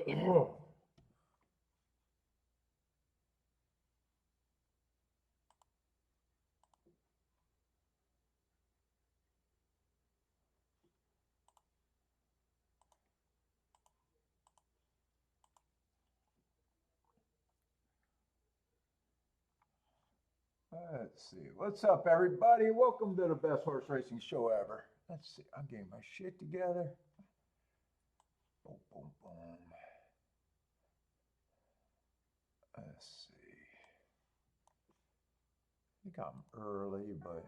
Let's see. What's up, everybody? Welcome to the best horse racing show ever. Let's see. I'm getting my shit together. Boom, boom, boom. Let's see. I think I'm early, but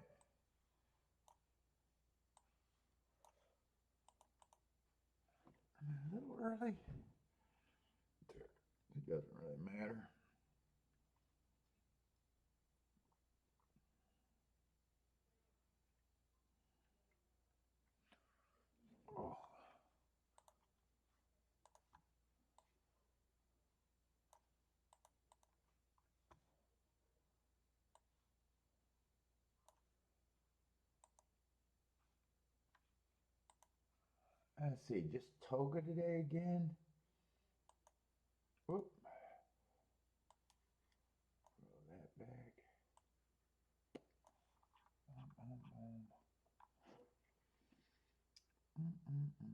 I'm a little early. It doesn't really matter. Oh. Let's see. Just toga today again. Whoop. Roll that back. Boom, boom, boom.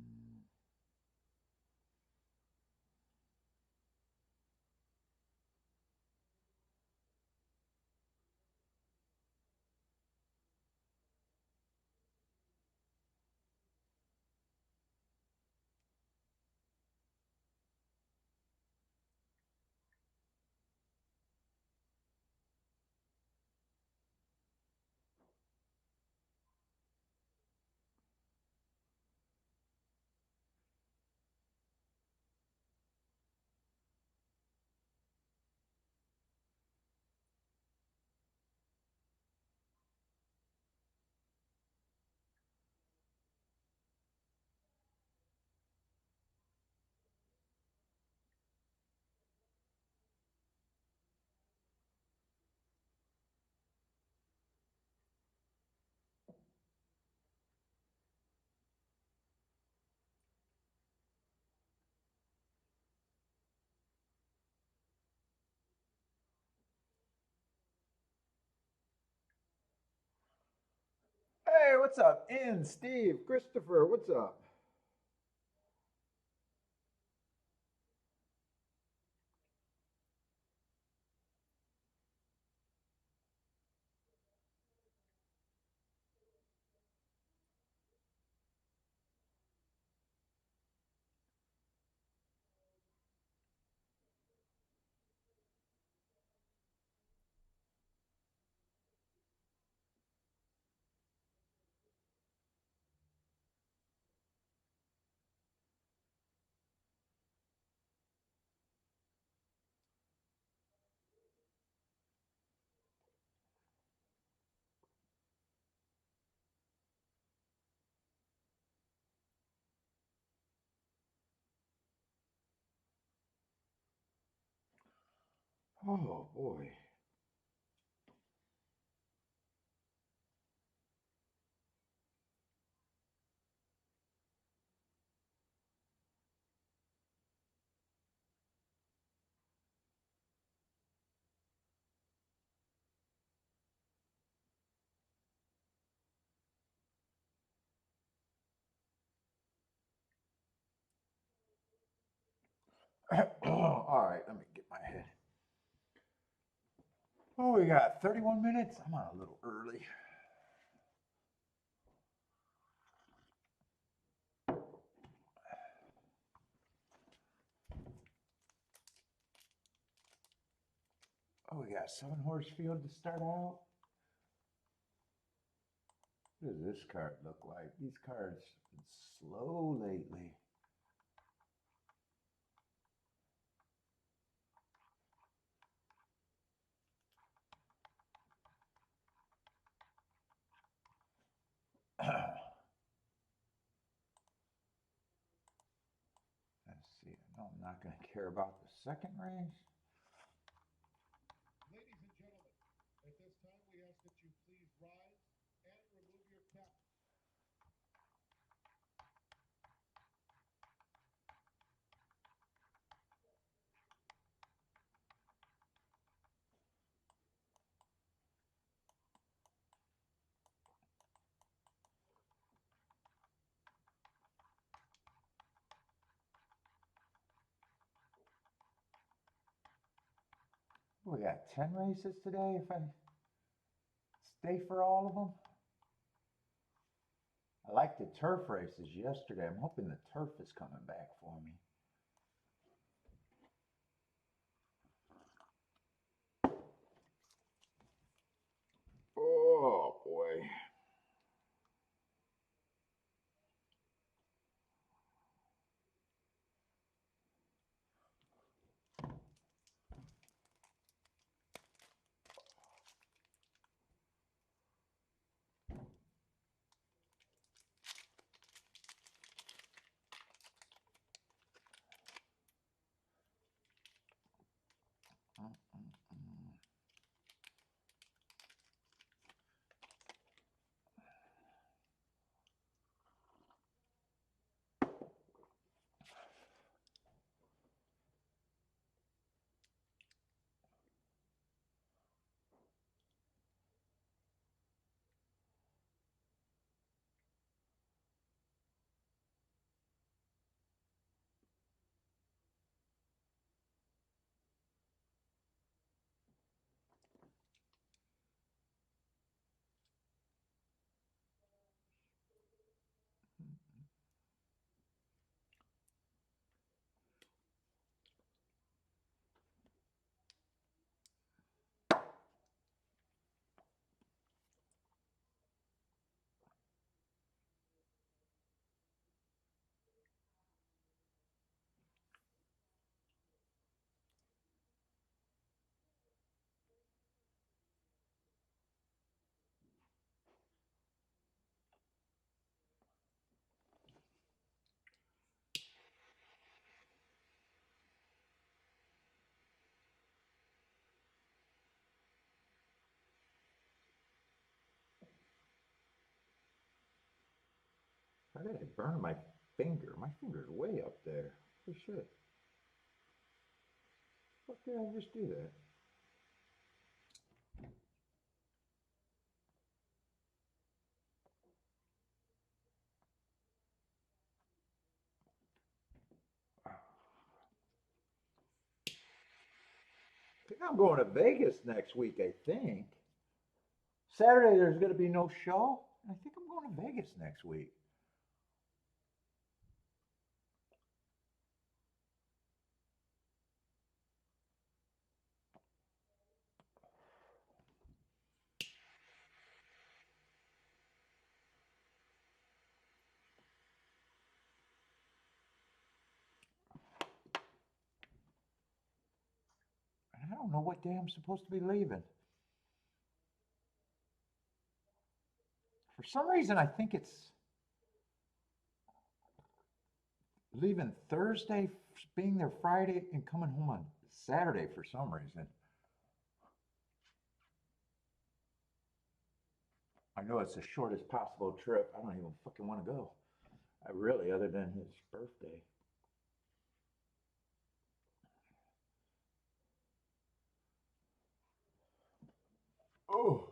Hey, what's up? Ian, Steve, Christopher, what's up? Oh boy. All right, let me get my head. Oh, we got 31 minutes. I'm on a little early. Oh, we got 7-horse field to start out. What does this card look like? These cards have been slow lately. Let's see. No, I'm not going to care about the second race. Ladies and gentlemen, at this time we ask that you please rise and remove your cap. We got 10 races today if I stay for all of them. I liked the turf races yesterday. I'm hoping the turf is coming back for me. Oh boy. How did I burn my finger? My finger's way up there. Holy shit. What did I just do that? I think I'm going to Vegas next week, I think. Saturday there's going to be no show. I think I'm going to Vegas next week. And I don't know what day I'm supposed to be leaving. For some reason, I think it's leaving Thursday, being there Friday, and coming home on Saturday for some reason. I know it's the shortest possible trip. I don't even fucking want to go. I really, other than his birthday. Oh.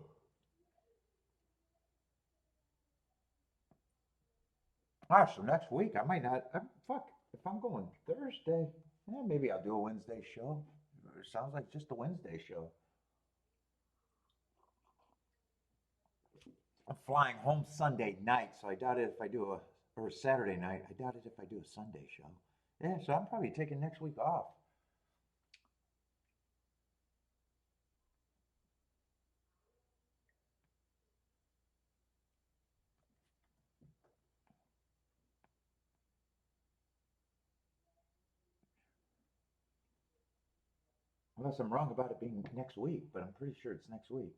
Ah, so next week I might not. Fuck, if I'm going Thursday, maybe I'll do a Wednesday show. It sounds like just a Wednesday show. I'm flying home Sunday night, so I doubt it if I do or Saturday night. I doubt it if I do a Sunday show. Yeah, so I'm probably taking next week off. Unless I'm wrong about it being next week, but I'm pretty sure it's next week.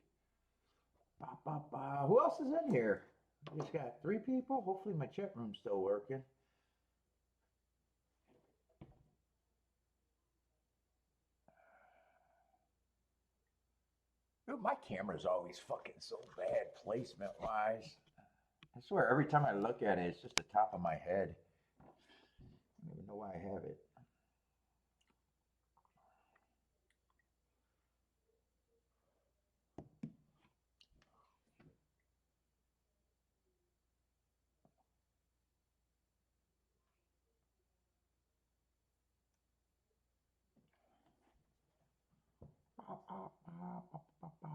Ba, ba, ba. Who else is in here? I just got 3 people. Hopefully my chat room's still working. Dude, my camera's always fucking so bad placement wise. I swear every time I look at it, it's just the top of my head. I don't even know why I have it. ba, ba, ba.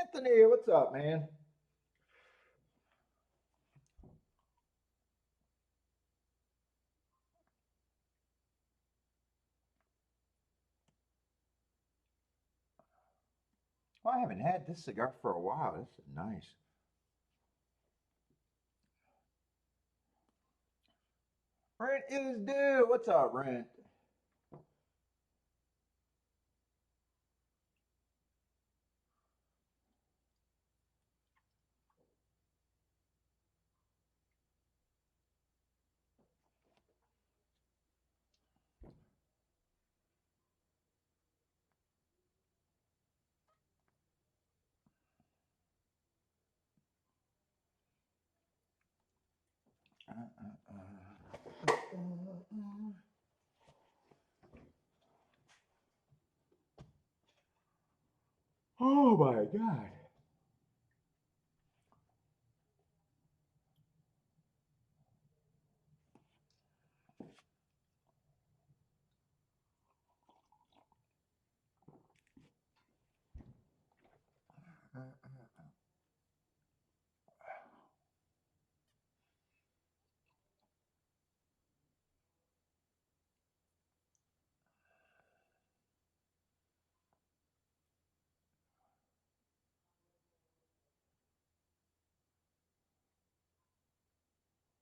Anthony, what's up, man? Well, I haven't had this cigar for a while. This is nice. Rent is due. What's up, Rent? Oh my God.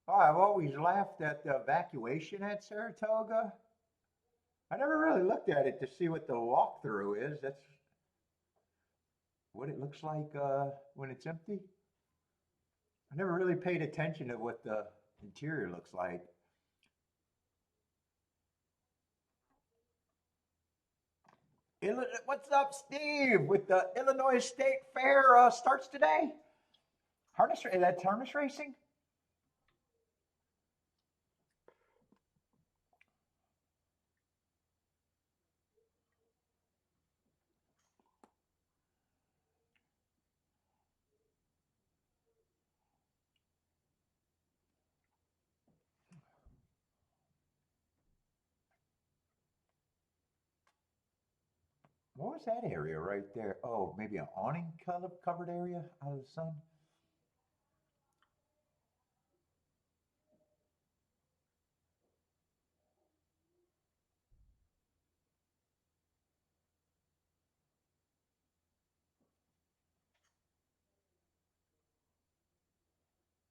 Oh, I've always laughed at the evacuation at Saratoga. I never really looked at it to see what the walkthrough is. That's what it looks like when it's empty. I never really paid attention to what the interior looks like. What's up, Steve? With the Illinois State Fair starts today. That's harness racing. What was that area right there? Oh, maybe an awning covered area out of the sun.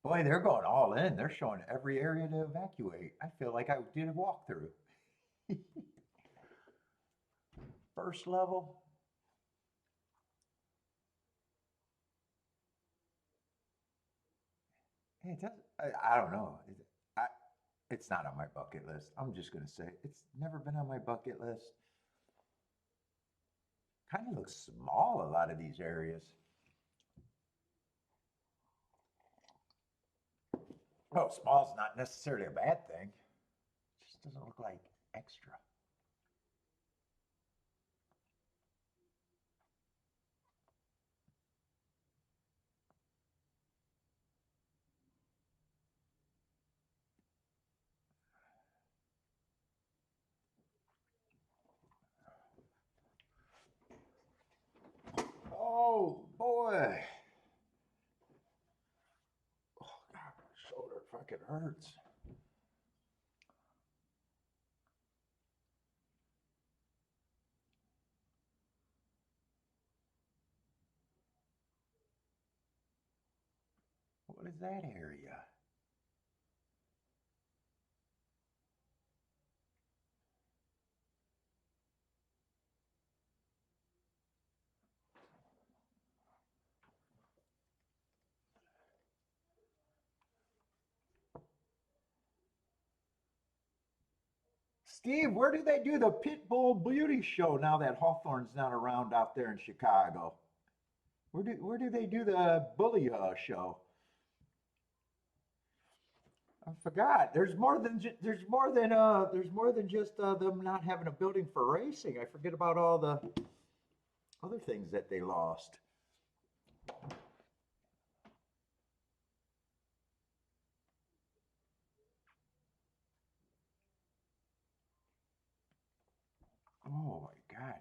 Boy, they're going all in. They're showing every area to evacuate. I feel like I did a walkthrough. First level. Hey, it does, I don't know. I, it's not on my bucket list. I'm just gonna say it's never been on my bucket list. Kind of looks small, a lot of these areas. Oh, small's not necessarily a bad thing. It just doesn't look like extra. Oh boy. Oh God, my shoulder fucking hurts. What is that area? Steve, where do they do the Pitbull Beauty Show now that Hawthorne's not around out there in Chicago? Where do they do the bully show? I forgot. There's more than just them not having a building for racing. I forget about all the other things that they lost. Oh my God.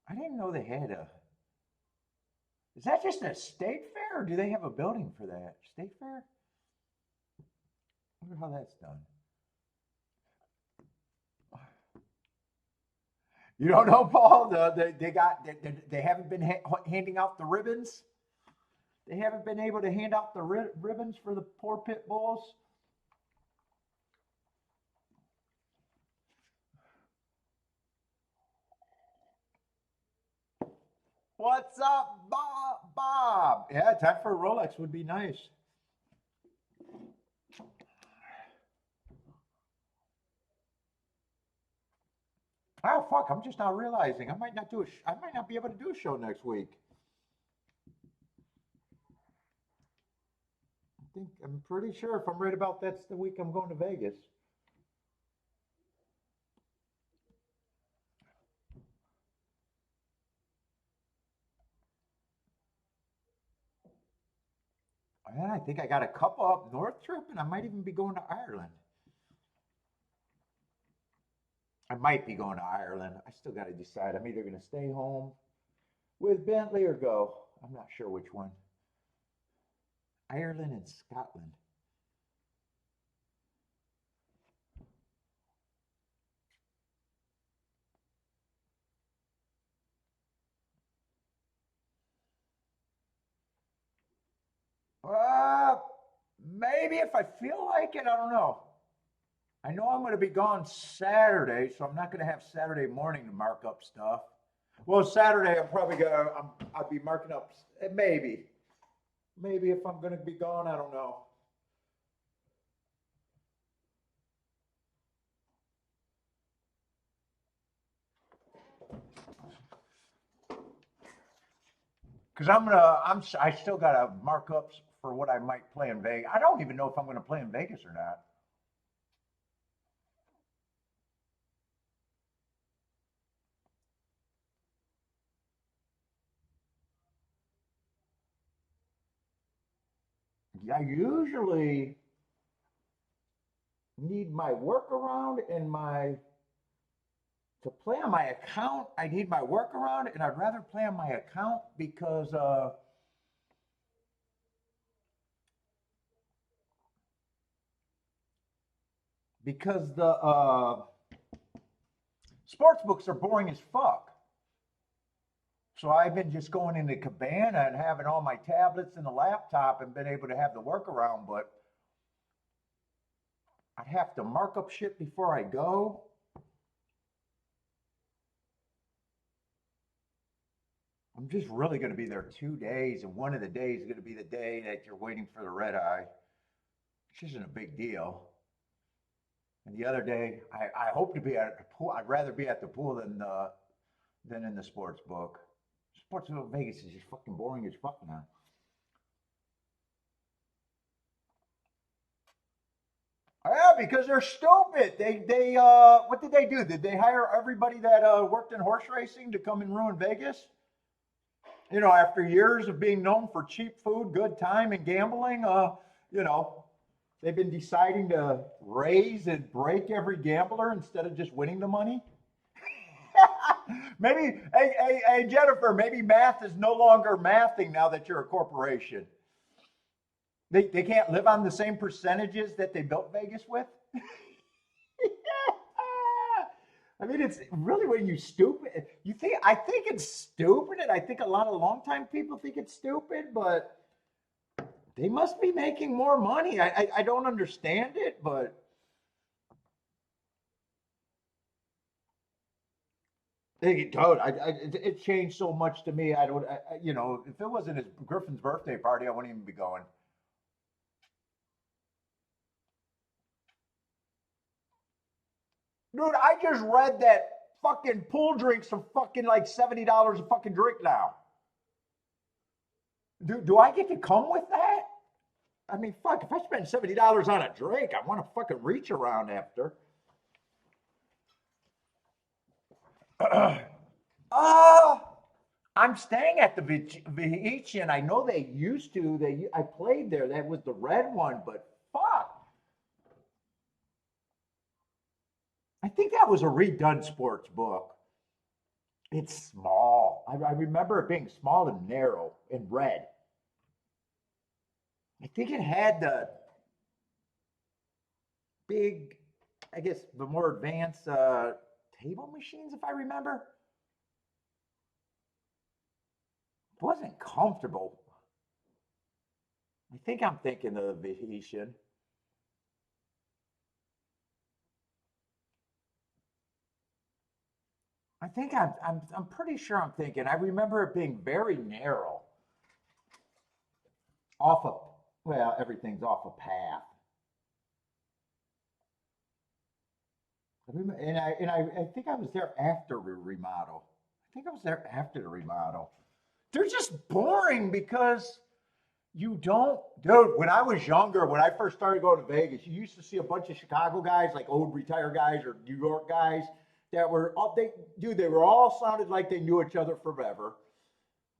I didn't know they had a. Is that just a state fair or do they have a building for that? State fair? I wonder how that's done. You don't know, Paul? They haven't been handing out the ribbons. They haven't been able to hand out the ribbons for the poor pit bulls. What's up, Bob? Bob? Yeah, time for a Rolex would be nice. Oh fuck! I'm just now realizing I might not do I might not be able to do a show next week. I'm pretty sure if I'm right about that's the week I'm going to Vegas. And I think I got a couple up north trip, and I might even be going to Ireland. I might be going to Ireland. I still got to decide. I'm either going to stay home with Bentley or go. I'm not sure which one. Ireland and Scotland. Maybe if I feel like it, I don't know. I know I'm going to be gone Saturday, so I'm not going to have Saturday morning to mark up stuff. Well, Saturday I'm probably gonna I'll be marking up maybe if I'm going to be gone, I don't know. Because I still got to mark up for what I might play in Vegas. I don't even know if I'm going to play in Vegas or not. I usually need my workaround and my to play on my account. I need my workaround, and I'd rather play on my account because the sports books are boring as fuck. So I've been just going into Cabana and having all my tablets and the laptop and been able to have the workaround, but I'd have to mark up shit before I go. I'm just really going to be there 2 days, and one of the days is going to be the day that you're waiting for the red eye, which isn't a big deal. And the other day, I hope to be at the pool. I'd rather be at the pool than in the sports book. Sports book Vegas is just fucking boring as fuck now. Yeah, because they're stupid. They what did they do? Did they hire everybody that worked in horse racing to come and ruin Vegas? You know, after years of being known for cheap food, good time, and gambling, you know, they've been deciding to raise and break every gambler instead of just winning the money. Maybe, hey, Jennifer, maybe math is no longer mathing now that you're a corporation. They can't live on the same percentages that they built Vegas with. I mean, it's really when you stupid. You think I think it's stupid, and I think a lot of longtime people think it's stupid, but they must be making more money. I don't understand it, but it changed so much to me. I don't, you know, if it wasn't his Griffin's birthday party, I wouldn't even be going. Dude, I just read that fucking pool drinks are fucking like $70 a fucking drink now. Do I get to come with that? I mean, fuck, if I spend $70 on a drink, I want to fucking reach around after. uh, I'm staying at the Venetian. I know they used to. I played there. That was the red one, but fuck. I think that was a redone sports book. It's small. I remember it being small and narrow and red. I think it had the big, I guess, the more advanced table machines, if I remember. It wasn't comfortable. I think I'm thinking of the Venetian. I think I'm pretty sure I'm thinking. I remember it being very narrow, off of, well, everything's off a path. I think I was there after the remodel. I think I was there after the remodel. They're just boring because you don't, dude. When I was younger, when I first started going to Vegas, you used to see a bunch of Chicago guys, like old retired guys or New York guys, that were all dude. They were all sounded like they knew each other forever.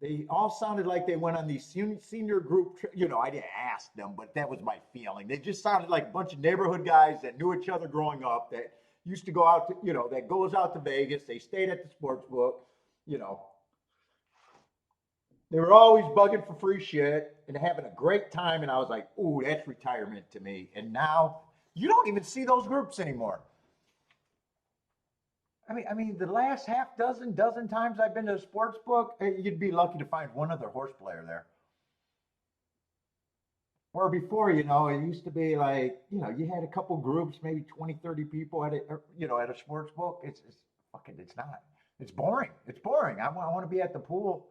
They all sounded like they went on these senior group. You know, I didn't ask them, but that was my feeling. They just sounded like a bunch of neighborhood guys that knew each other growing up. That used to go out to, that goes out to Vegas. They stayed at the sports book. You know, they were always bugging for free shit and having a great time. And I was like, ooh, that's retirement to me. And now you don't even see those groups anymore. I mean, the last half dozen times I've been to a sports book, you'd be lucky to find one other horse player there. Where before, it used to be like, you had a couple groups, maybe 20, 30 people at at a sports book. It's fucking, it's not. It's boring. It's boring. I want to be at the pool.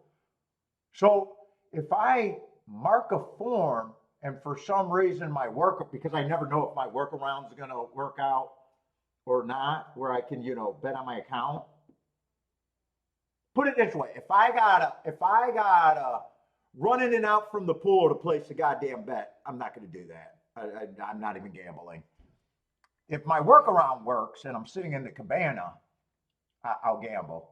So if I mark a form and for some reason my work, because I never know if my workaround is going to work out or not, where I can, bet on my account. Put it this way: if I gotta run in and out from the pool to place a goddamn bet, I'm not going to do that. I'm not even gambling. If my workaround works and I'm sitting in the cabana, I'll gamble.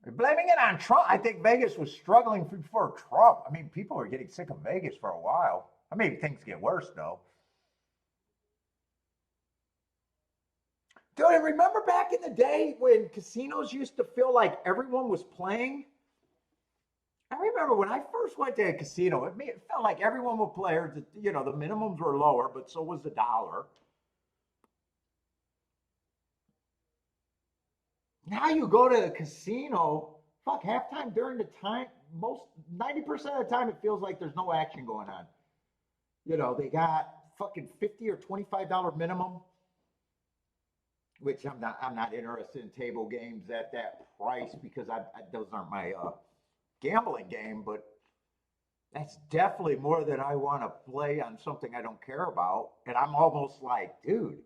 Blaming it on Trump, I think Vegas was struggling before Trump. I mean, people were getting sick of Vegas for a while. I mean, things get worse though. Dude, and remember back in the day when casinos used to feel like everyone was playing? I remember when I first went to a casino, it felt like everyone was players. The minimums were lower, but so was the dollar. Now you go to a casino, fuck, halftime during the time, most 90% of the time it feels like there's no action going on. They got fucking 50 or $25 minimum, which I'm not interested in table games at that price because those aren't my gambling game, but that's definitely more than I want to play on something I don't care about. And I'm almost like, dude,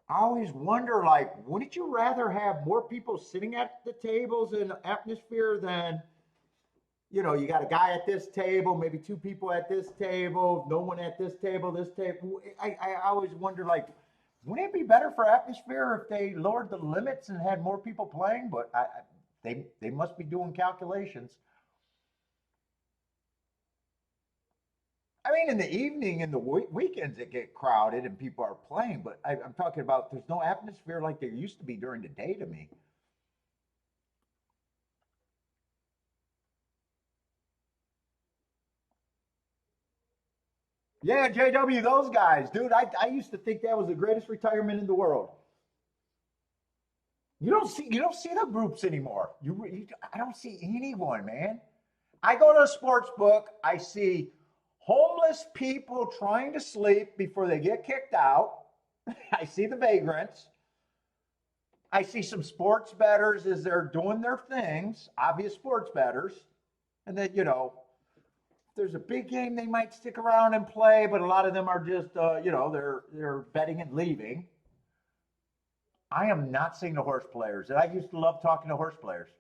I always wonder, like, wouldn't you rather have more people sitting at the tables in atmosphere than, you got a guy at this table, maybe two people at this table, no one at this table, this table. I always wonder, like, wouldn't it be better for atmosphere if they lowered the limits and had more people playing? But they must be doing calculations. I mean, in the evening and the weekends, it get crowded and people are playing. But I'm talking about there's no atmosphere like there used to be during the day to me. Yeah, JW, those guys, dude. I used to think that was the greatest retirement in the world. You don't see the groups anymore. I don't see anyone, man. I go to a sports book. I see homeless people trying to sleep before they get kicked out. I see the vagrants. I see some sports bettors as they're doing their things, obvious sports bettors. And then, if there's a big game, they might stick around and play, but a lot of them are just, they're betting and leaving. I am not seeing the horse players. And I used to love talking to horse players.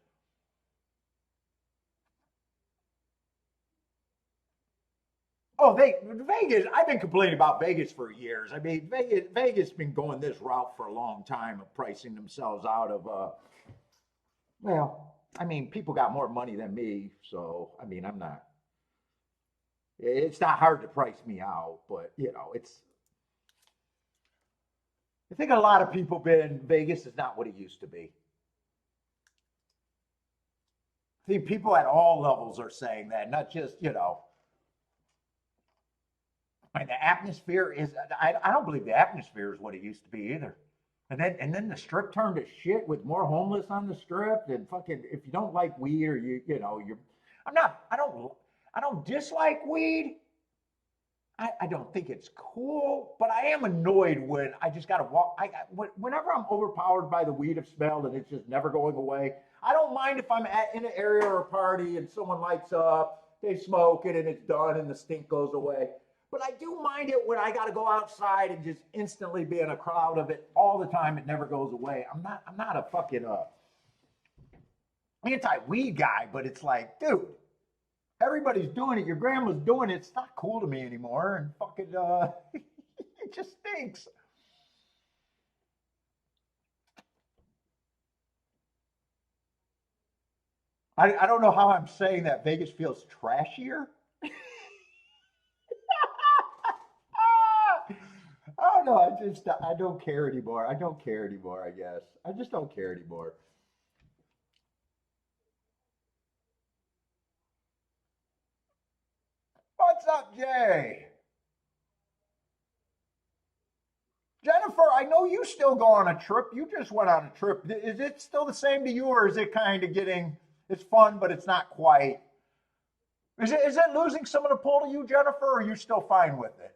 Oh, Vegas. I've been complaining about Vegas for years. I mean, Vegas been going this route for a long time of pricing themselves out of. Well, I mean, people got more money than me, so I mean, I'm not. It's not hard to price me out, but you know, it's. I think a lot of people been Vegas is not what it used to be. I think people at all levels are saying that, not just and the atmosphere is. I don't believe the atmosphere is what it used to be either. And then the strip turned to shit with more homeless on the strip and fucking if you don't like weed or you're I'm not I don't dislike weed. I don't think it's cool, but I am annoyed when I just gotta walk. Whenever I'm overpowered by the weed of smell and it's just never going away. I don't mind if I'm in an area or a party and someone lights up, they smoke it and it's done and the stink goes away. But I do mind it when I got to go outside and just instantly be in a crowd of it all the time. It never goes away. I'm not a fucking anti-weed guy, but it's like, dude, everybody's doing it. Your grandma's doing it. It's not cool to me anymore, and fucking it just stinks. I don't know how I'm saying that Vegas feels trashier. Oh no, I don't care anymore. I don't care anymore. I guess I just don't care anymore. What's up, Jay? Jennifer, I know you still go on a trip. You just went on a trip. Is it still the same to you, or is it kind of getting? It's fun, but it's not quite. Is it losing some of the pull to you, Jennifer, or are you still fine with it?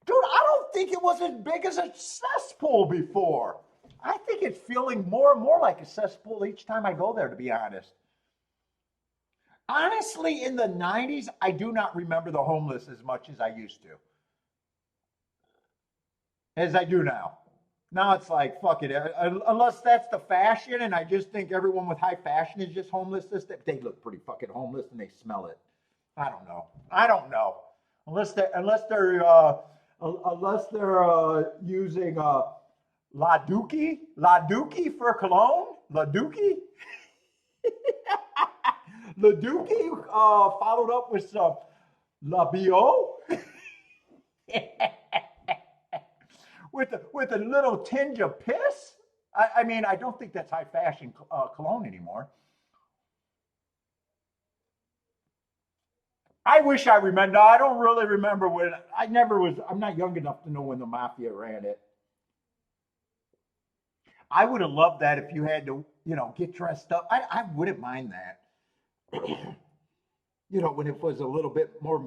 Dude, I don't think it was as big as a cesspool before. I think it's feeling more and more like a cesspool each time I go there, to be honest. Honestly, in the 90s, I do not remember the homeless as much as I used to, as I do now. Now it's like, fuck it. Unless that's the fashion, and I just think everyone with high fashion is just homeless. They look pretty fucking homeless and they smell it. I don't know. I don't know. Unless they're using La Dookie for cologne, La Dookie, La Dookie, followed up with some La Bio with a little tinge of piss. I mean, I don't think that's high fashion cologne anymore. I wish I remember. No, I don't really remember when. I never was. I'm not young enough to know when the mafia ran it. I would have loved that if you had to, get dressed up. I wouldn't mind that. When it was a little bit more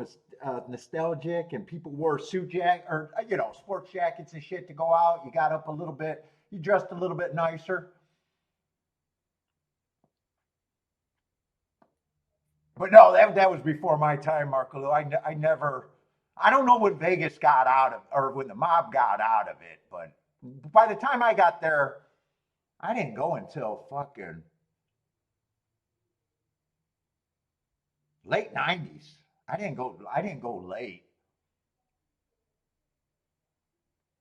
nostalgic and people wore suit jack or sports jackets and shit to go out. You got up a little bit. You dressed a little bit nicer. But no, that was before my time, Marco. I never. I don't know when Vegas got out of or when the mob got out of it, but by the time I got there, I didn't go until fucking late '90s. I didn't go late.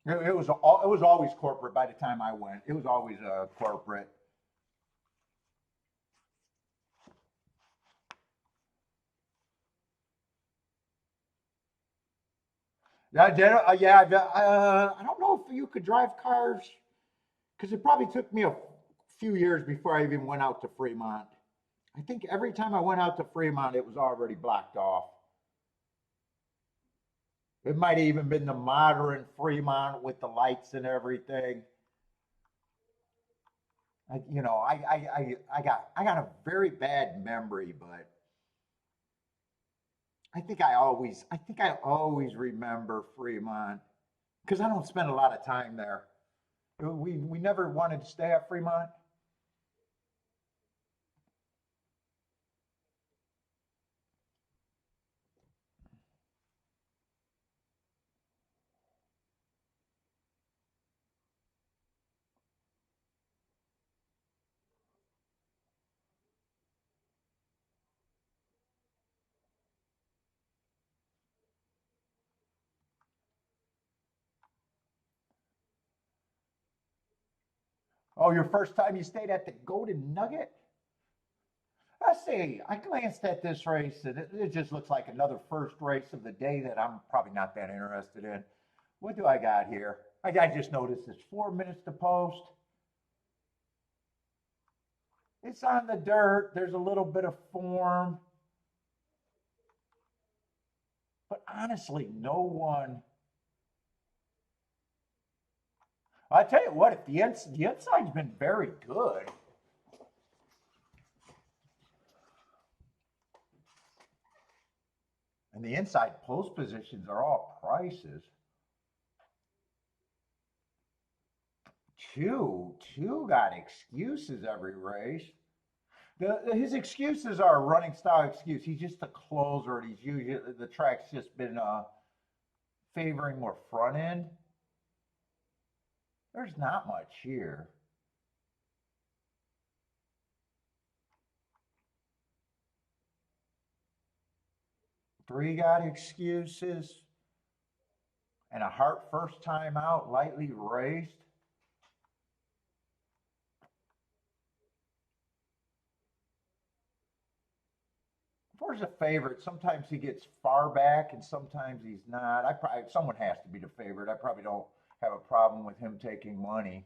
It was always corporate by the time I went. It was always corporate. Yeah. I don't know if you could drive cars because it probably took me a few years before I even went out to Fremont. I think every time I went out to Fremont, it was already blocked off. It might have even been the modern Fremont with the lights and everything. I got a very bad memory, but I think I always remember Fremont because I don't spend a lot of time there. We never wanted to stay at Fremont. Oh, your first time you stayed at the Golden Nugget? Let's see. I glanced at this race and it just looks like another first race of the day that I'm probably not that interested in. What do I got here? I just noticed it's 4 minutes to post. It's on the dirt. There's a little bit of form. But honestly, no one. I tell you what, if the inside's been very good. And the inside post positions are all prices. Two got excuses every race. His excuses are a running style excuse. He's just a closer, and he's usually the track's just been favoring more front end. There's not much here. Three got excuses. And a Hart first time out, lightly raced. Where's a favorite? Sometimes he gets far back and sometimes he's not. Someone has to be the favorite. I probably don't have a problem with him taking money.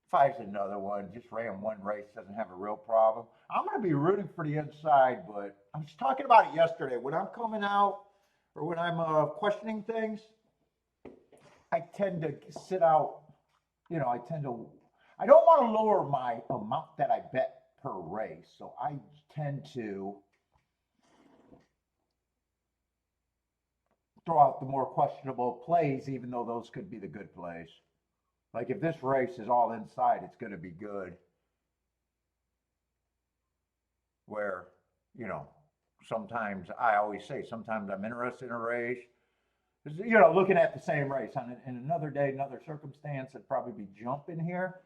Five's another one. Just ran one race, doesn't have a real problem. I'm going to be rooting for the inside, but I was talking about it yesterday. When I'm coming out or when I'm questioning things, I tend to sit out. I don't want to lower my amount that I bet per race. So I tend to throw out the more questionable plays, even though those could be the good plays. Like if this race is all inside, it's going to be good. Where, sometimes I always say, sometimes I'm interested in a race. Looking at the same race in another day, another circumstance, I'd probably be jumping here.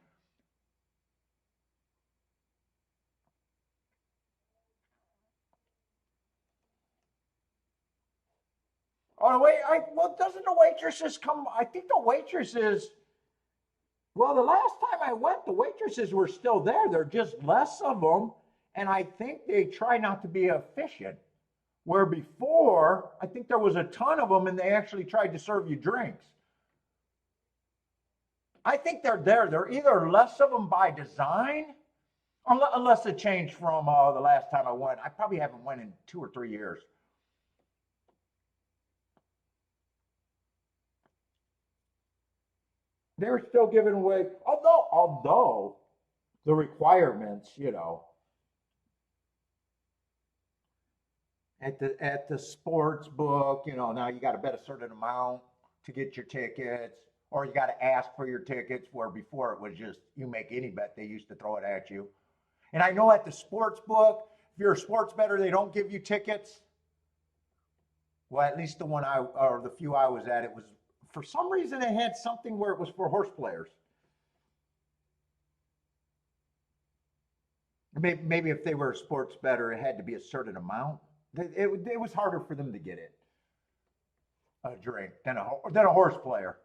Oh, wait, doesn't the waitresses come? I think the waitresses, well, the last time I went, the waitresses were still there. There are just less of them. And I think they try not to be efficient. Where before, I think there was a ton of them and they actually tried to serve you drinks. I think they're there. They're either less of them by design, unless it changed from the last time I went. I probably haven't went in 2 or 3 years. They're still giving away, although the requirements, at the sports book, now you got to bet a certain amount to get your tickets, or you got to ask for your tickets. Where before it was just you make any bet, they used to throw it at you. And I know at the sports book, if you're a sports bettor, they don't give you tickets. Well, at least the few I was at, it was for some reason it had something where it was for horse players. Maybe if they were a sports bettor, it had to be a certain amount. It was harder for them to get it, a drink, than a horse player.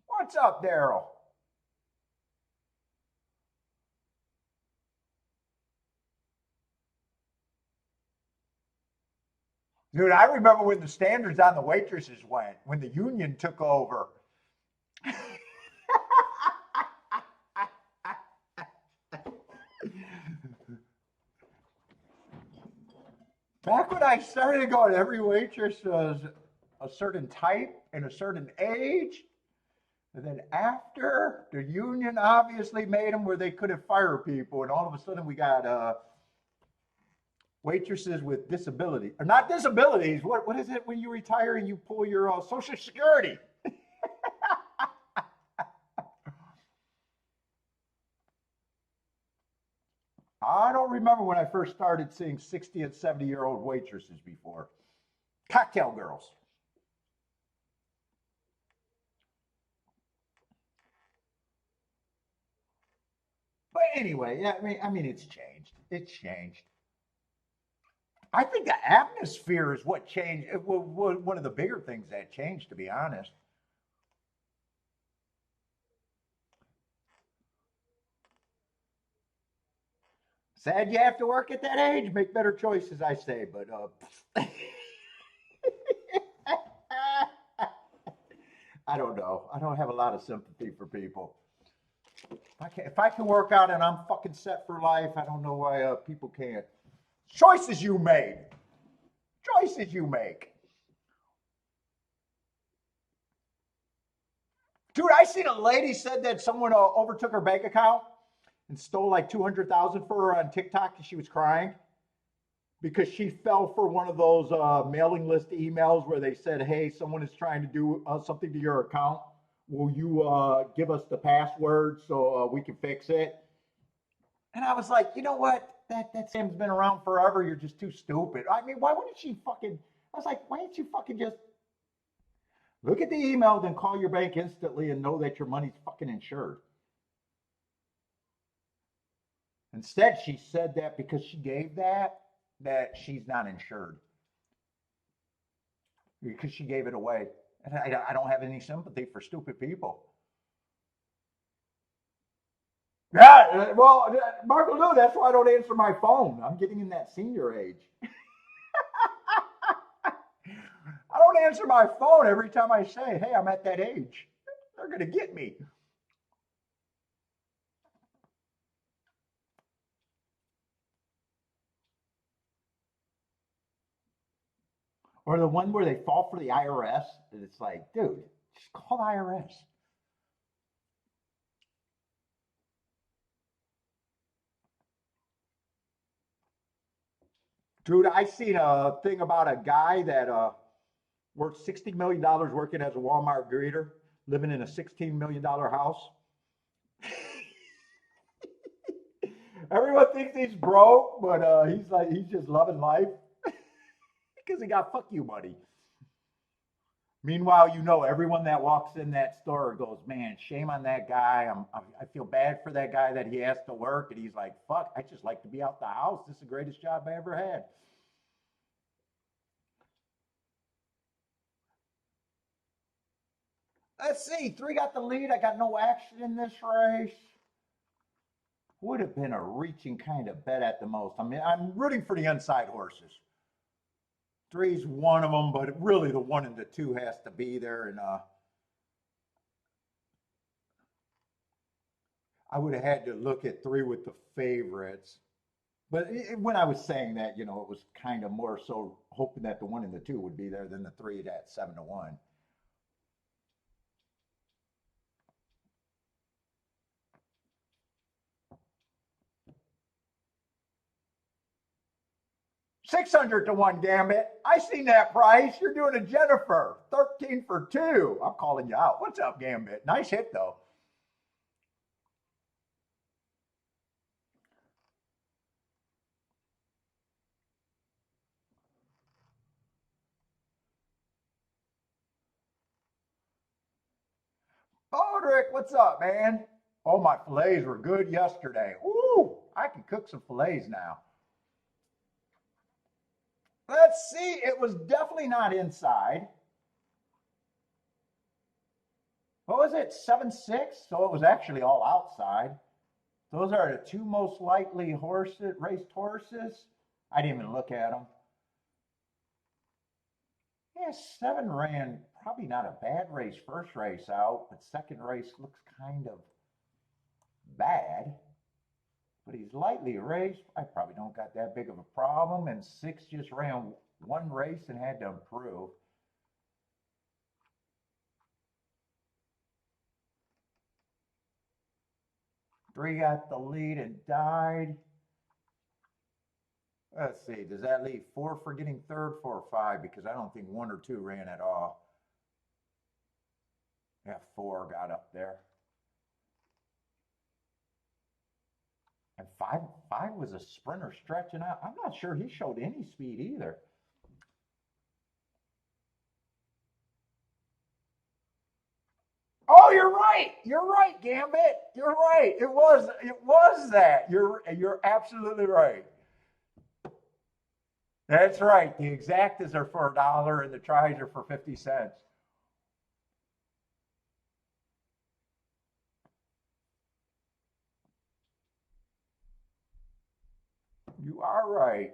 What's up, Daryl? Dude, I remember when the standards on the waitresses went, when the union took over. Back when I started going, every waitress was a certain type and a certain age. And then after, the union obviously made them where they couldn't fire people. And all of a sudden we got waitresses with disability. Or not disabilities. What is it when you retire and you pull your Social Security? I don't remember when I first started seeing 60 and 70-year-old waitresses before. Cocktail girls. But anyway, yeah, I mean, it's changed. It's changed. I think the atmosphere is what changed. One of the bigger things that changed, to be honest. Sad you have to work at that age. Make better choices, I say. But I don't know. I don't have a lot of sympathy for people. If I can work out and I'm fucking set for life, I don't know why people can't. Choices you made. Choices you make. Dude, I seen a lady said that someone overtook her bank account and stole like 200,000 for her on TikTok and she was crying because she fell for one of those mailing list emails where they said, hey, someone is trying to do something to your account. Will you give us the password so we can fix it? And I was like, you know what? That scam's been around forever. You're just too stupid. I mean, why wouldn't she fucking? I was like, why didn't you fucking just look at the email, then call your bank instantly and know that your money's fucking insured? Instead, she said that because she gave that she's not insured because she gave it away. And I don't have any sympathy for stupid people. Yeah, well, Marco, no, that's why I don't answer my phone. I'm getting in that senior age. I don't answer my phone every time I say, hey, I'm at that age. They're going to get me. Or the one where they fall for the IRS, and it's like, dude, just call the IRS. Dude, I seen a thing about a guy that worked $60 million working as a Walmart greeter, living in a $16 million house. Everyone thinks he's broke, but he's just loving life because he got fuck you money. Meanwhile, everyone that walks in that store goes, man, shame on that guy. I feel bad for that guy that he has to work. And he's like, fuck, I just like to be out the house. This is the greatest job I ever had. Let's see. 3 got the lead. I got no action in this race. Would have been a reaching kind of bet at the most. I mean, I'm rooting for the inside horses. 3's one of them, but really the 1 and the 2 has to be there. And I would have had to look at 3 with the favorites. But when I was saying that, it was kind of more so hoping that the 1 and the 2 would be there than the 3 at 7-1. $600-1 Gambit. I seen that price. You're doing a Jennifer. 13 for 2. I'm calling you out. What's up, Gambit? Nice hit though. Bodrick, what's up, man? Oh, my fillets were good yesterday. Ooh, I can cook some fillets now. Let's see. It was definitely not inside. What was it? 7-6? So it was actually all outside. Those are the 2 most likely raced horses. I didn't even look at them. Yeah, 7 ran probably not a bad race first race out, but second race looks kind of bad. But he's lightly raced. I probably don't got that big of a problem. And 6 just ran 1 race and had to improve. Three got the lead and died. Let's see. Does that leave 4 for getting third, 4 or 5? Because I don't think 1 or 2 ran at all. Yeah, 4 got up there. And five was a sprinter stretching out. I'm not sure he showed any speed either. Oh, you're right. You're right, Gambit. You're right. It was that. You're absolutely right. That's right. The exactas are for $1 and the tries are for 50 cents. You are right.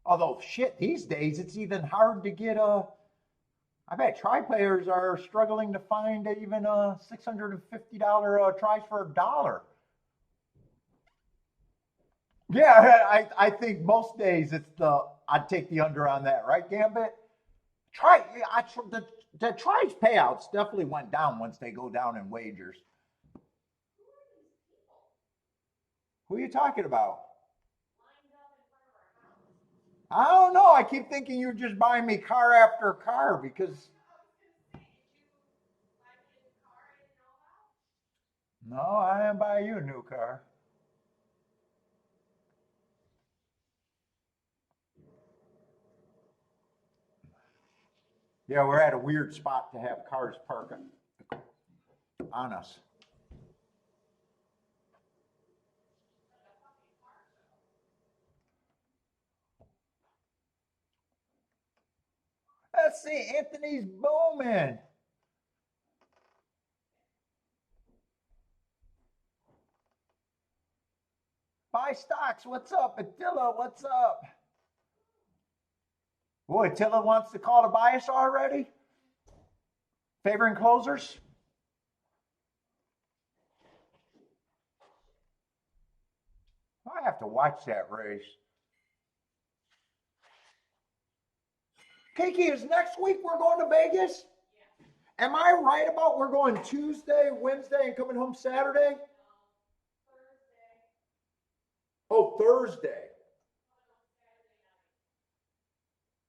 Although, shit, these days it's even hard to get a. I bet tri players are struggling to find even a $650 tries for $1. Yeah, I think most days it's I'd take the under on that, right, Gambit? Try the tries payouts definitely went down once they go down in wagers. Who are you talking about? I don't know. I keep thinking you're just buying me car after car because no, I didn't buy you a new car. Yeah, we're at a weird spot to have cars parking on us. Let's see, Anthony's booming. Buy stocks. What's up? Attila, what's up? Boy, Attila wants to call to buy us already? Favoring closers? I have to watch that race. Kiki, is next week we're going to Vegas? Am I right about we're going Tuesday, Wednesday, and coming home Saturday? Oh, Thursday.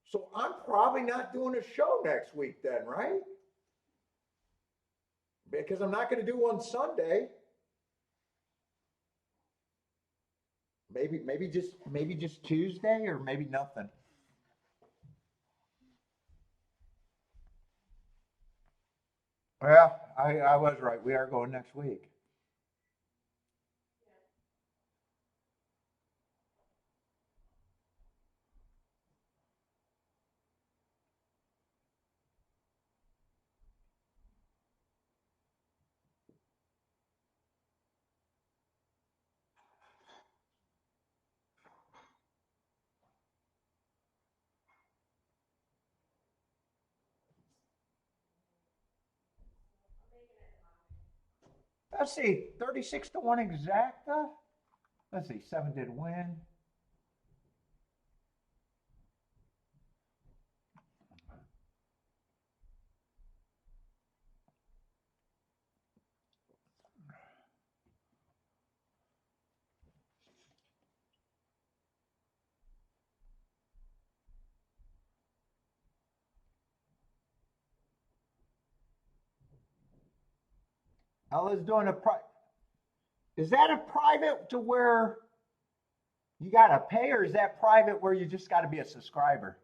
So I'm probably not doing a show next week then, right? Because I'm not going to do one Sunday. Maybe just Tuesday or maybe nothing. Yeah, I was right. We are going next week. Let's see, 36 to 1 exacta. Let's see, 7 did win. Ella's doing is that a private to where you got to pay, or is that private where you just got to be a subscriber?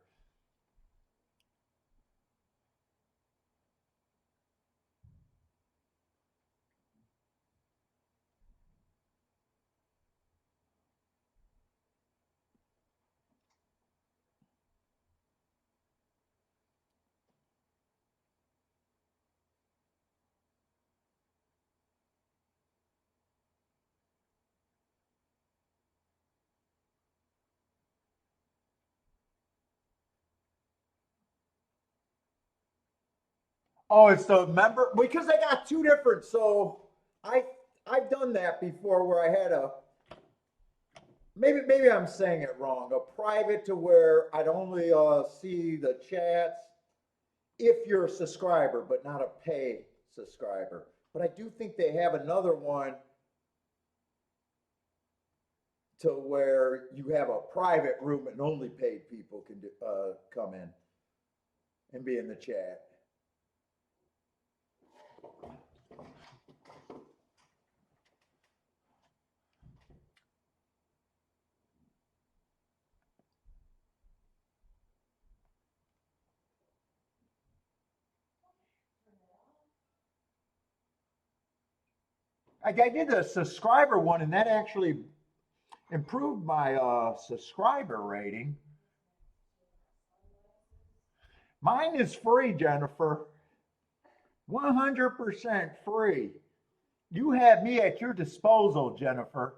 Oh, it's the member because I got two different. So I I've done that before where I had a maybe I'm saying it wrong. A private to where I'd only see the chats if you're a subscriber, but not a pay subscriber. But I do think they have another one to where you have a private room and only paid people can come in and be in the chat. I did a subscriber one, and that actually improved my subscriber rating. Mine is free, Jennifer. 100% free. You have me at your disposal, Jennifer.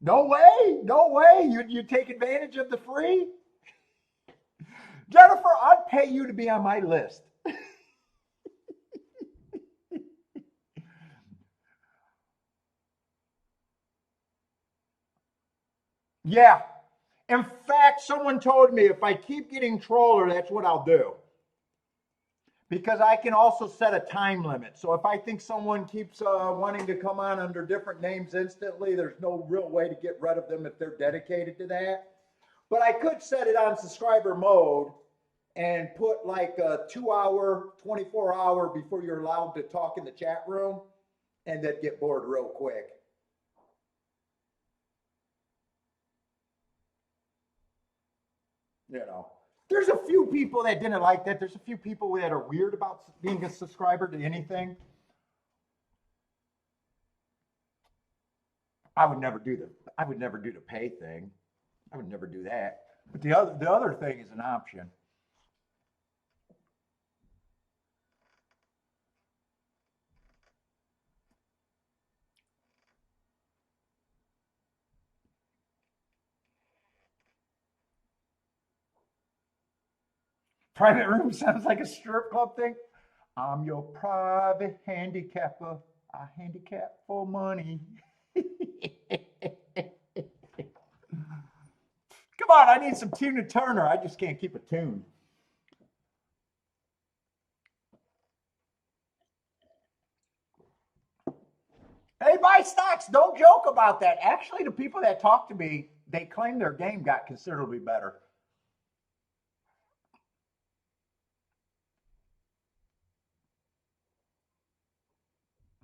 No way. No way. You take advantage of the free? Jennifer, I'd pay you to be on my list. Yeah. In fact, someone told me if I keep getting troller, that's what I'll do. Because I can also set a time limit. So if I think someone keeps wanting to come on under different names instantly, there's no real way to get rid of them if they're dedicated to that. But I could set it on subscriber mode and put like a 2 hour, 24 hour before you're allowed to talk in the chat room, and then get bored real quick. You know, there's a few people that didn't like that. There's a few people that are weird about being a subscriber to anything. I would never do the pay thing. I would never do that. But the other thing is an option. Private room sounds like a strip club thing. I'm your private handicapper. I handicap for money. Come on, I need some Tina Turner. I just can't keep a tune. Hey, buy stocks. Don't joke about that. Actually, the people that talk to me, they claim their game got considerably better.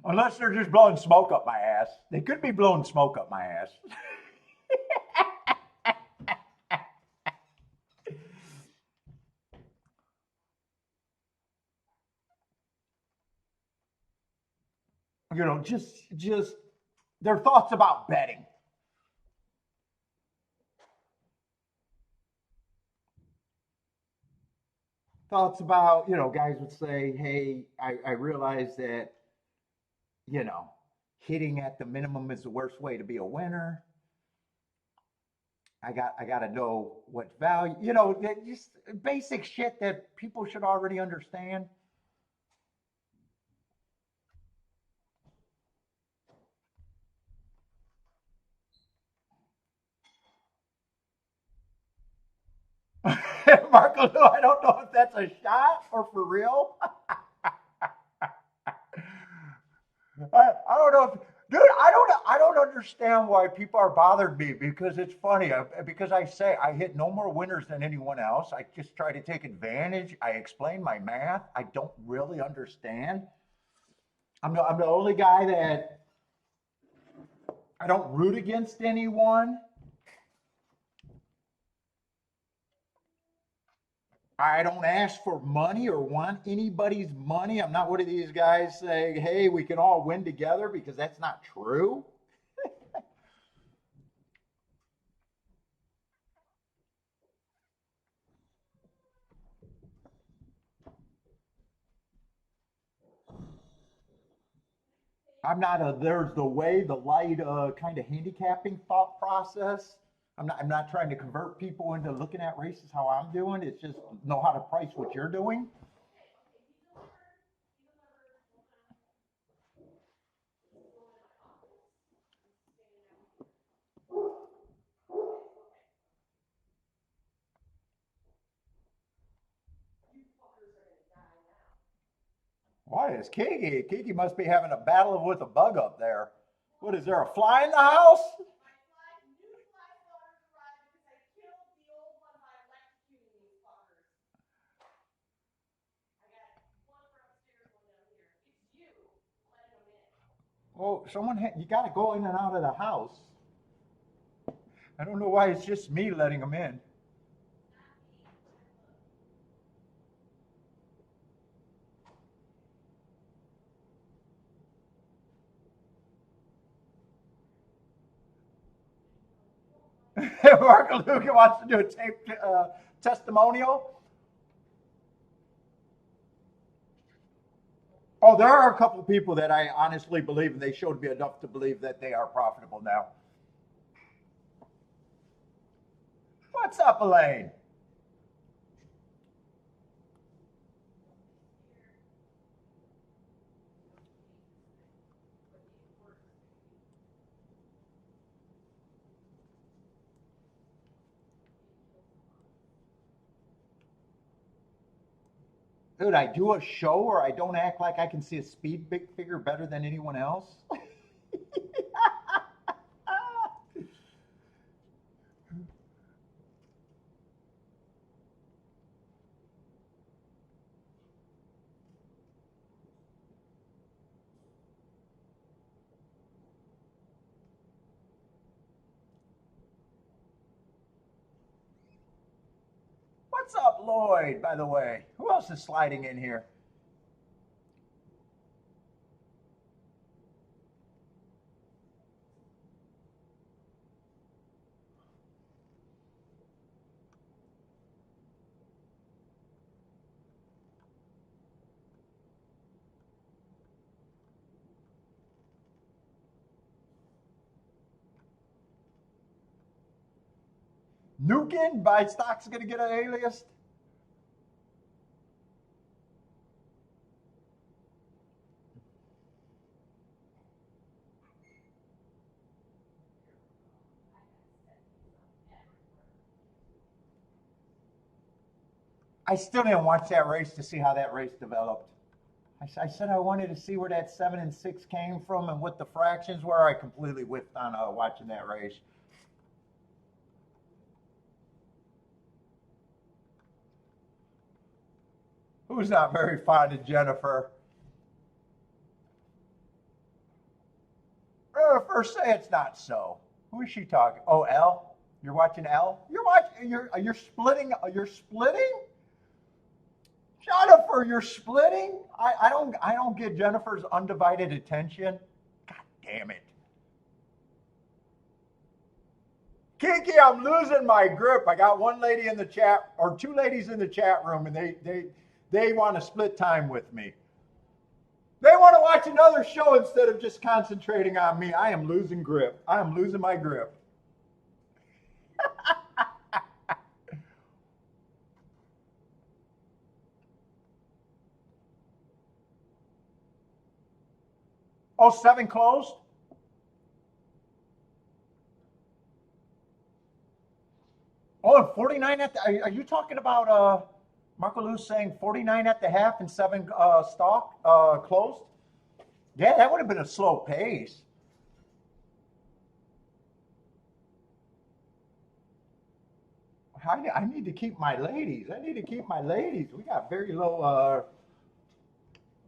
Unless they're just blowing smoke up my ass. They could be blowing smoke up my ass. You know, just their thoughts about betting. Thoughts about, guys would say, hey, I realize that, you know, hitting at the minimum is the worst way to be a winner. I got to know what value, just basic shit that people should already understand. Marco, I don't know if that's a shot or for real. I don't know if, dude, I don't understand why people are bothered me, because it's funny. Because I say I hit no more winners than anyone else. I just try to take advantage. I explain my math. I don't really understand. I'm the only guy that I don't root against anyone. I don't ask for money or want anybody's money. I'm not one of these guys saying, hey, we can all win together, because that's not true. I'm not a there's the way, the light kind of handicapping thought process. I'm not trying to convert people into looking at races how I'm doing. It's just know how to price what you're doing. What is Kiki? Kiki must be having a battle with a bug up there. What is there, a fly in the house? Oh, you got to go in and out of the house. I don't know why it's just me letting them in. Mark Luca wants to do a tape testimonial. Oh, there are a couple of people that I honestly believe, and they showed me enough to believe that they are profitable now. What's up, Elaine? Dude, I do a show where I don't act like I can see a speed big figure better than anyone else. What's up, Lloyd, by the way? Who else is sliding in here? Nukin, buy stock's gonna get an alias. I still didn't watch that race to see how that race developed. I said I wanted to see where that 7 and 6 came from and what the fractions were. I completely whiffed on watching that race. Who's not very fond of Jennifer? First, say it's not so. Who is she talking? Oh, L. You're watching L. You're watching. You're splitting. You're splitting. Jennifer, you're splitting. I don't get Jennifer's undivided attention. God damn it. Kiki, I'm losing my grip. I got one lady in the chat, or two ladies in the chat room, and they want to split time with me. They want to watch another show instead of just concentrating on me. I am losing grip. I am losing my grip. Oh, 7 closed? Oh, and 49 at the, are you talking about Marco Lou saying 49 at the half and 7 stock closed? Yeah, that would have been a slow pace. I need to keep my ladies. I need to keep my ladies. We got very low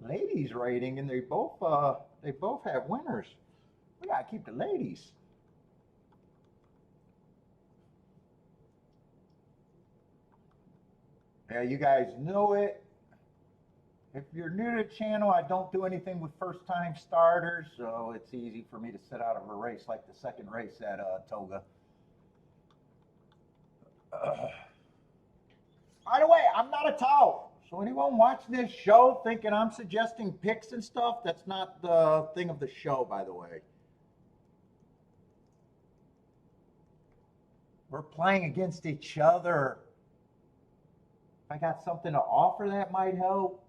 ladies rating, and they both have winners. We gotta keep the ladies. Yeah, you guys know it. If you're new to the channel, I don't do anything with first-time starters, so it's easy for me to sit out of a race like the second race at Toga. By the way, I'm not a tout. So anyone watching this show thinking I'm suggesting picks and stuff, that's not the thing of the show, by the way. We're playing against each other. If I got something to offer that might help,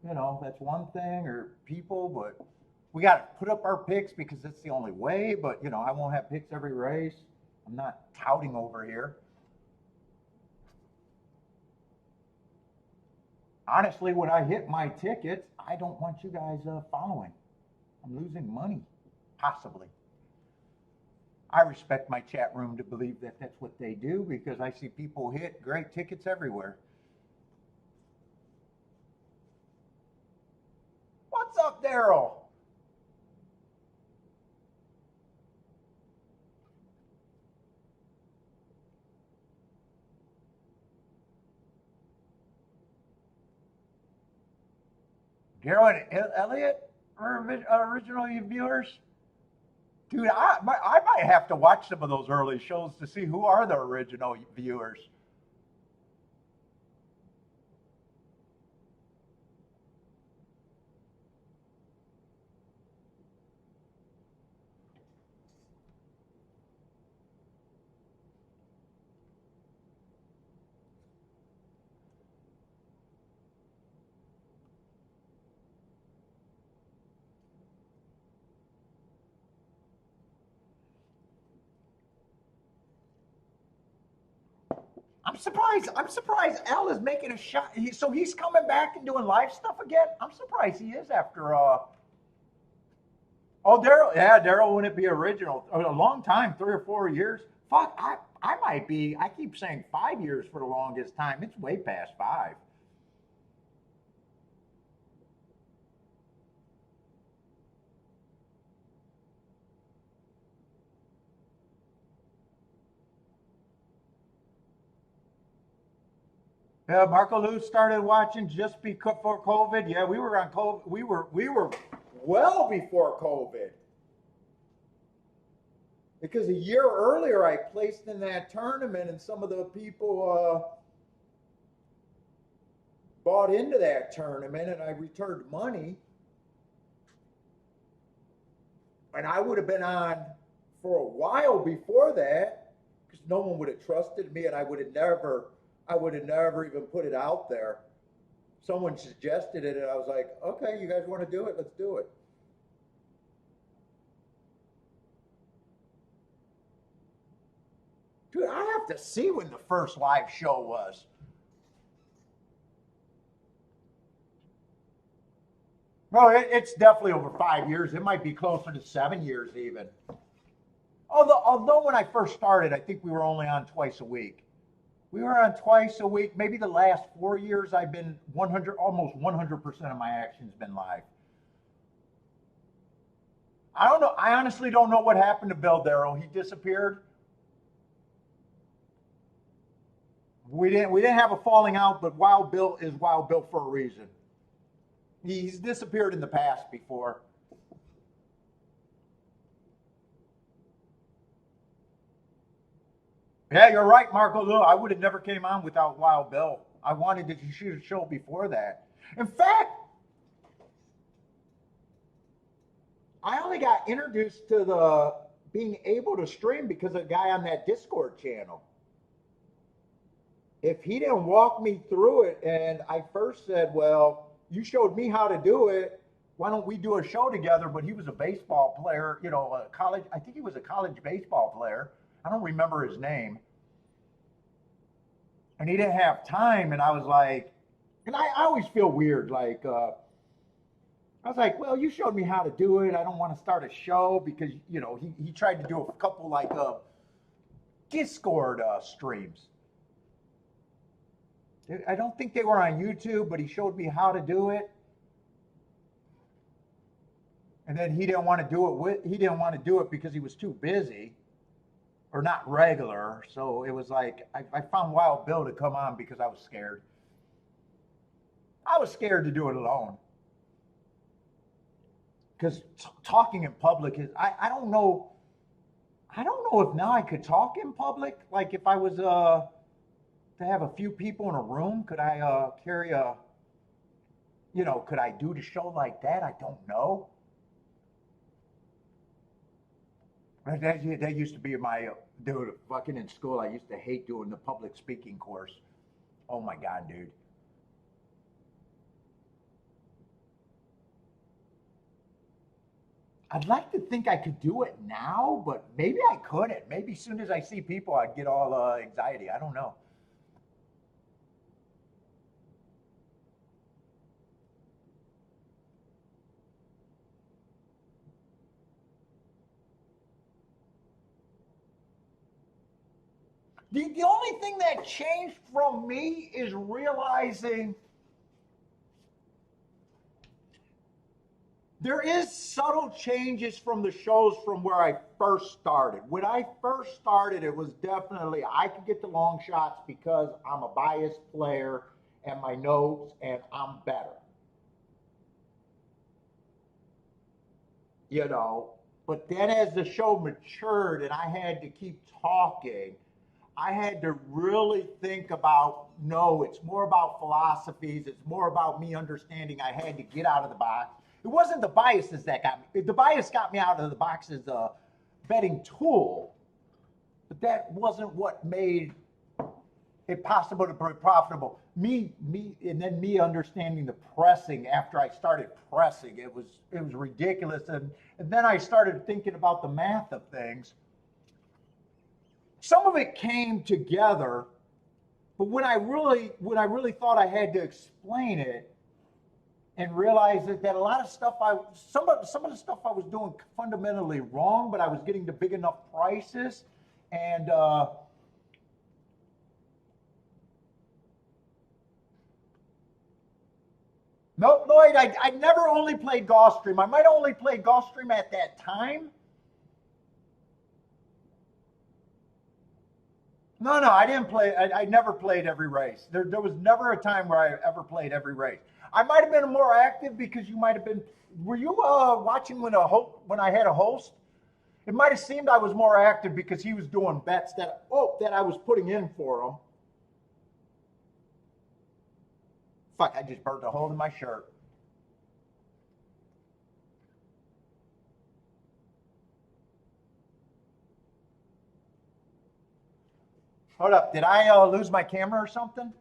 that's one thing, or people, but we got to put up our picks because it's the only way, but, I won't have picks every race. I'm not touting over here. Honestly, when I hit my tickets, I don't want you guys following. I'm losing money, possibly. I respect my chat room to believe that that's what they do because I see people hit great tickets everywhere. What's up, Daryl? Daryl and Elliot are original viewers. Dude, I might have to watch some of those early shows to see who are the original viewers. I'm surprised. I'm surprised Al is making a shot. So he's coming back and doing live stuff again. I'm surprised he is after. Oh, Daryl. Yeah, Daryl wouldn't be original. A long time, 3 or 4 years. Fuck, I might be. I keep saying 5 years for the longest time. It's way past 5. Yeah, Marco Lou started watching just before COVID. Yeah, we were on COVID. We were well before COVID. Because a year earlier I placed in that tournament and some of the people bought into that tournament and I returned money and I would have been on for a while before that because no one would have trusted me and I would have never even put it out there. Someone suggested it and I was like, okay, you guys want to do it? Let's do it. Dude, I have to see when the first live show was. Well, it's definitely over 5 years. It might be closer to 7 years even. Although when I first started, I think we were only on twice a week. We were on twice a week. Maybe the last 4 years, I've been 100, almost 100% of my actions been live. I don't know. I honestly don't know what happened to Bill Darrow. He disappeared. We didn't have a falling out, but Wild Bill is Wild Bill for a reason. He's disappeared in the past before. Yeah, you're right, Marco Lou. I would have never came on without Wild Bill. I wanted to shoot a show before that. In fact, I only got introduced to the being able to stream because of a guy on that Discord channel. If he didn't walk me through it, and I first said, well, you showed me how to do it. Why don't we do a show together? But he was a baseball player, a college, I think he was a college baseball player. I don't remember his name. And he didn't have time. And I was like, and I always feel weird. I was like, well, you showed me how to do it. I don't want to start a show because, he tried to do a couple Discord streams. I don't think they were on YouTube, but he showed me how to do it. And then he didn't want to do it because he was too busy or not regular. So it was like I found Wild Bill to come on because I was scared. I was scared to do it alone. Because talking in public is I don't know. I don't know if now I could talk in public. Like if I was to have a few people in a room, could I carry could I do the show like that? I don't know. That used to be my dude. Fucking in school, I used to hate doing the public speaking course. Oh my god, dude. I'd like to think I could do it now, but maybe I couldn't. Maybe as soon as I see people, I'd get all anxiety. I don't know. The only thing that changed from me is realizing there is subtle changes from the shows from where I first started. When I first started, it was definitely I could get the long shots because I'm a biased player and my notes and I'm better. You know, But then as the show matured and I had to keep talking, I had to really think about, no, it's more about philosophies. It's more about me understanding I had to get out of the box. It wasn't the biases that got me. The bias got me out of the box as a betting tool, but that wasn't what made it possible to be profitable. And then me understanding the pressing after I started pressing, it was ridiculous. And then I started thinking about the math of things. Some of it came together, but when I really thought I had to explain it and realize that a lot of stuff some of the stuff I was doing fundamentally wrong, but I was getting to big enough prices, and no, Lloyd, I never only played Gulfstream. I might have only played Gulfstream at that time. No, I didn't play. I never played every race. There was never a time where I ever played every race. I might have been more active because you might have been. Were you watching when I had a host? It might have seemed I was more active because he was doing bets that I was putting in for him. Fuck! I just burnt a hole in my shirt. Hold up! Did I lose my camera or something?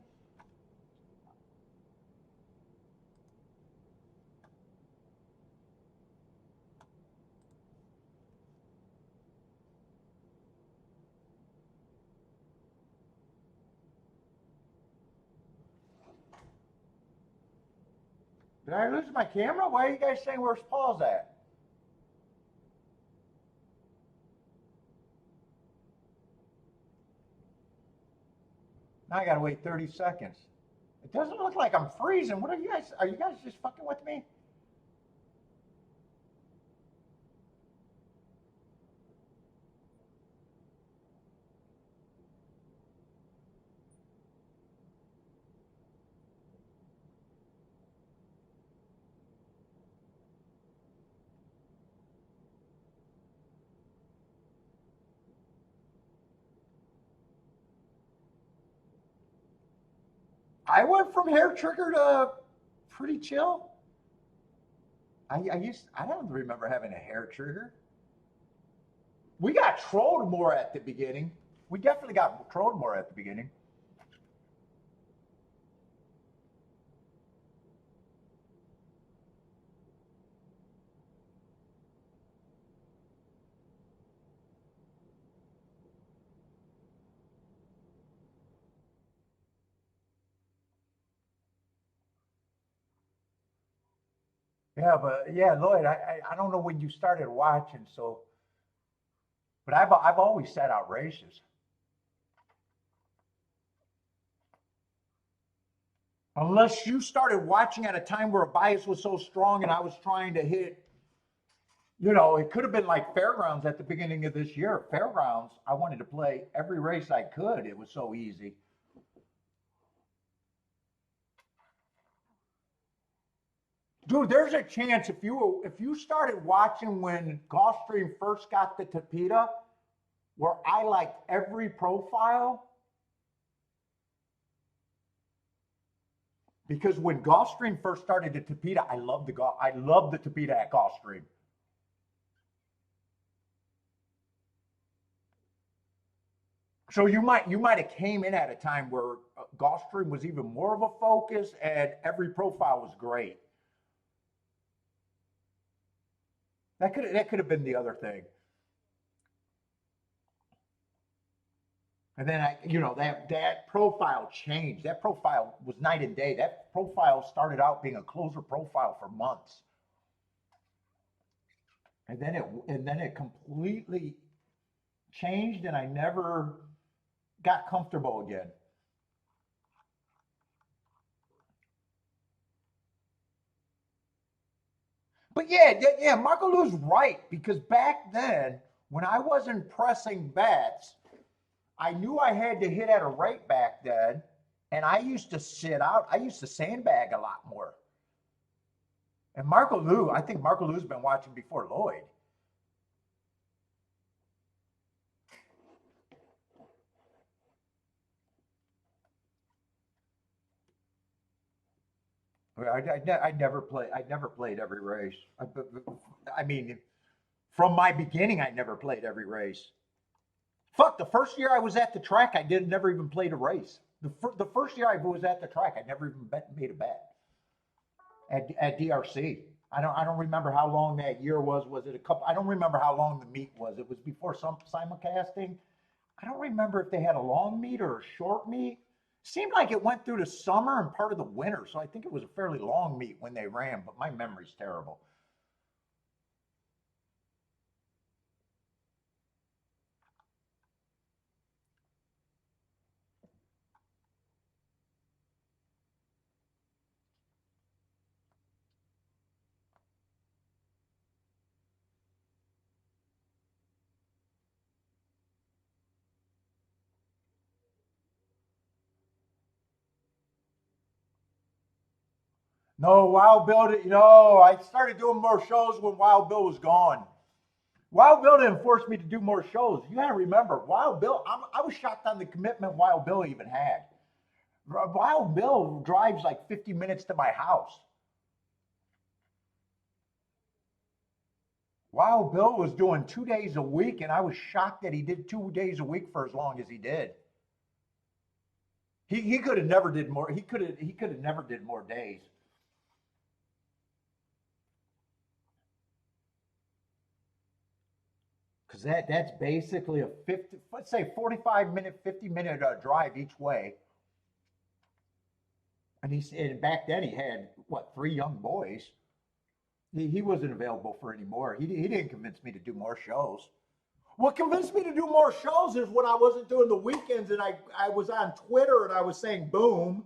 Did I lose my camera? Why are you guys saying where's Paul's at? Now I gotta wait 30 seconds. It doesn't look like I'm freezing. What are you guys? Are you guys just fucking with me? I went from hair trigger to pretty chill. I don't remember having a hair trigger. We got trolled more at the beginning. We definitely got trolled more at the beginning. Yeah, but yeah, Lloyd, I don't know when you started watching, so but I've always sat out races. Unless you started watching at a time where a bias was so strong and I was trying to hit, it could have been like Fairgrounds at the beginning of this year. Fairgrounds, I wanted to play every race I could. It was so easy. Dude, there's a chance if you started watching when Gulfstream first got the Tapeta, where I liked every profile, because when Gulfstream first started the Tapeta, I loved the Tapeta at Gulfstream. So you might have came in at a time where Gulfstream was even more of a focus and every profile was great. That could have been the other thing. And then that profile changed. That profile was night and day. That profile started out being a closer profile for months, and then it completely changed, and I never got comfortable again. But yeah, Marco Lou's right, because back then when I wasn't pressing bets, I knew I had to hit at a rate back then, and I used to sit out. I used to sandbag a lot more. And I think Marco Lou's been watching before Lloyd. I never play. I never played every race. I mean, from my beginning, I never played every race. Fuck, the first year I was at the track, I did never even played a race. The first year I was at the track, I never even made a bet at DRC. I don't remember how long that year was. Was it a couple? I don't remember how long the meet was. It was before some simulcasting. I don't remember if they had a long meet or a short meet. Seemed like it went through the summer and part of the winter, so I think it was a fairly long meet when they ran. But my memory's terrible. No, Wild Bill. I started doing more shows when Wild Bill was gone. Wild Bill didn't force me to do more shows. You got to remember, Wild Bill. I was shocked on the commitment Wild Bill even had. Wild Bill drives like 50 minutes to my house. Wild Bill was doing 2 days a week, and I was shocked that he did 2 days a week for as long as he did. He could have never did more. He could have never did more days. Because that's basically a 50, let's say 45-minute, 50-minute drive each way. And back then he had what, three young boys. He wasn't available for any more. He didn't convince me to do more shows. What convinced me to do more shows is when I wasn't doing the weekends and I was on Twitter and I was saying boom.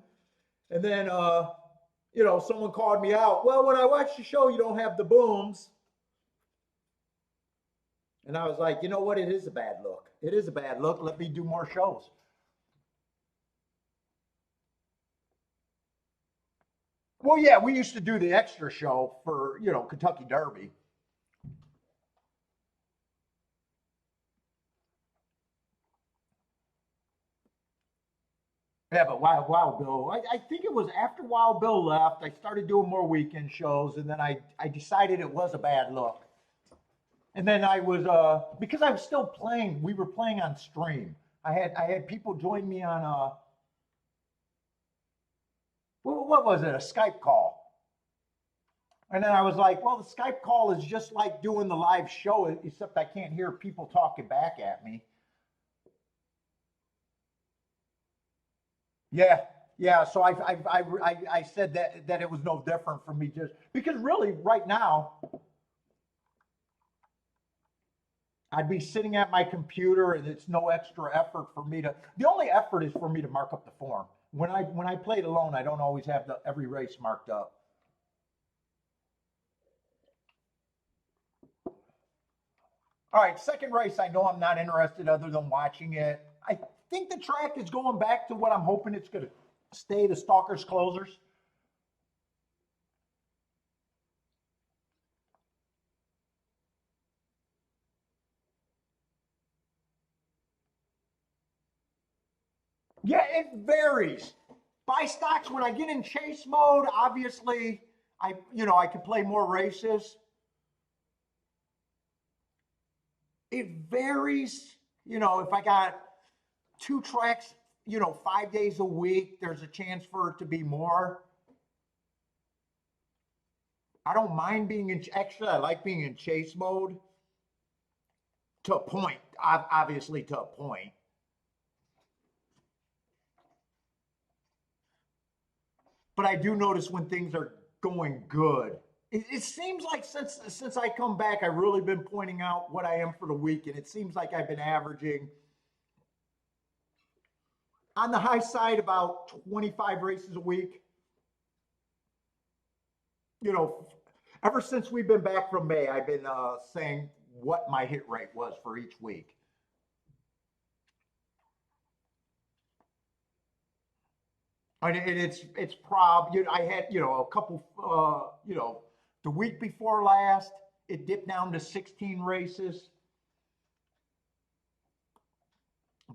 And then, someone called me out. Well, when I watch the show, you don't have the booms. And I was like, you know what? It is a bad look. It is a bad look. Let me do more shows. Well, yeah, we used to do the extra show for, Kentucky Derby. Yeah, but Wild Bill, I think it was after Wild Bill left, I started doing more weekend shows, and then I decided it was a bad look. And then I was because I was still playing. We were playing on stream. I had people join me on what was it, a Skype call. And then I was like, well, the Skype call is just like doing the live show, except I can't hear people talking back at me. Yeah, yeah. So I said that it was no different for me, just because really right now I'd be sitting at my computer and it's no extra effort for me to. The only effort is for me to mark up the form. When I played alone, I don't always have every race marked up. All right, second race. I know I'm not interested other than watching it. I think the track is going back to what I'm hoping it's going to stay, the Stalkers Closers. Yeah, it varies. By stocks, when I get in chase mode, obviously I can play more races. It varies. If I got two tracks, 5 days a week, there's a chance for it to be more. I don't mind being in, actually, I like being in chase mode to a point, obviously to a point. But I do notice when things are going good. It seems like since I come back, I've really been pointing out what I am for the week, and it seems like I've been averaging on the high side about 25 races a week. You know, ever since we've been back from May, I've been saying what my hit rate was for each week. And it's I had a couple the week before last it dipped down to 16 races,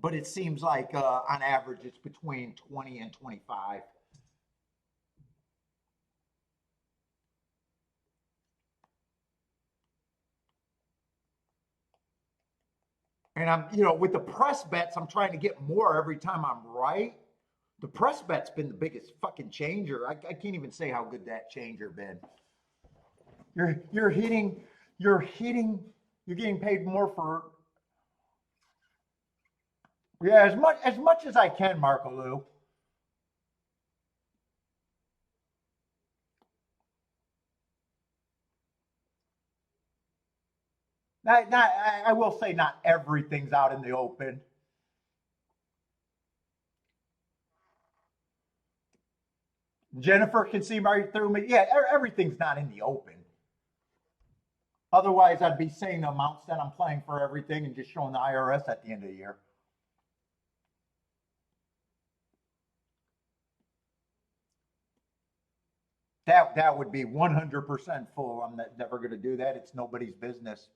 but it seems like on average it's between 20 and 25. And I'm, with the press bets, I'm trying to get more every time I'm right. The press bet's been the biggest fucking changer. I can't even say how good that changer been. You're hitting, you're hitting, you're getting paid more for, yeah, as much as I can, Marco Lou. I will say not everything's out in the open. Jennifer can see right through me. Yeah, everything's not in the open. Otherwise, I'd be saying the amounts that I'm playing for everything and just showing the IRS at the end of the year. That would be 100% full. I'm never going to do that. It's nobody's business.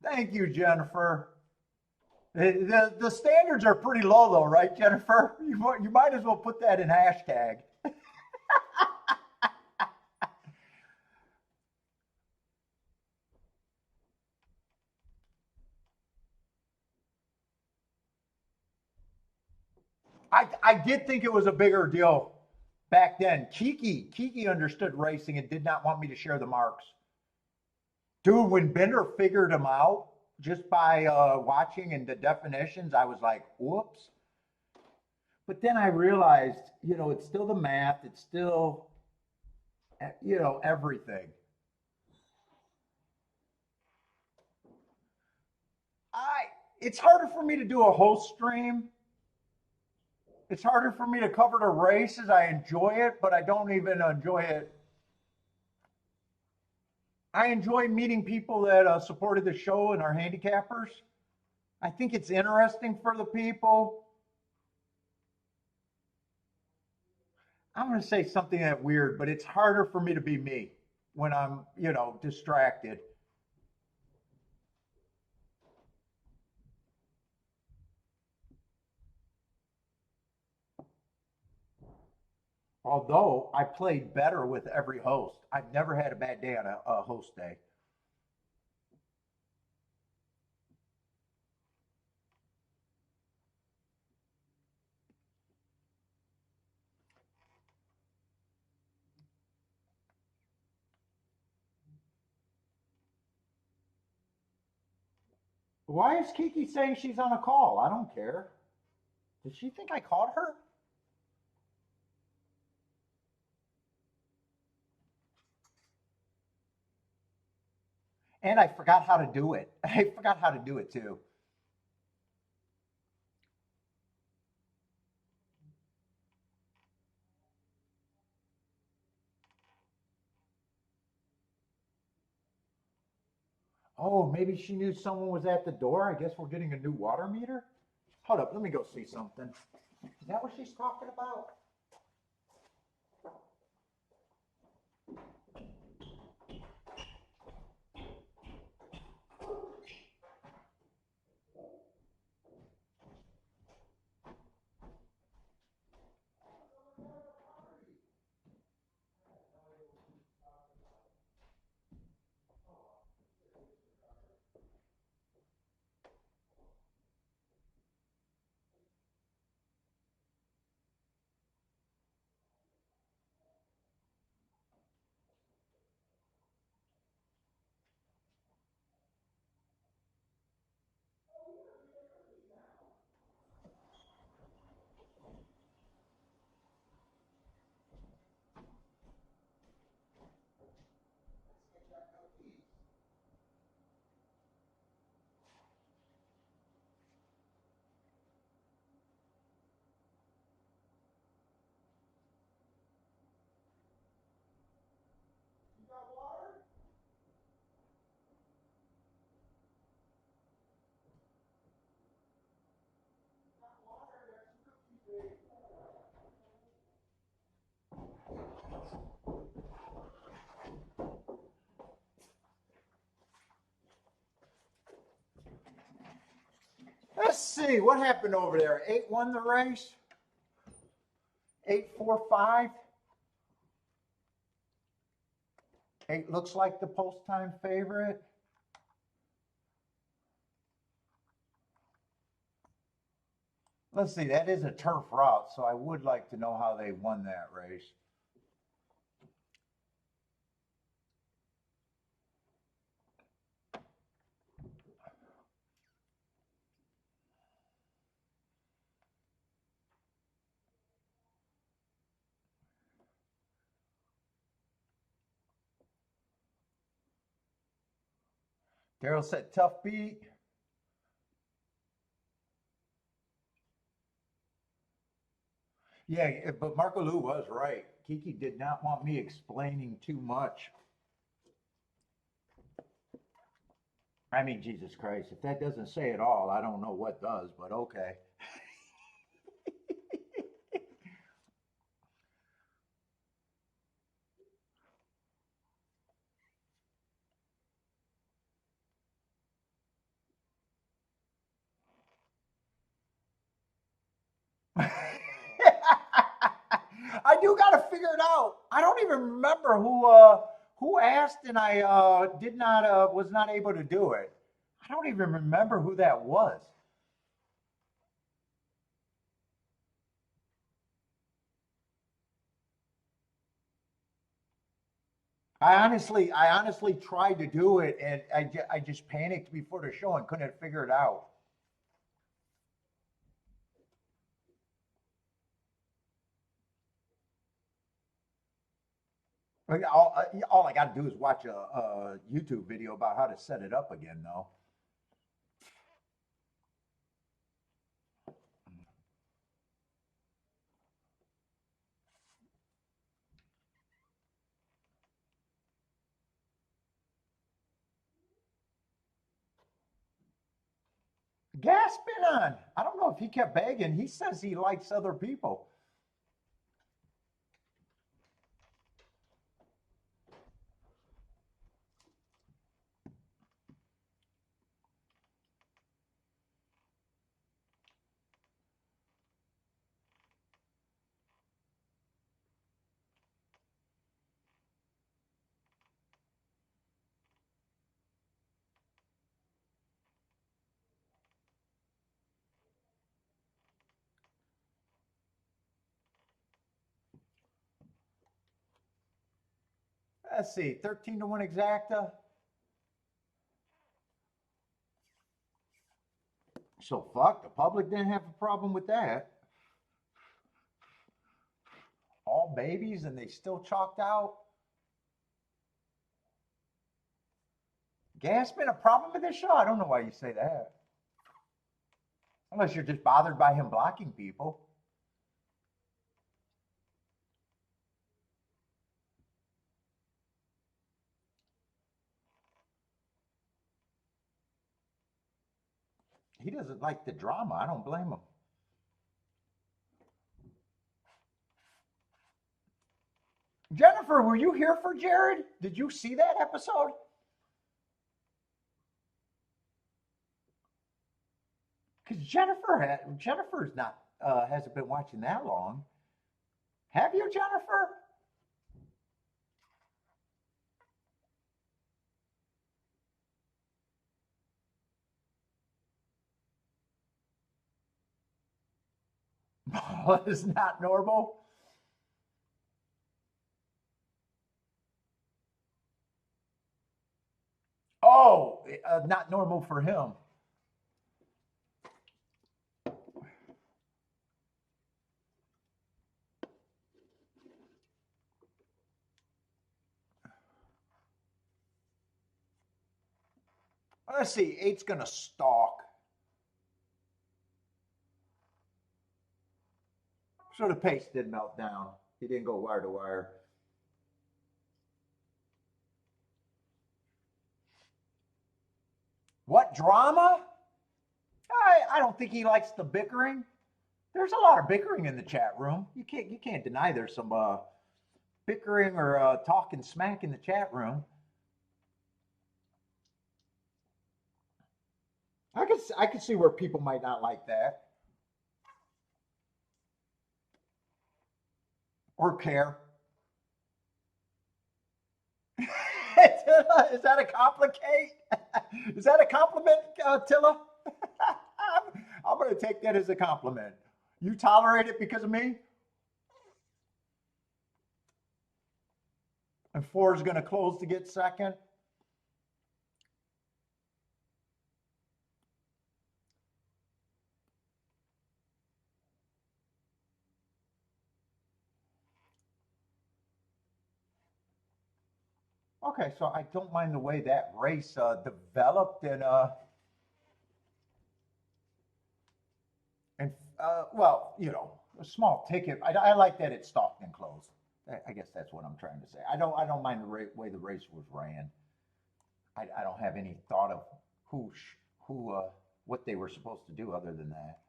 Thank you, Jennifer. The standards are pretty low, though, right, Jennifer? You might as well put that in hashtag. I did think it was a bigger deal back then. Kiki understood racing and did not want me to share the marks. Dude, when Bender figured them out just by watching and the definitions, I was like, whoops. But then I realized, it's still the math, it's still, everything. I it's harder for me to do a whole stream. It's harder for me to cover the races. I enjoy it, but I don't even enjoy it. I enjoy meeting people that supported the show and are handicappers. I think it's interesting for the people. I'm going to say something that weird, but it's harder for me to be me when I'm, distracted. Although I played better with every host. I've never had a bad day on a host day. Why is Kiki saying she's on a call? I don't care. Did she think I caught her? And I forgot how to do it. I forgot how to do it too. Oh, maybe she knew someone was at the door. I guess we're getting a new water meter. Hold up, let me go see something. Is that what she's talking about? Let's see what happened over there. 8 won the race. 8-4-5. 8 looks like the post time favorite. Let's see, that is a turf route, so I would like to know how they won that race. Daryl said tough beat. Yeah, but Marco Lou was right. Kiki did not want me explaining too much. I mean, Jesus Christ, if that doesn't say it all, I don't know what does, but okay. I do got to figure it out. I don't even remember who asked, and I did not was not able to do it. I don't even remember who that was. I honestly tried to do it, and I just panicked before the show and couldn't figure it out. Like, all I got to do is watch a YouTube video about how to set it up again, though. Gas been on. I don't know if he kept begging. He says he likes other people. Let's see, 13-1 exacta. So fuck, the public didn't have a problem with that. All babies and they still chalked out. Gas been a problem with this show? I don't know why you say that. Unless you're just bothered by him blocking people. He doesn't like the drama. I don't blame him. Jennifer, were you here for Jared? Did you see that episode? Because Jennifer's not hasn't been watching that long. Have you, Jennifer? What is not normal? Oh, not normal for him. Let's see. 8's gonna stalk. So the pace did melt down. He didn't go wire to wire. What drama? I don't think he likes the bickering. There's a lot of bickering in the chat room. You can't deny there's some bickering or talking smack in the chat room. I could see where people might not like that or care. Is that a complicate? Is that a compliment, Tilla? I'm going to take that as a compliment. You tolerate it because of me? And four is going to close to get second. Okay, so I don't mind the way that race developed and well, you know, a small ticket. I like that it stopped and closed. I guess that's what I'm trying to say. I don't mind the way the race was ran. I don't have any thought of who what they were supposed to do other than that.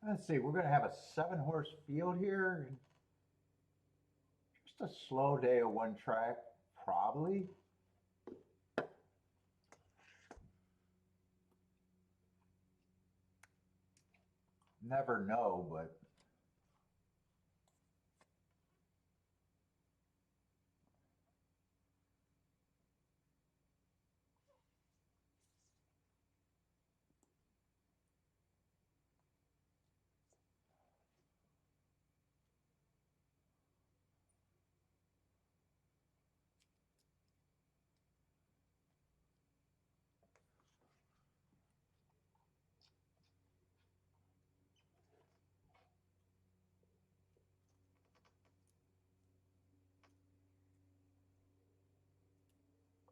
Let's see, we're going to have a 7-horse field here. Just a slow day of one track, probably. Never know, but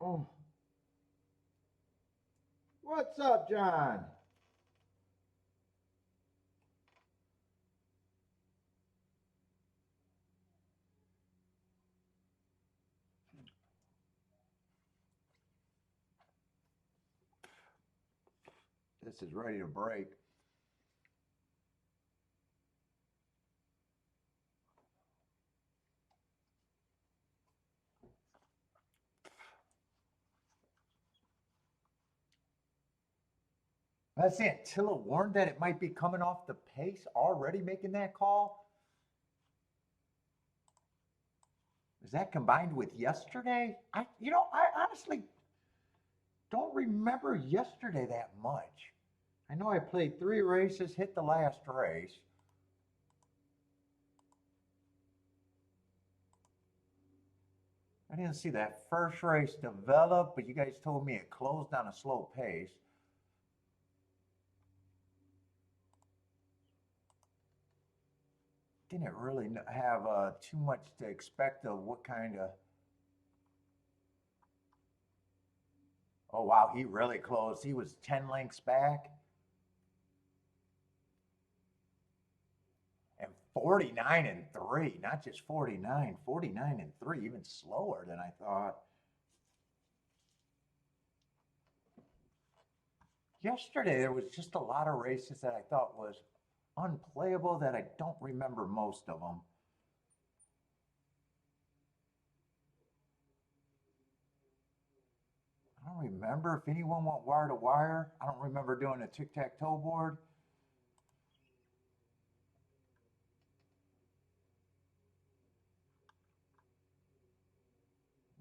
oh, what's up, John? This is ready to break. That's it. Tilla warned that it might be coming off the pace, already making that call. Is that combined with yesterday? I honestly don't remember yesterday that much. I know I played 3 races, hit the last race. I didn't see that first race develop, but you guys told me it closed on a slow pace. Didn't really have too much to expect of what kind of. Oh, wow, he really closed. He was 10 lengths back. And 49 and 3, not just 49, 49 and 3, even slower than I thought. Yesterday, there was just a lot of races that I thought was unplayable that I don't remember most of them. I don't remember if anyone went wire to wire. I don't remember doing a tic-tac-toe board.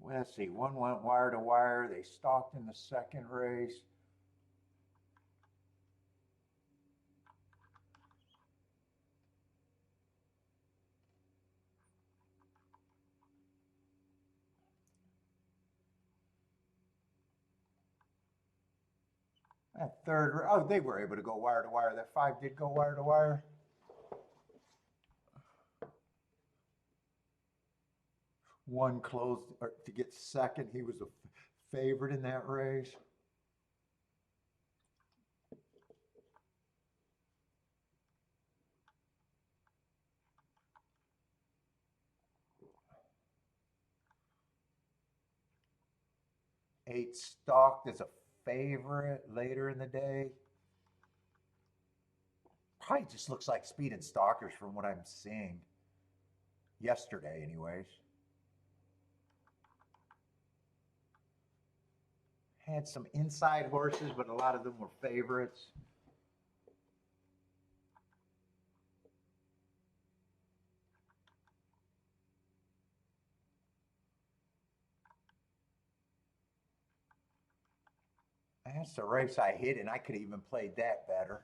Let's see, one went wire to wire. They stalked in the second race. That third, oh, they were able to go wire to wire. That 5 did go wire to wire. One closed to get second. He was a favorite in that race. Eight stalked as a favorite later in the day. Probably just looks like speed and stalkers from what I'm seeing. Yesterday, anyways. Had some inside horses, but a lot of them were favorites. That's the race I hit, and I could have even played that better.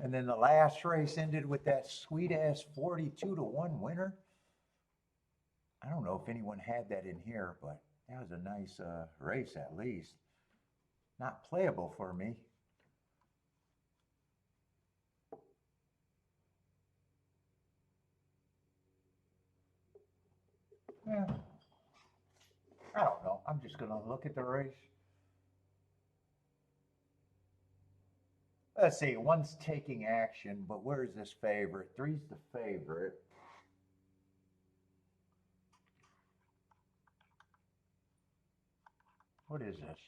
And then the last race ended with that sweet ass 42-1 winner. I don't know if anyone had that in here, but that was a nice race at least. Not playable for me. Yeah. I don't know. I'm just going to look at the race. Let's see. One's taking action, but where's this favorite? Three's the favorite. What is this?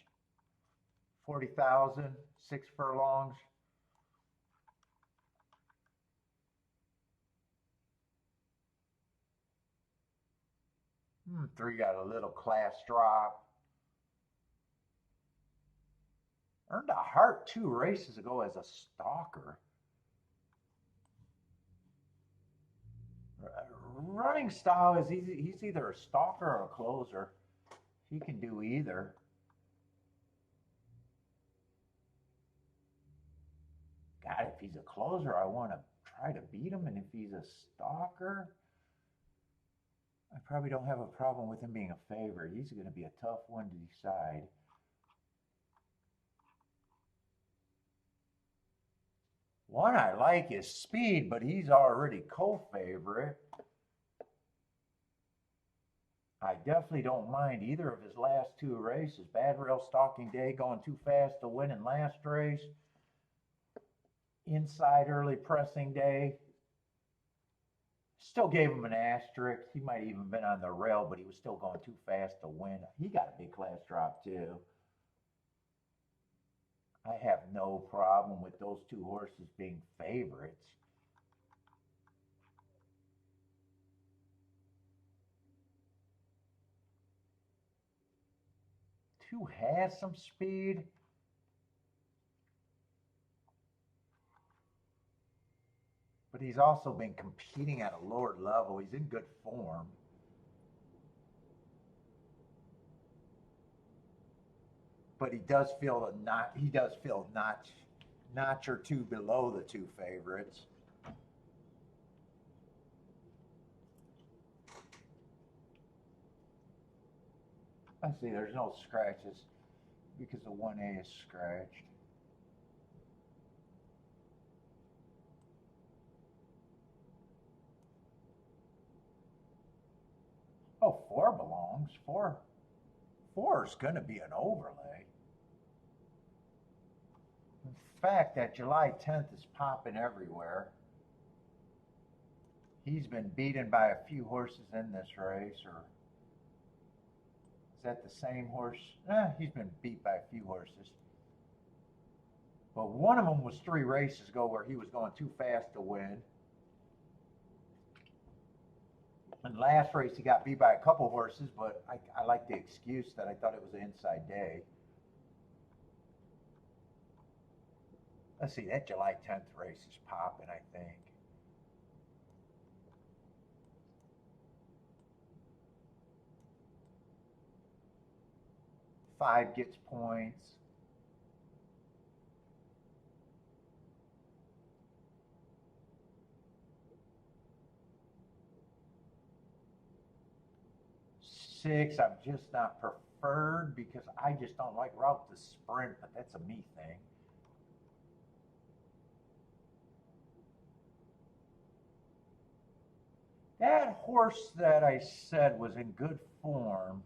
40,000, 6 furlongs. Three got a little class drop. Earned a heart 2 races ago as a stalker. Running style is he's either a stalker or a closer. He can do either. God, if he's a closer, I want to try to beat him. And if he's a stalker, I probably don't have a problem with him being a favorite. He's going to be a tough one to decide. One I like is Speed, but he's already co-favorite. I definitely don't mind either of his last 2 races. Bad Rail Stalking Day going too fast to win in last race. Inside Early Pressing Day. Still gave him an asterisk. He might have even been on the rail, but he was still going too fast to win. He got a big class drop too. I have no problem with those 2 horses being favorites. Two has some speed. But he's also been competing at a lower level. He's in good form. But he does feel notch or 2 below the 2 favorites. I see there's no scratches because the 1A is scratched. Oh, 4 belongs. 4 is going to be an overlay. In fact, that July 10th is popping everywhere. He's been beaten by a few horses in this race, or is that the same horse? He's been beat by a few horses. But one of them was 3 races ago where he was going too fast to win. And last race he got beat by a couple horses, but I like the excuse that I thought it was an inside day. Let's see, that July 10th race is popping, I think. Five gets points. Six, I'm just not preferred because I just don't like route to sprint, but that's a me thing. That horse that I said was in good form,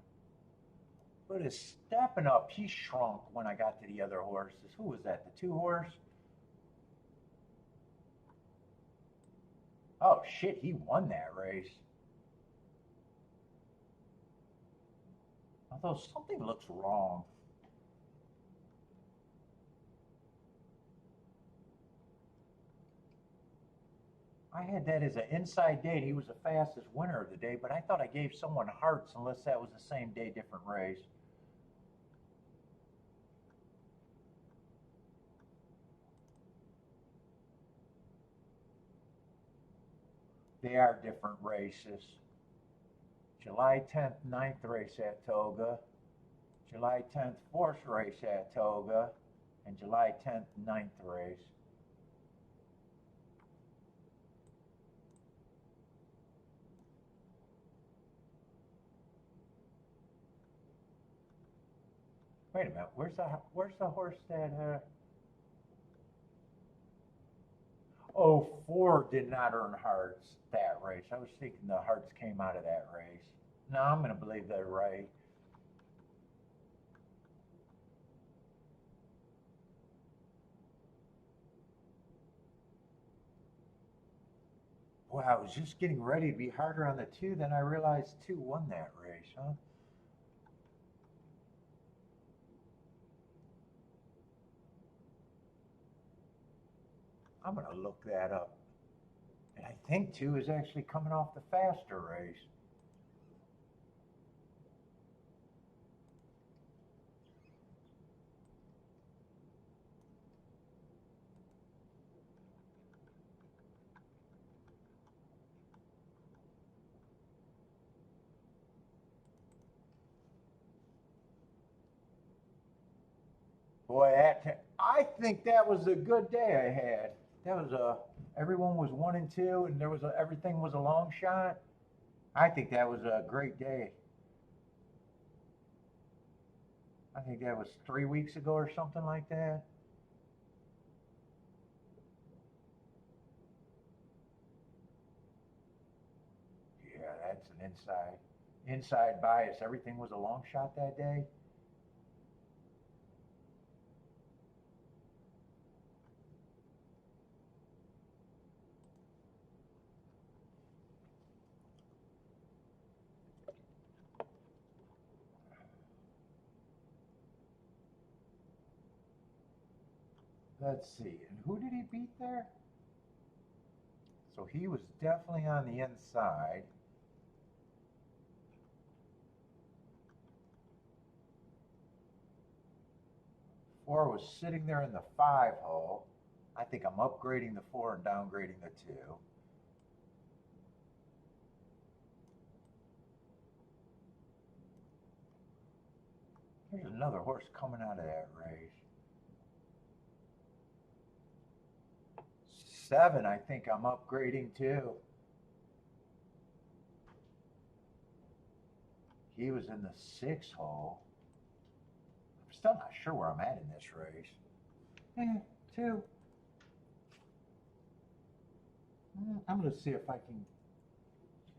but his stepping up, he shrunk when I got to the other horses. Who was that? The 2 horse? Oh shit, he won that race. Although something looks wrong. I had that as an inside date. He was the fastest winner of the day, but I thought I gave someone hearts unless that was the same day, different race. They are different races. July 10th, 9th race at Toga. July 10th, 4th race at Toga. And July 10th, 9th race. Wait a minute, where's the horse that oh, 4 did not earn hearts that race. I was thinking the hearts came out of that race. No, I'm gonna believe they're right. Boy, I was just getting ready to be harder on the 2, then I realized 2 won that race, huh? I'm gonna look that up. And I think 2 is actually coming off the faster race. Boy, I think that was a good day I had. That was everyone was 1 and 2, and everything was a long shot. I think that was a great day. I think that was 3 weeks ago or something like that. Yeah, that's an inside bias. Everything was a long shot that day. Let's see. And who did he beat there? So he was definitely on the inside. Four was sitting there in the 5 hole. I think I'm upgrading the 4 and downgrading the 2. There's another horse coming out of that race. 7, I think I'm upgrading too. He was in the 6 hole. I'm still not sure where I'm at in this race. 2. I'm going to see if I can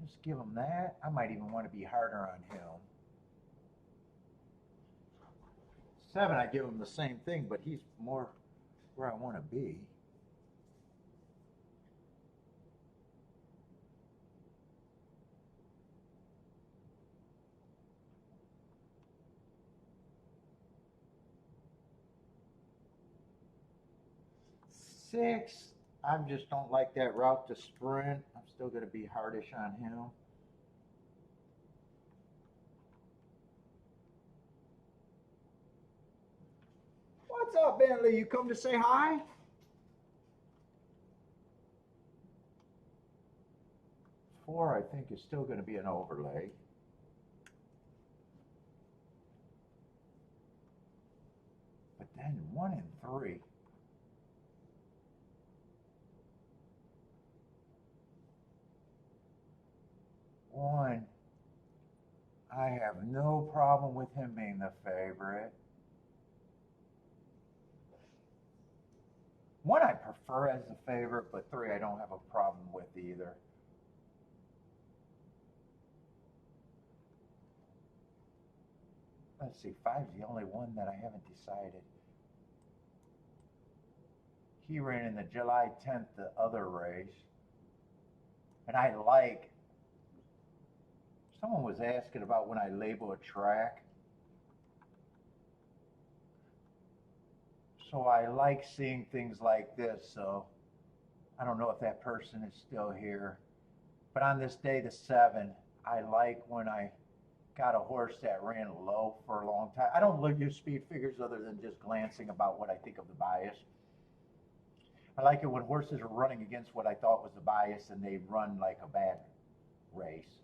just give him that. I might even want to be harder on him. 7, I give him the same thing, but he's more where I want to be. Six, I just don't like that route to sprint. I'm still going to be hardish on him. What's up, Bentley? You come to say hi? Four, I think, is still going to be an overlay. But then 1 and 3. One, I have no problem with him being the favorite. 1 I prefer as the favorite, but 3 I don't have a problem with either. Let's see, 5's the only one that I haven't decided. He ran in the July 10th, the other race. And I like, someone was asking about when I label a track. So I like seeing things like this. So I don't know if that person is still here. But on this day, the 7, I like when I got a horse that ran low for a long time. I don't look at speed figures other than just glancing about what I think of the bias. I like it when horses are running against what I thought was the bias and they run like a bad race.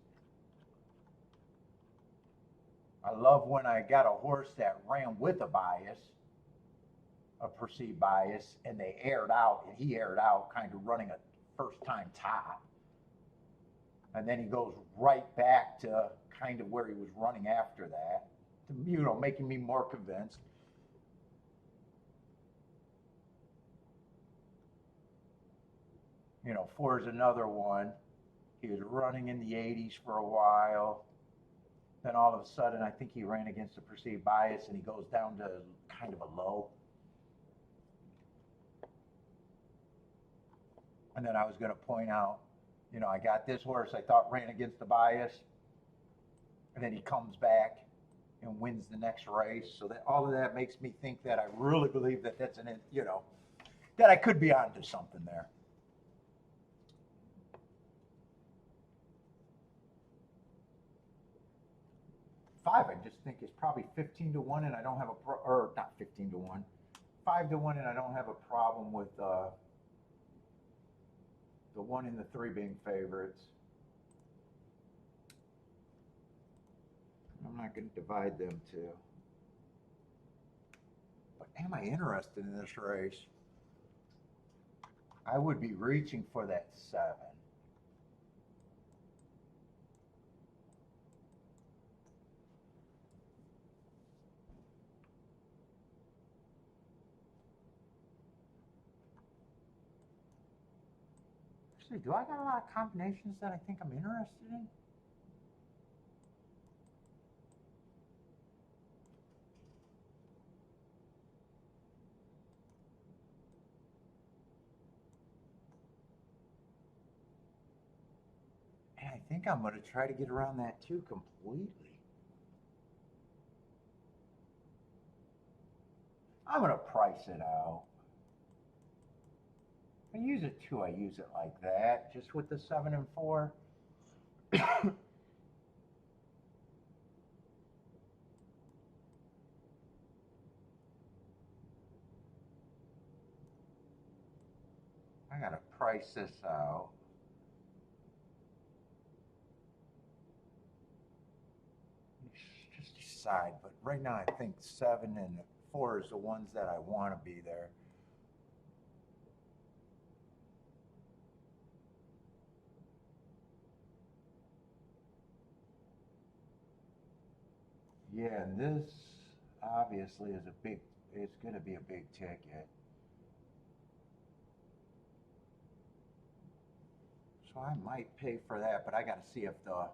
I love when I got a horse that ran with a bias, a perceived bias, and they aired out, and he aired out kind of running a first-time top. And then he goes right back to kind of where he was running after that, making me more convinced. You know, 4 is another one. He was running in the 80s for a while. Then all of a sudden, I think he ran against a perceived bias and he goes down to kind of a low. And then I was going to point out, you know, I got this horse I thought ran against the bias. And then he comes back and wins the next race. So that all of that makes me think that I really believe that that's that I could be onto something there. Five, I just think is probably 15 to 1, and I don't have or not 15 to 1, 5 to 1, and I don't have a problem with the 1 and the 3 being favorites. I'm not going to divide them two. But am I interested in this race? I would be reaching for that 7. Actually, do I got a lot of combinations that I think I'm interested in? And I think I'm going to try to get around that too completely. I'm going to price it out. I use it too. I use it like that, just with the 7 and 4. I gotta price this out. Just decide, but right now I think 7 and 4 is the ones that I want to be there. Yeah, and this obviously is it's going to be a big ticket. So I might pay for that, but I got to see if the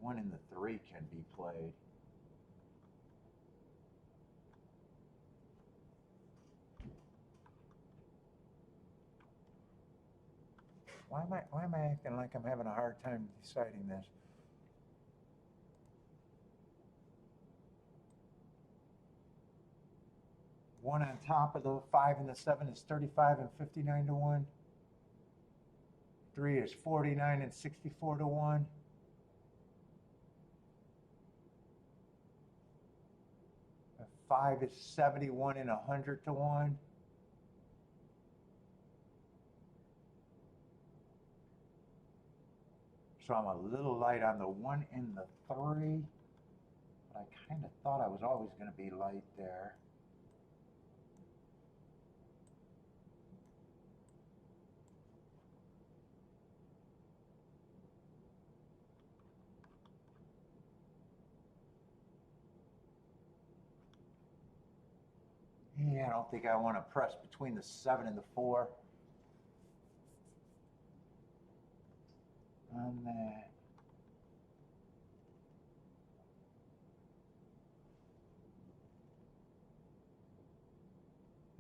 1 and the 3 can be played. Why am I acting like I'm having a hard time deciding this? One on top of the 5 and the 7 is 35 and 59 to 1. 3 is 49 and 64 to 1. And 5 is 71 and 100 to 1. So I'm a little light on the 1 and the 3. But I kind of thought I was always going to be light there. Yeah, I don't think I want to press between the 7 and the 4 on that.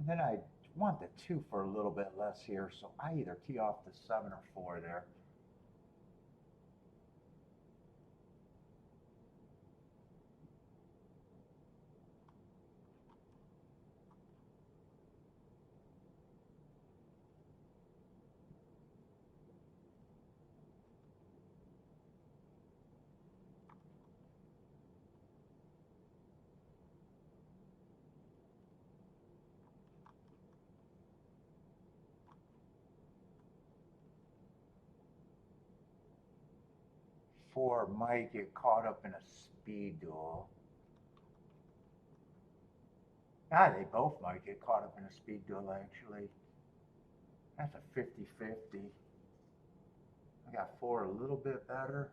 And then I want the 2 for a little bit less here, so I either tee off the 7 or 4 there. Four might get caught up in a speed duel. They both might get caught up in a speed duel, actually. That's a 50-50. I got 4 a little bit better.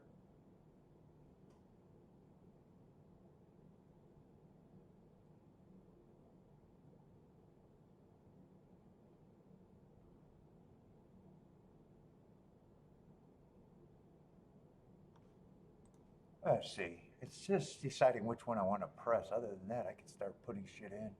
Let's see. It's just deciding which one I want to press. Other than that, I can start putting shit in.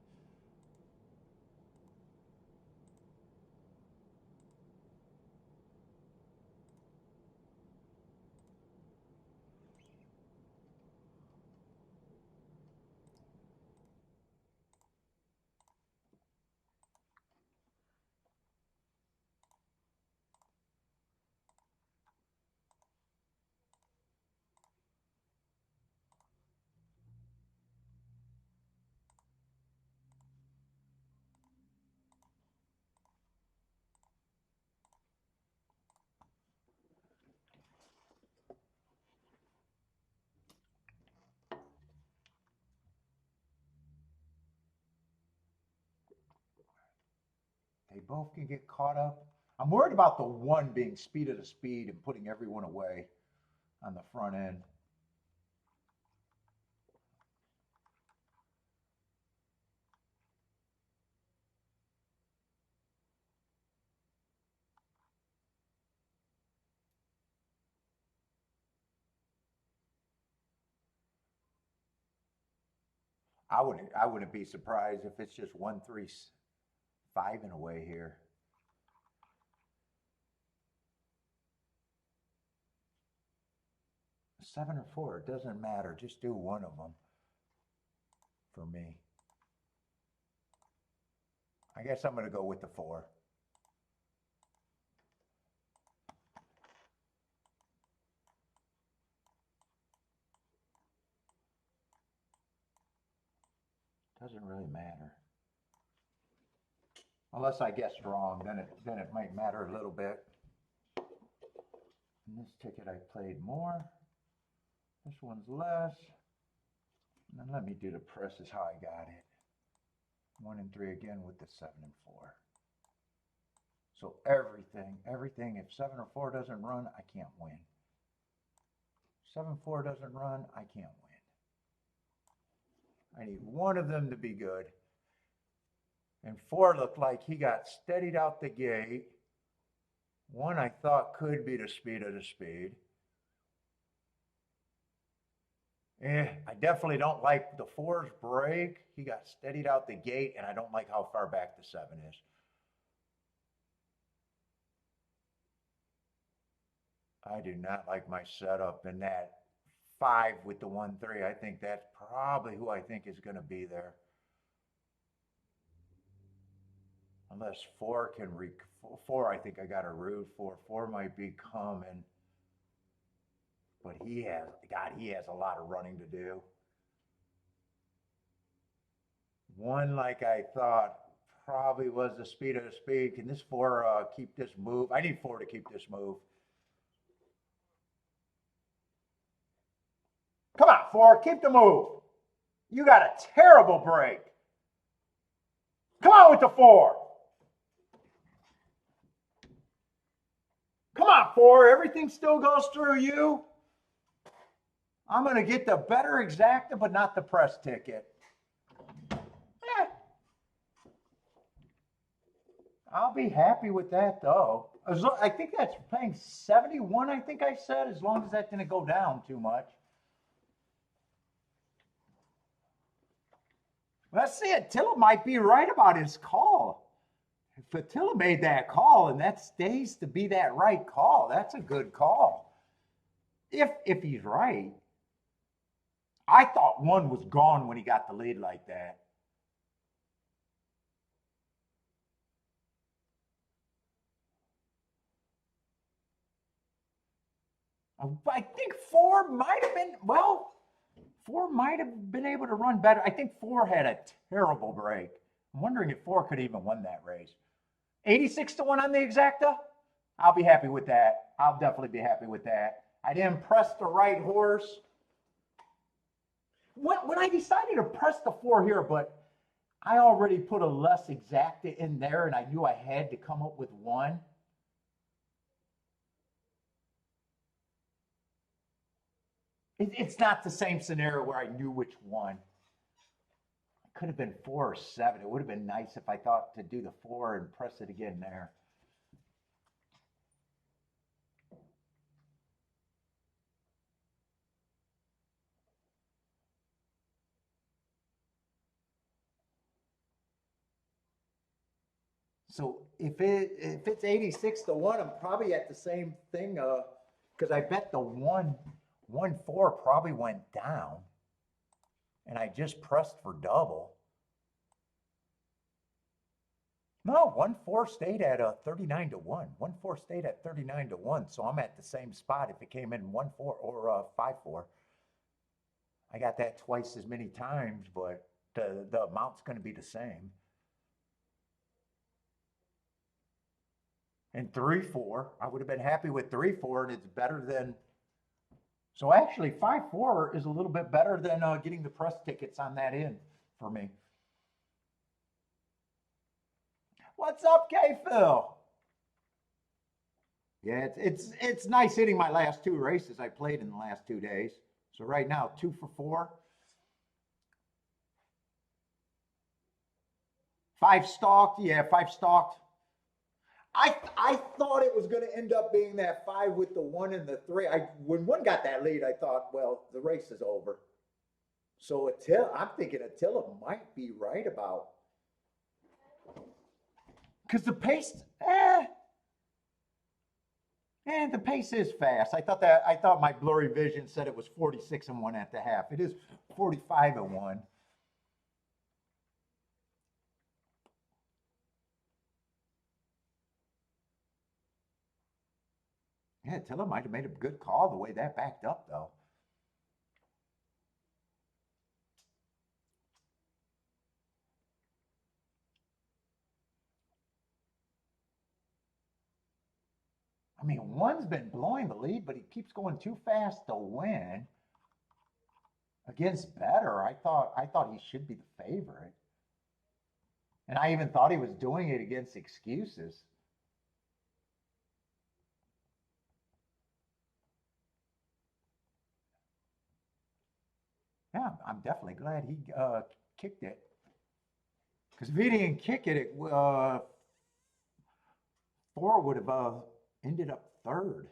They both can get caught up. I'm worried about the 1 being speed of the speed and putting everyone away on the front end. I wouldn't be surprised if it's just 1, 3, 5 in a way here. Seven or 4, it doesn't matter. Just do one of them for me. I guess I'm going to go with the 4. Doesn't really matter. Unless I guess wrong, then it might matter a little bit. In this ticket I played more. This one's less. And then let me do the presses how I got it. 1 and 3 again with the 7 and 4. So everything, if 7 or 4 doesn't run, I can't win. 7-4 doesn't run, I can't win. I need one of them to be good. And 4 looked like he got steadied out the gate. 1 I thought could be the speed of the speed. I definitely don't like the 4's break. He got steadied out the gate, and I don't like how far back the 7 is. I do not like my setup in that 5 with the 1-3. I think that's probably who I think is going to be there. Unless 4 can 4, I think I got a root for. 4 might be coming. But he has a lot of running to do. 1, like I thought, probably was the speed of the speed. Can this 4 keep this move? I need 4 to keep this move. Come on, 4, keep the move. You got a terrible break. Come on with the 4. Come on, 4, everything still goes through you. I'm going to get the better exacta, but not the press ticket. I'll be happy with that, though. I think that's paying 71, I think I said, as long as that didn't go down too much. Let's see, Attila might be right about his call. If Attila made that call and that stays to be that right call, that's a good call. If he's right. I thought one was gone when he got the lead like that. I think four might have been, well, four might have been able to run better. I think four had a terrible break. I'm wondering if four could even won that race. 86 to 1 on the exacta? I'll be happy with that. I'll definitely be happy with that. I didn't press the right horse. When I decided to press the four here, but I already put a less exacta in there and I knew I had to come up with one. It's not the same scenario where I knew which one. It could have been 4 or 7. It would have been nice if I thought to do the 4 and press it again there. So if it's 86 to 1, I'm probably at the same thing because I bet the 1-4 probably went down and I just pressed for double. No, 1-4 stayed at 39 to 1. 1-4 stayed at 39 to 1, so I'm at the same spot if it came in 1-4 or 5-4. I got that twice as many times, but the amount's going to be the same. And 3-4, I would have been happy with 3-4, and it's better than. So actually, 5-4 is a little bit better than getting the press tickets on that in for me. What's up, K Phil? Yeah, it's nice hitting my last 2 races I played in the last 2 days. So right now, 2 for 4. 5 stalked, yeah, 5 stalked. I thought it was going to end up being that 5 with the 1 and the 3. When one got that lead, I thought, well, the race is over. So I'm thinking Attila might be right about, because the pace, the pace is fast. I thought my blurry vision said it was 46 and 1 at the half. It is 45 and 1. Yeah, Attila might have made a good call the way that backed up, though. I mean, one's been blowing the lead, but he keeps going too fast to win. Against bettor, I thought he should be the favorite. And I even thought he was doing it against excuses. Yeah, I'm definitely glad he kicked it. Because if he didn't kick it, 4 would have ended up 3rd.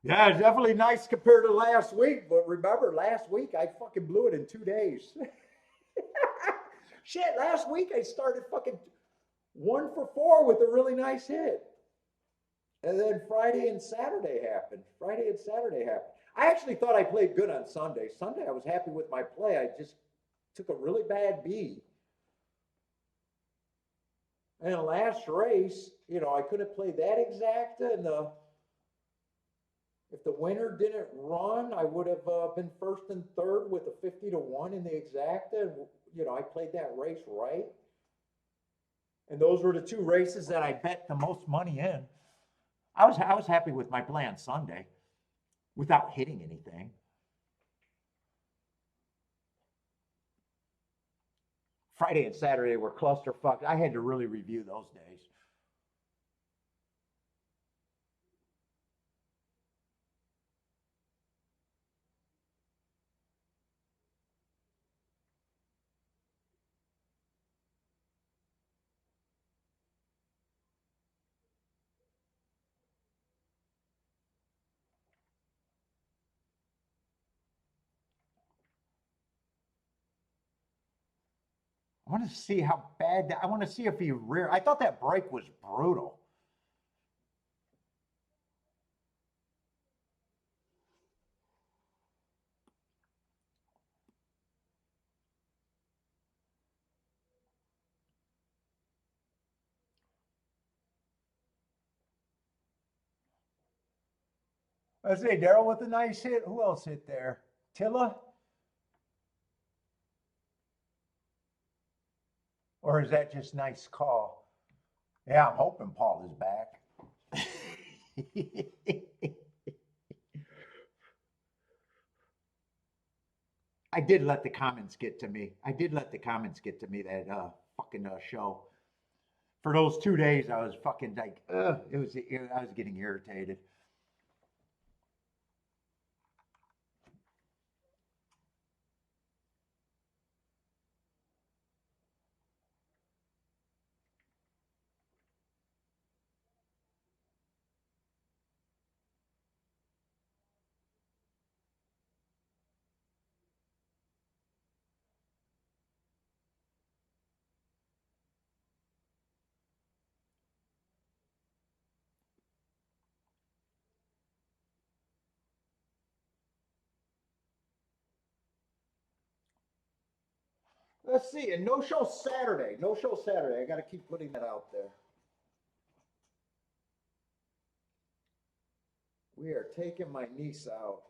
Yeah, it's definitely nice compared to last week. But remember, last week I fucking blew it in 2 days. Shit, last week I started fucking 1 for 4 with a really nice hit. And then Friday and Saturday happened. I actually thought I played good on Sunday. Sunday I was happy with my play. I just took a really bad beat. And the last race, I could have played that exacta, and if the winner didn't run, I would have been 1st and 3rd with a 50 to 1 in the exacta. And, I played that race right. And those were the 2 races that I bet the most money in. I was happy with my play on Sunday without hitting anything. Friday and Saturday were clusterfuck. I had to really review those days. want to see how bad that, I want to see if he rear. I thought that break was brutal. Let's see, Daryl with a nice hit. Who else hit there? Tilla? Or is that just nice call? Yeah, I'm hoping Paul is back. I did let the comments get to me. I did let the comments get to me that fucking show. For those 2 days, I was fucking like, I was getting irritated. Let's see, and no show Saturday. No show Saturday. I got to keep putting that out there. We are taking my niece out.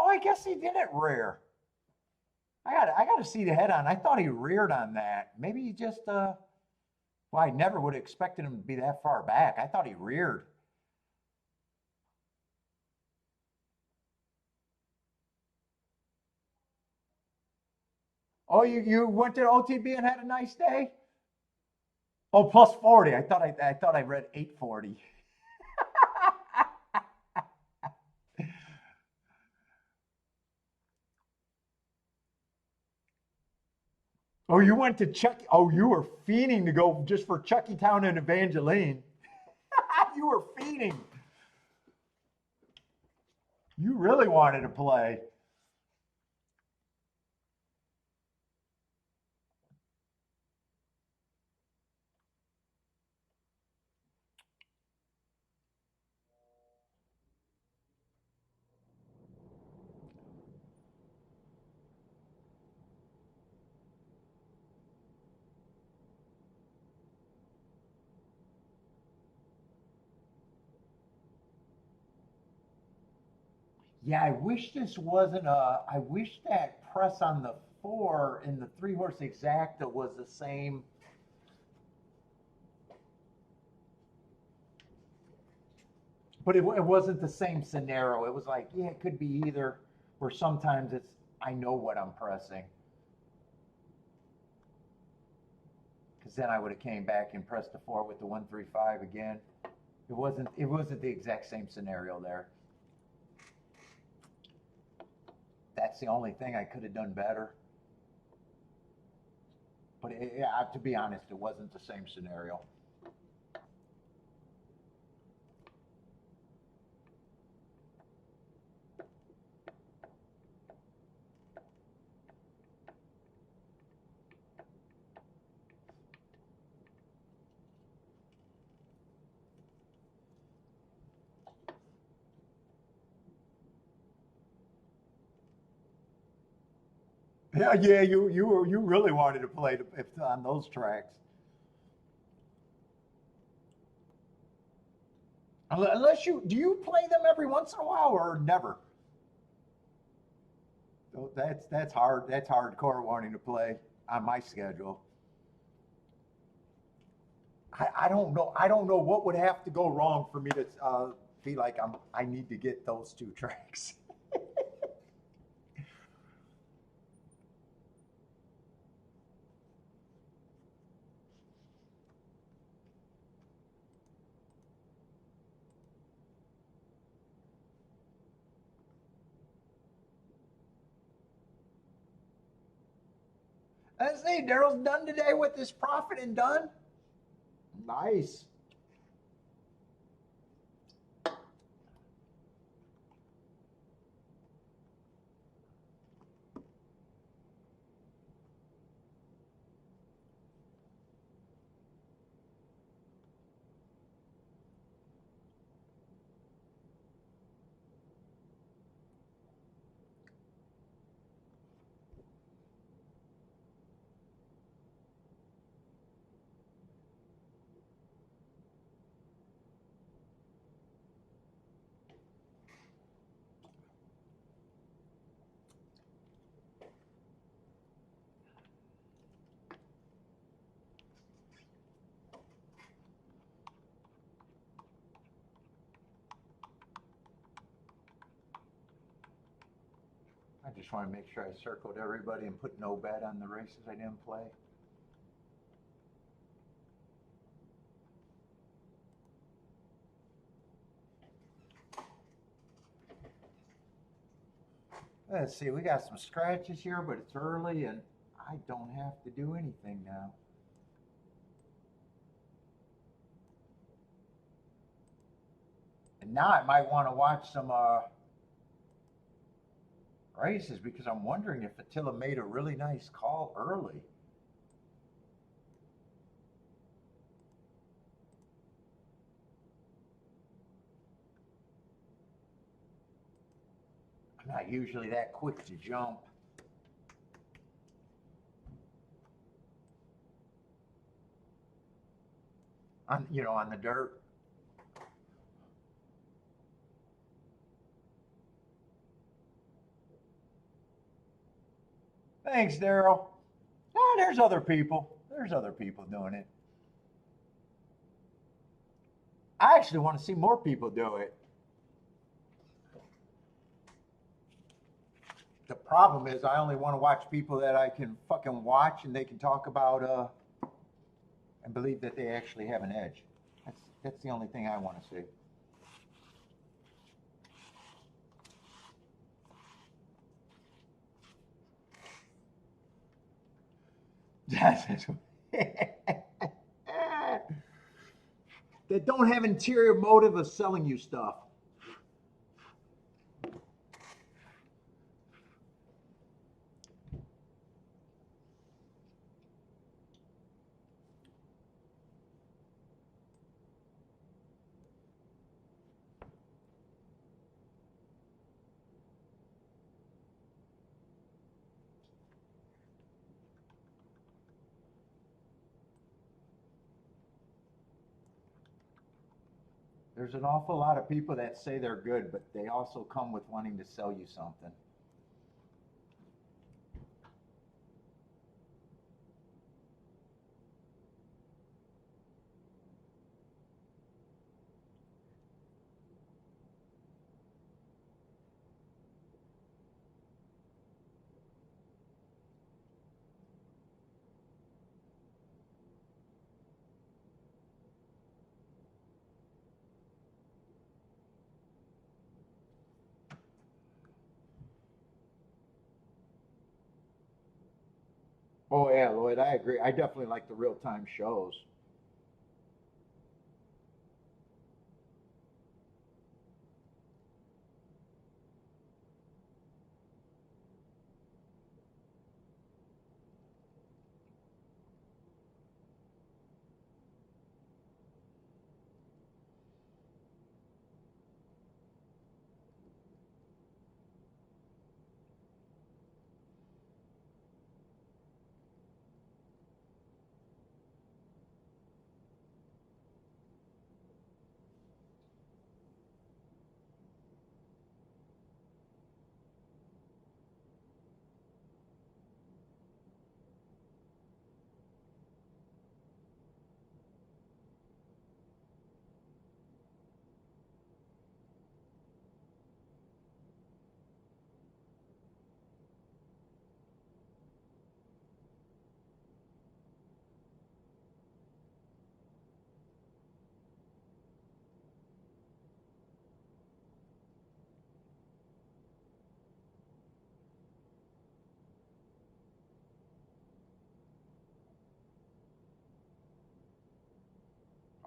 Oh, I guess he did it rear. I got to see the head on. I thought he reared on that. Maybe he just well, I never would have expected him to be that far back. I thought he reared. Oh, you went to OTB and had a nice day? Oh, plus 40. I thought I read 840. Oh, you went to Chuck. Oh, you were fiending to go just for Chucky Town and Evangeline. You were fiending. You really wanted to play. Yeah, I wish this wasn't a. I wish that press on the 4 in the 3-horse exacta was the same. But it wasn't the same scenario. It was like, yeah, it could be either, or sometimes it's, I know what I'm pressing. Because then I would have came back and pressed the 4 with the 135 again. It wasn't the exact same scenario there. That's the only thing I could have done better. But yeah, to be honest, it wasn't the same scenario. Yeah, yeah, you really wanted to play on those tracks. Unless do you play them every once in a while or never? Oh, that's hard. That's hardcore wanting to play on my schedule. I don't know. I don't know what would have to go wrong for me to be like I need to get those 2 tracks. Let's see, Daryl's done today with his profit and done. Nice. I just want to make sure I circled everybody and put no bet on the races I didn't play. Let's see, we got some scratches here, but it's early and I don't have to do anything now. And now I might want to watch some races because I'm wondering if Attila made a really nice call early. I'm not usually that quick to jump. On, you know, on the dirt. Thanks, Daryl. Oh, there's other people. There's other people doing it. I actually want to see more people do it. The problem is I only want to watch people that I can fucking watch and they can talk about and believe that they actually have an edge. That's the only thing I want to see. That don't have interior motive of selling you stuff. There's an awful lot of people that say they're good, but they also come with wanting to sell you something. Oh yeah, Lloyd, I agree. I definitely like the real-time shows.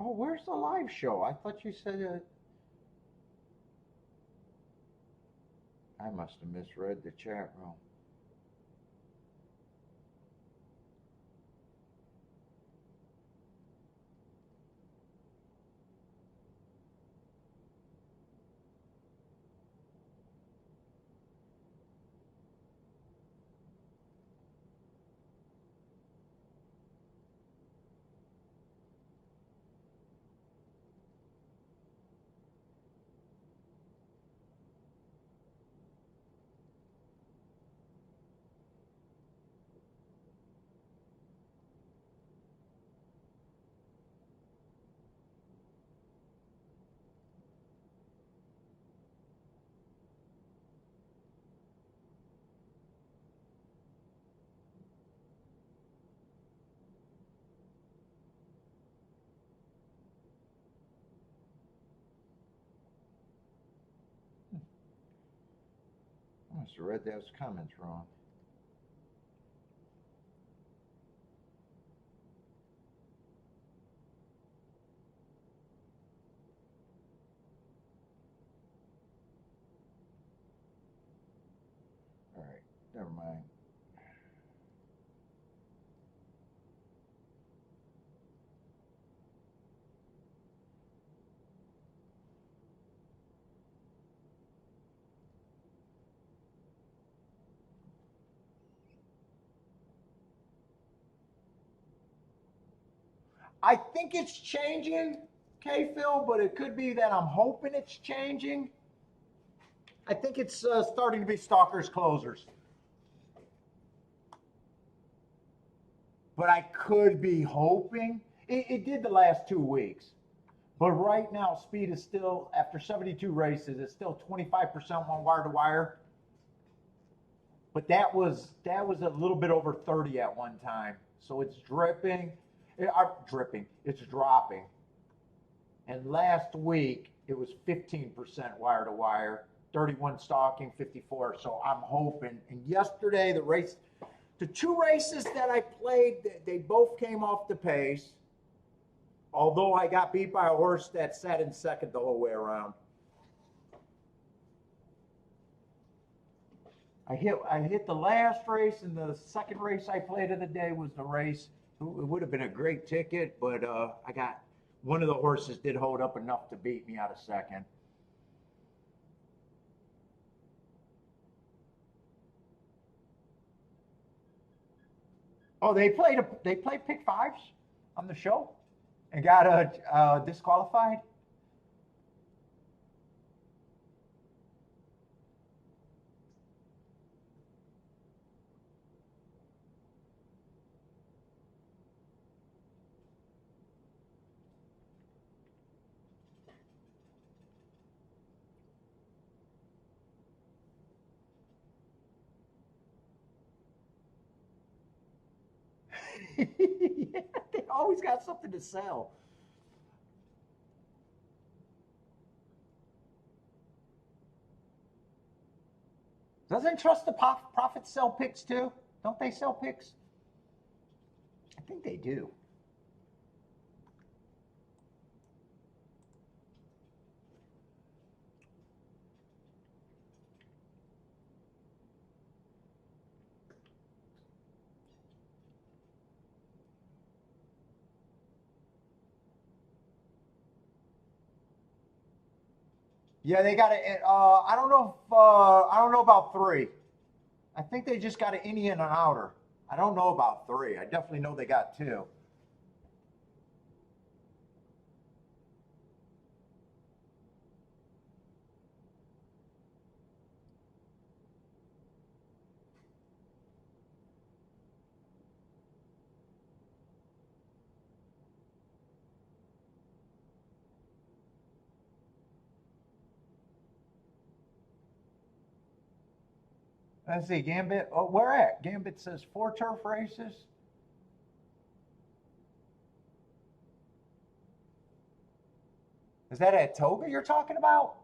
Oh, where's the live show? I thought you said I must have misread the chat room. I must have read those comments wrong. All right, never mind. I think it's changing, K-Phil, but it could be that I'm hoping it's changing. I think it's starting to be stalkers closers. But I could be hoping. It did the last 2 weeks. But right now, speed is still, after 72 races, it's still 25% one wire to wire. But that was a little bit over 30 at one time. So it's dripping. It's dropping. And last week, it was 15% wire to wire, 31 stalking, 54. So I'm hoping. And yesterday, the two races that I played, they both came off the pace. Although I got beat by a horse that sat in second the whole way around. I hit the last race, and the second race I played of the day was the race. It would have been a great ticket, but I got one of the horses did hold up enough to beat me out of second. Oh, they played pick fives on the show and got disqualified. Yeah, they always got something to sell. Doesn't Trust the Profits sell picks too? Don't they sell picks? I think they do. Yeah, they got it. I don't know if I don't know about three. I think they just got an innie and an outer. I don't know about three. I definitely know they got two. Let's see, Gambit. Oh, where at? Gambit says 4 turf races. Is that at Toga you're talking about?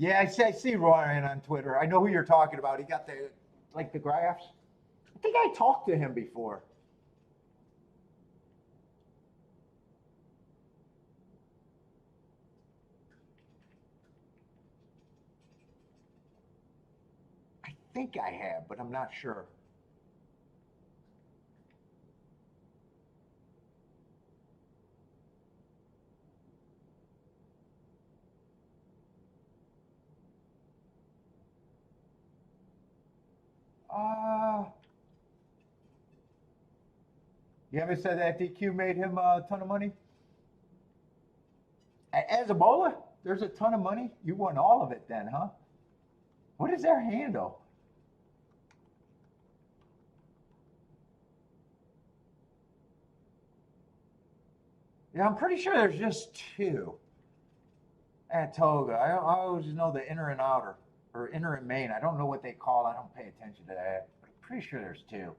Yeah, I see Ryan on Twitter. I know who you're talking about. He got the like the graphs. I think I talked to him before. I think I have, but I'm not sure. Uh, you ever said that DQ made him a ton of money? As Ebola, there's a ton of money. You won all of it then, huh? What is their handle? Yeah, I'm pretty sure there's just two at Toga. I always know the inner and outer, or inner and main. I don't know what they call. I don't pay attention to that. But I'm pretty sure there's two.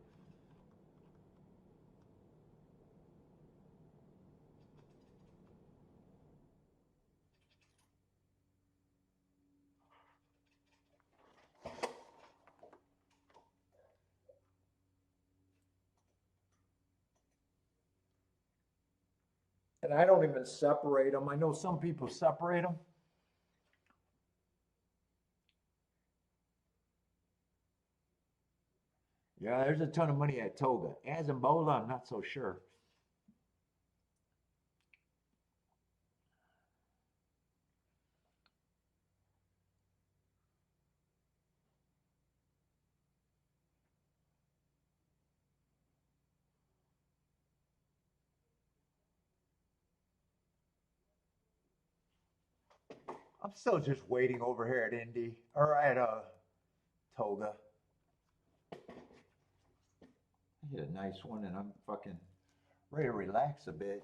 And I don't even separate them. I know some people separate them. Yeah, there's a ton of money at Toga. As Ebola, I'm not so sure. I'm still just waiting over here at Indy or at Toga. I hit a nice one, and I'm fucking ready to relax a bit.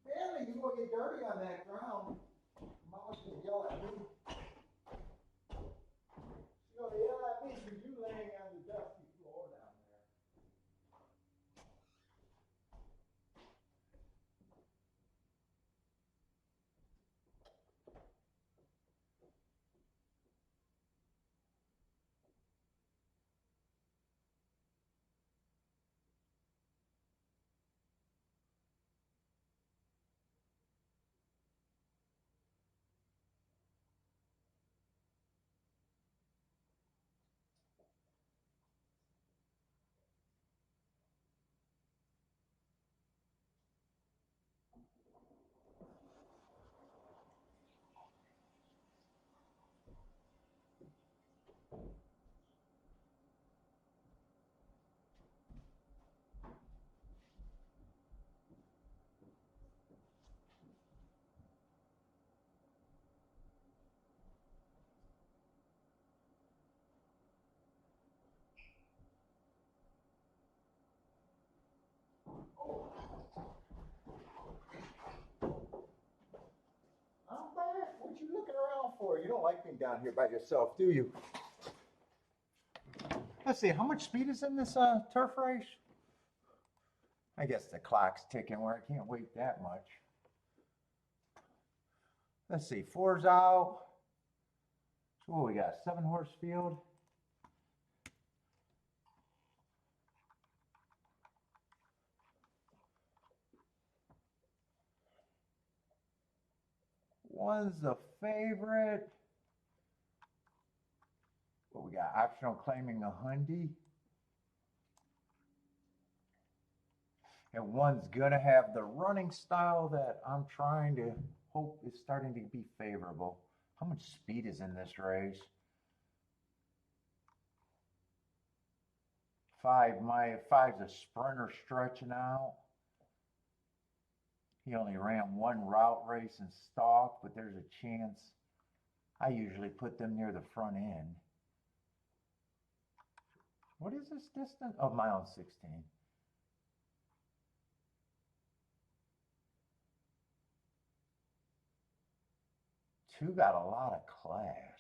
Barely, you gonna get dirty on that ground. Mama's gonna yell at me. She's gonna yell at me for you laying on the dusty floor down there. I'm back. What you looking around for? You don't like being down here by yourself, do you? Let's see, how much speed is in this turf race? I guess the clock's ticking where I can't wait that much. Let's see, four's out. Oh, we got a 7-horse field. One's the favorite. What we got? Optional claiming a Hyundai. And one's gonna have the running style that I'm trying to hope is starting to be favorable. How much speed is in this race? Five's a sprinter stretching out. He only ran one route race and stalked, but there's a chance. I usually put them near the front end. What is this distance? Oh, mile 16. Two got a lot of class.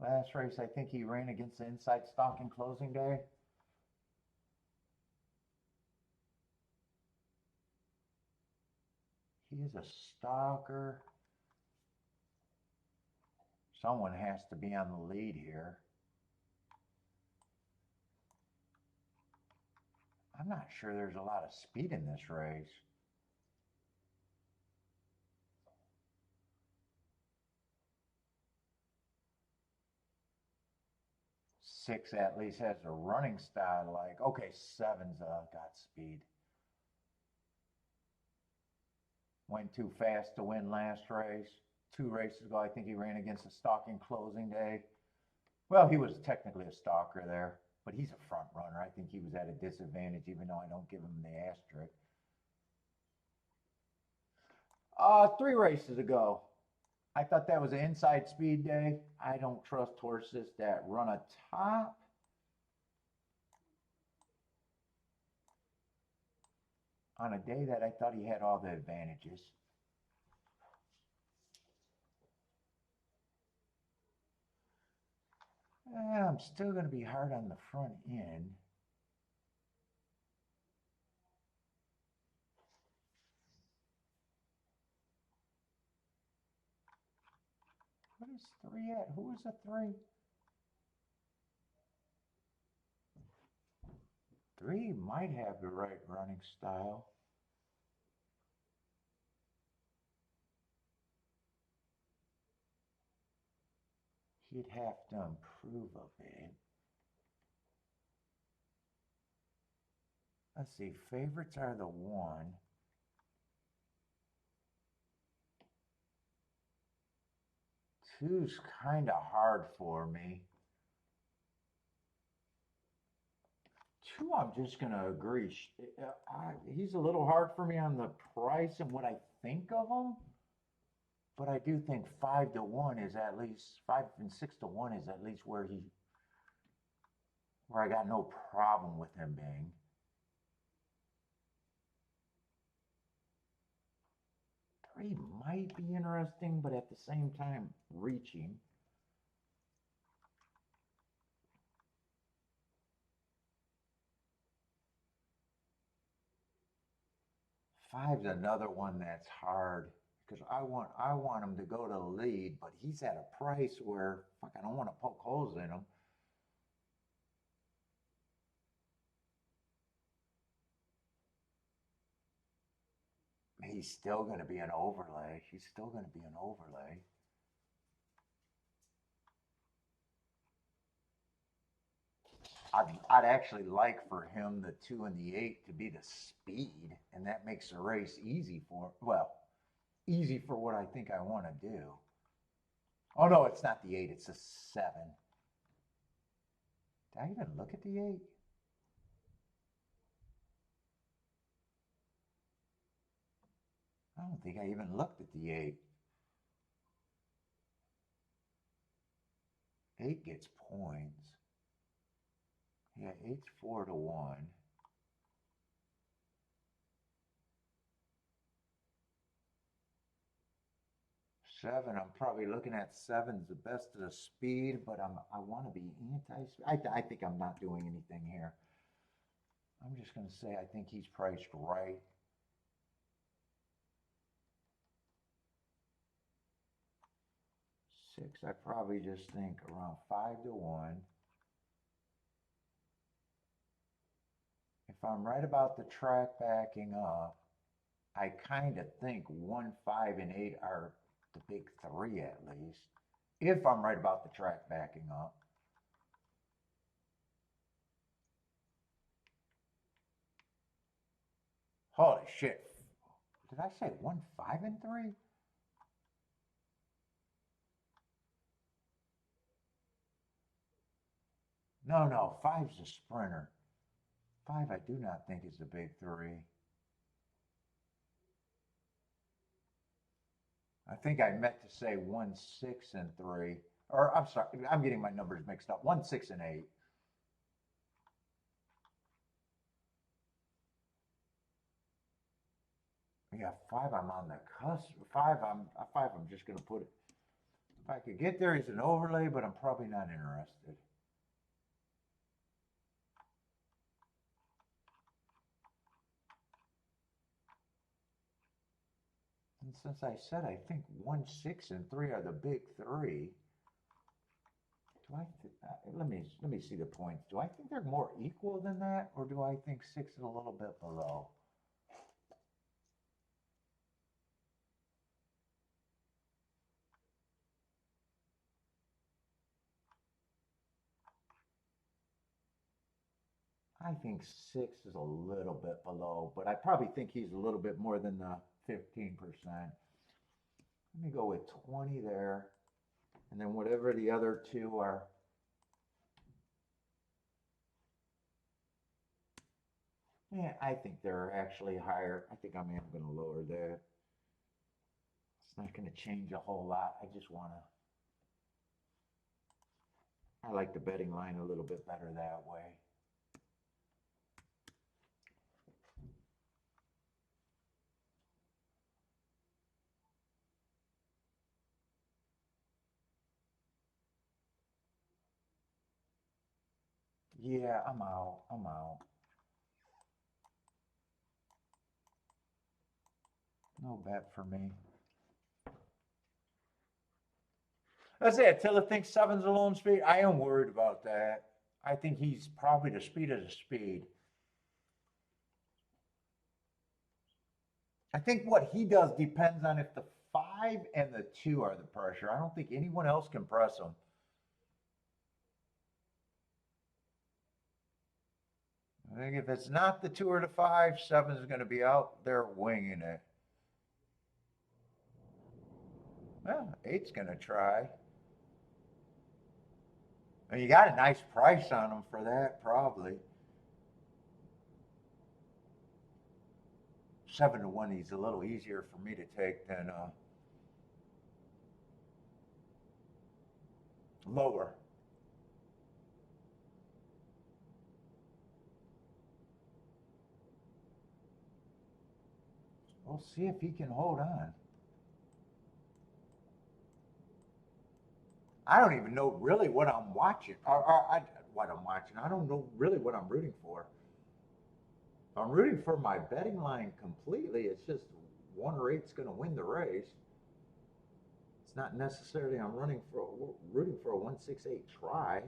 Last race, I think he ran against the inside stock in closing day. He is a stalker. Someone has to be on the lead here. I'm not sure there's a lot of speed in this race. Six at least has a running style like, okay, seven's got speed. Went too fast to win last race. 2 races ago, I think he ran against a stalking closing day. Well, he was technically a stalker there, but he's a front runner. I think he was at a disadvantage, even though I don't give him the asterisk. 3 races ago, I thought that was an inside speed day. I don't trust horses that run a top. On a day that I thought he had all the advantages. I'm still going to be hard on the front end. What is 3 at? Who is a 3? 3 might have the right running style. He'd have to improve a bit. Let's see, favorites are the 1. Two's kind of hard for me. 2, I'm just going to agree. He's a little hard for me on the price and what I think of him. But I do think 5 to 1 is at least, 5 and 6 to 1 is at least where I got no problem with him being. Three might be interesting, but at the same time, reaching. Five's another one that's hard because I want him to go to the lead, but he's at a price where fuck, I don't want to poke holes in him. He's still going to be an overlay. He's still going to be an overlay. I'd actually like for him, the 2 and the 8, to be the speed, and that makes the race easy for, well, easy for what I think I want to do. Oh, no, it's not the 8, it's the 7. Did I even look at the 8? I don't think I even looked at the 8. 8 gets points. Yeah, 8's 4 to 1. Seven, I'm probably looking at 7's the best of the speed, but I want to be anti-speed. I think I'm not doing anything here. I'm just going to say I think he's priced right. 6, I probably just think around 5 to 1. If I'm right about the track backing up, I kind of think 1, 5, and 8 are the big 3 at least. If I'm right about the track backing up. Holy shit. Did I say 1, 5, and 3? No, 5's a sprinter. 5 I do not think is the big 3. I think I meant to say 1, 6, and 3. Or I'm sorry, I'm getting my numbers mixed up. 1, 6, and 8. Yeah, 5 I'm on the cusp. 5 I'm just gonna put it. If I could get there, he's an overlay, but I'm probably not interested. And since I said I think 1, 6, and 3 are the big three, do let me see the points. Do I think they're more equal than that, or do I think 6 is a little bit below? I think 6 is a little bit below, but I probably think he's a little bit more than the 15%. Let me go with 20 there, and then whatever the other two are. Yeah, I think they're actually higher. I think I'm going to lower that. It's not going to change a whole lot. I just want to, I like the betting line a little bit better that way. Yeah, I'm out. I'm out. No bet for me. That's it. Attila thinks 7's a lone speed. I am worried about that. I think he's probably the speed of the speed. I think what he does depends on if the 5 and the 2 are the pressure. I don't think anyone else can press him. I think if it's not the 2 or the 5, 7 is going to be out there winging it. Well, 8's going to try. And you got a nice price on him for that, probably. 7 to 1, he's a little easier for me to take than lower. We'll see if he can hold on. I don't even know really what I'm watching, what I'm watching. I don't know really what I'm rooting for. If I'm rooting for my betting line completely, it's just 1 or 8's going to win the race. It's not necessarily I'm rooting for a 1, 6, 8 try.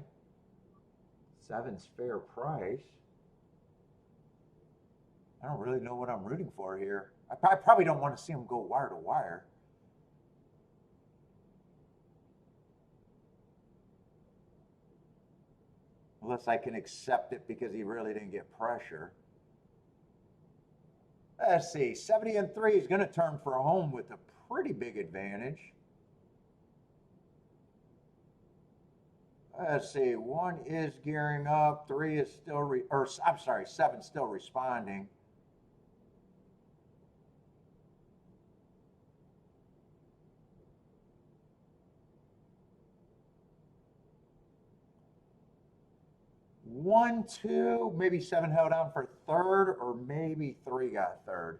7's fair price. I don't really know what I'm rooting for here. I probably don't want to see him go wire to wire. Unless I can accept it because he really didn't get pressure. Let's see, 70 and 3 is going to turn for a home with a pretty big advantage. Let's see, 1 is gearing up, 3 is still, I'm sorry, 7's still responding. One, 2, maybe 7 held on for third, or maybe 3 got third.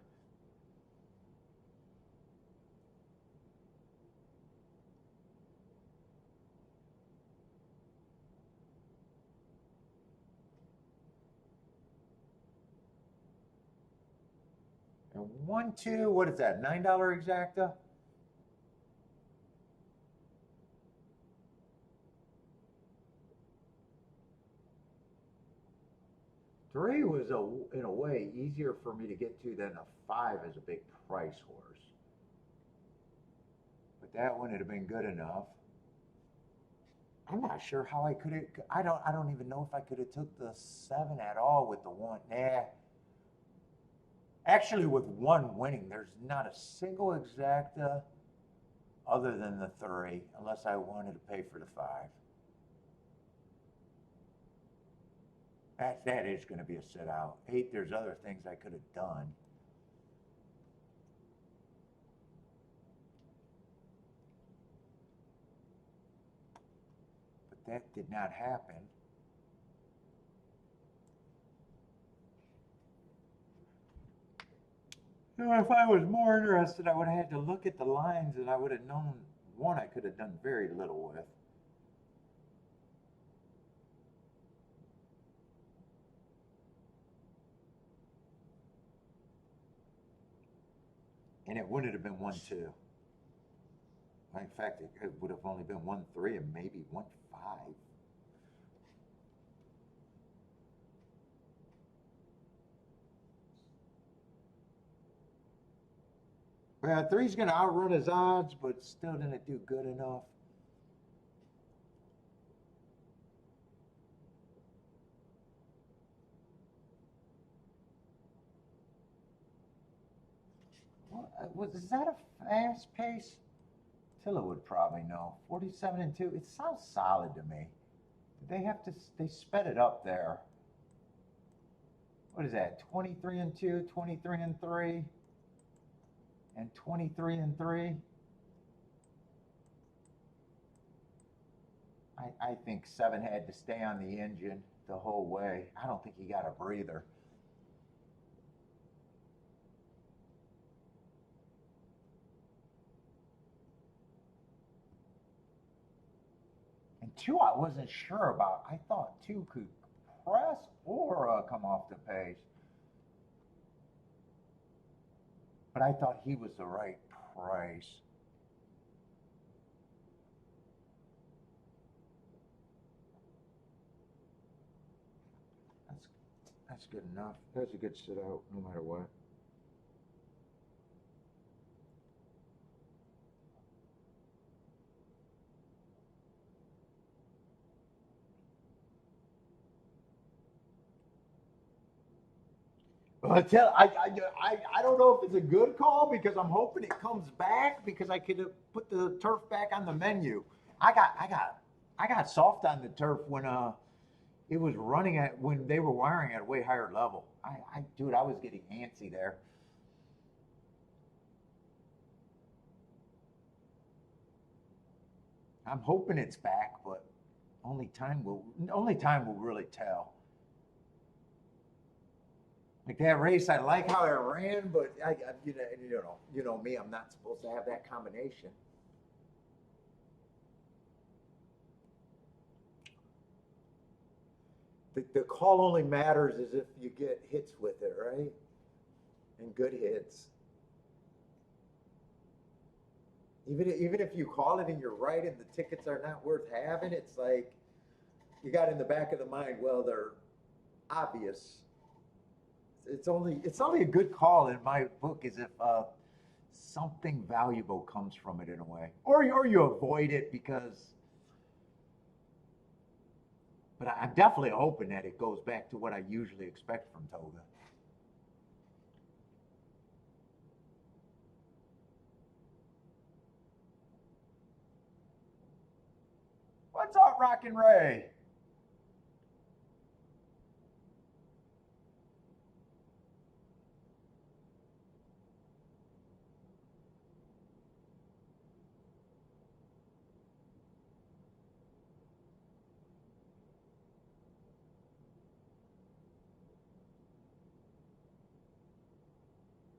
And 1, 2, what is that? $9 exacta? Three was in a way easier for me to get to than a 5 as a big price horse. But that wouldn't have been good enough. I'm not sure how I could have. I don't even know if I could have took the 7 at all with the 1. Nah. Actually, with 1 winning, there's not a single exacta other than the 3, unless I wanted to pay for the 5. That is going to be a sit out. 8, there's other things I could have done. But that did not happen. You know, if I was more interested, I would have had to look at the lines and I would have known 1 I could have done very little with. And it wouldn't have been 1-2. In fact, it would have only been 1-3 and maybe 1-5. Well, 3's going to outrun his odds, but still didn't do good enough. Is that a fast pace? Tilla would probably know. 47-2. It sounds solid to me. They sped it up there. What is that? 23-2, 23-3, and 23-3. I think 7 had to stay on the engine the whole way. I don't think he got a breather. And 2 I wasn't sure about. I thought 2 could press or come off the pace. But I thought he was the right price. That's good enough. That's a good sit out no matter what. Well, I don't know if it's a good call because I'm hoping it comes back because I could have put the turf back on the menu. I got soft on the turf when it was running at when they were wiring at a way higher level. Dude, I was getting antsy there. I'm hoping it's back, but only time will really tell. Like that race, I like how it ran, but you know me, I'm not supposed to have that combination. The call only matters is if you get hits with it, right? And good hits. Even if you call it and you're right and the tickets are not worth having, it's like you got in the back of the mind, well, they're obvious. It's only a good call in my book is if something valuable comes from it in a way, or you avoid it because. But I'm definitely hoping that it goes back to what I usually expect from Toga. What's up, Rockin' Ray?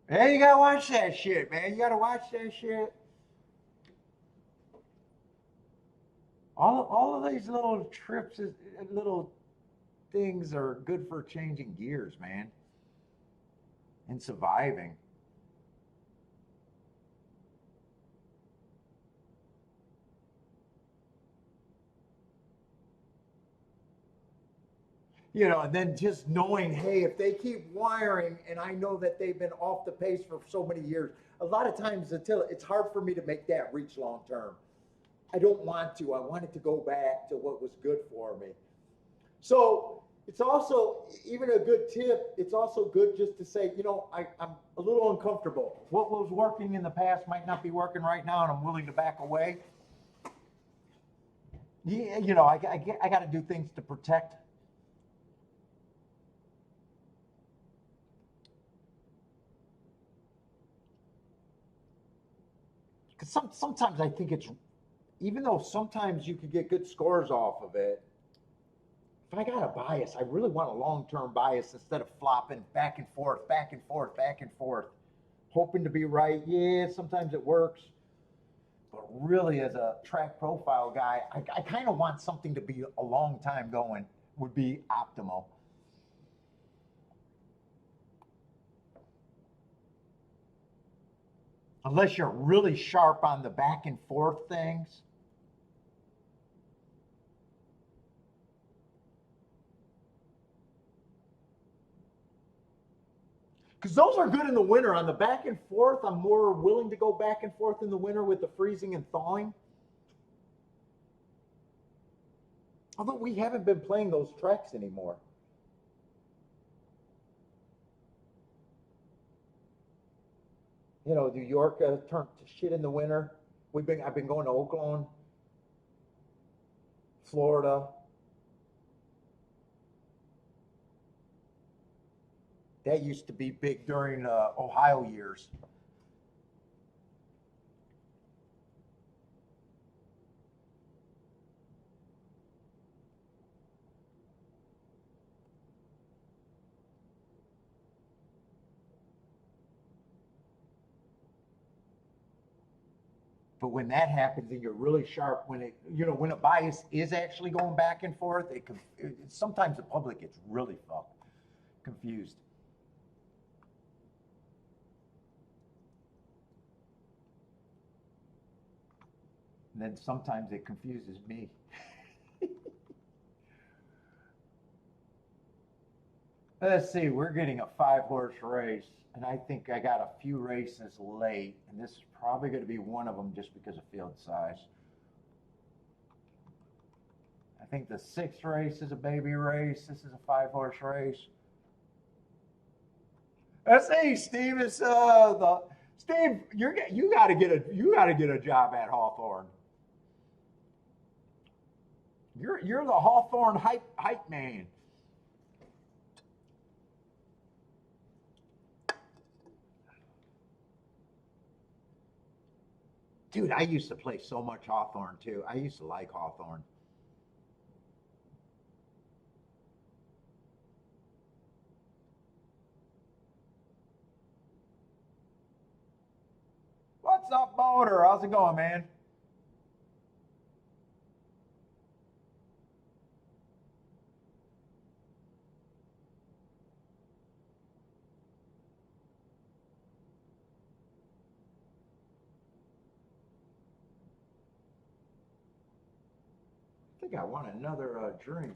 Hey, you gotta watch that shit, man. You gotta watch that shit. All of these little trips, little things are good for changing gears, man, and surviving. And then just knowing, hey, if they keep wiring, and I know that they've been off the pace for so many years, a lot of times until it's hard for me to make that reach long term. I don't want to. I want it to go back to what was good for me. So it's also, even a good tip, it's also good just to say, I'm a little uncomfortable. What was working in the past might not be working right now, and I'm willing to back away. Yeah, I got to do things to protect. Because sometimes I think it's, even though sometimes you could get good scores off of it, if I got a bias, I really want a long-term bias instead of flopping back and forth, back and forth, back and forth, hoping to be right. Yeah, sometimes it works. But really, as a track profile guy, I kind of want something to be a long time going, would be optimal. Unless you're really sharp on the back and forth things. Because those are good in the winter. On the back and forth, I'm more willing to go back and forth in the winter with the freezing and thawing. Although we haven't been playing those tracks anymore. You know, New York turned to shit in the winter. I've been going to Oakland, Florida. That used to be big during Ohio years. But when that happens and you're really sharp, when a bias is actually going back and forth, sometimes the public gets really confused. And then sometimes it confuses me. Let's see, we're getting a 5-horse race, and I think I got a few races late, and this is probably going to be one of them just because of field size. I think the 6th race is a baby race. This is a 5-horse race. Let's see, Steve. Steve. You got to get a job at Hawthorne. You're the Hawthorne hype man. Dude, I used to play so much Hawthorne too. I used to like Hawthorne. What's up, Boater? How's it going, man? I think I want another drink.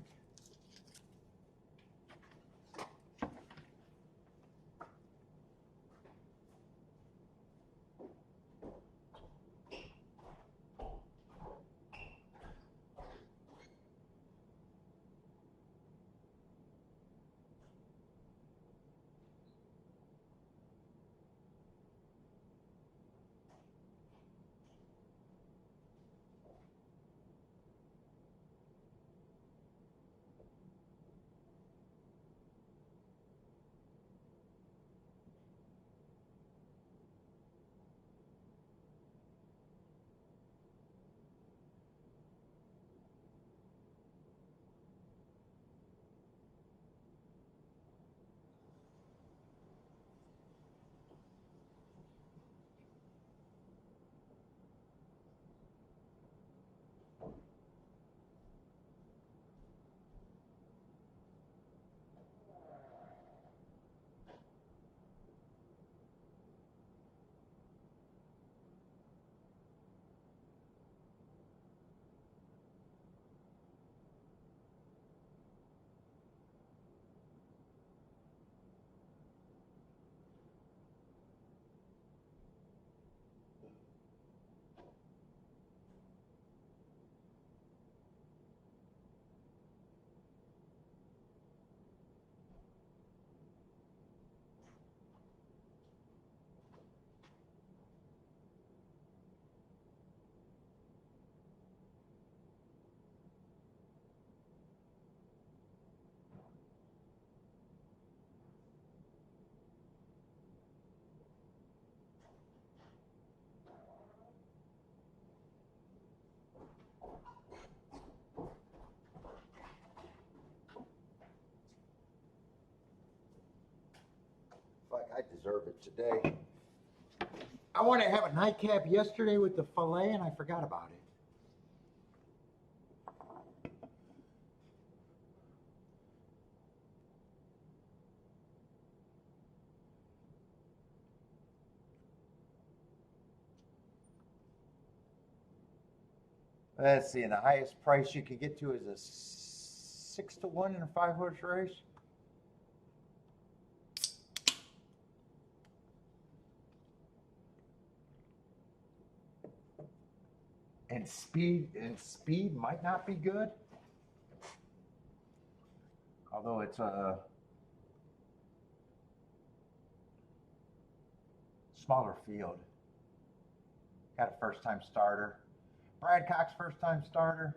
Fuck, I deserve it today. I wanted to have a nightcap yesterday with the filet, and I forgot about it. Let's see, and the highest price you can get to is a 6-1 in a 5-horse race. And speed might not be good. Although it's a smaller field. Got a first-time starter. Brad Cox, first-time starter.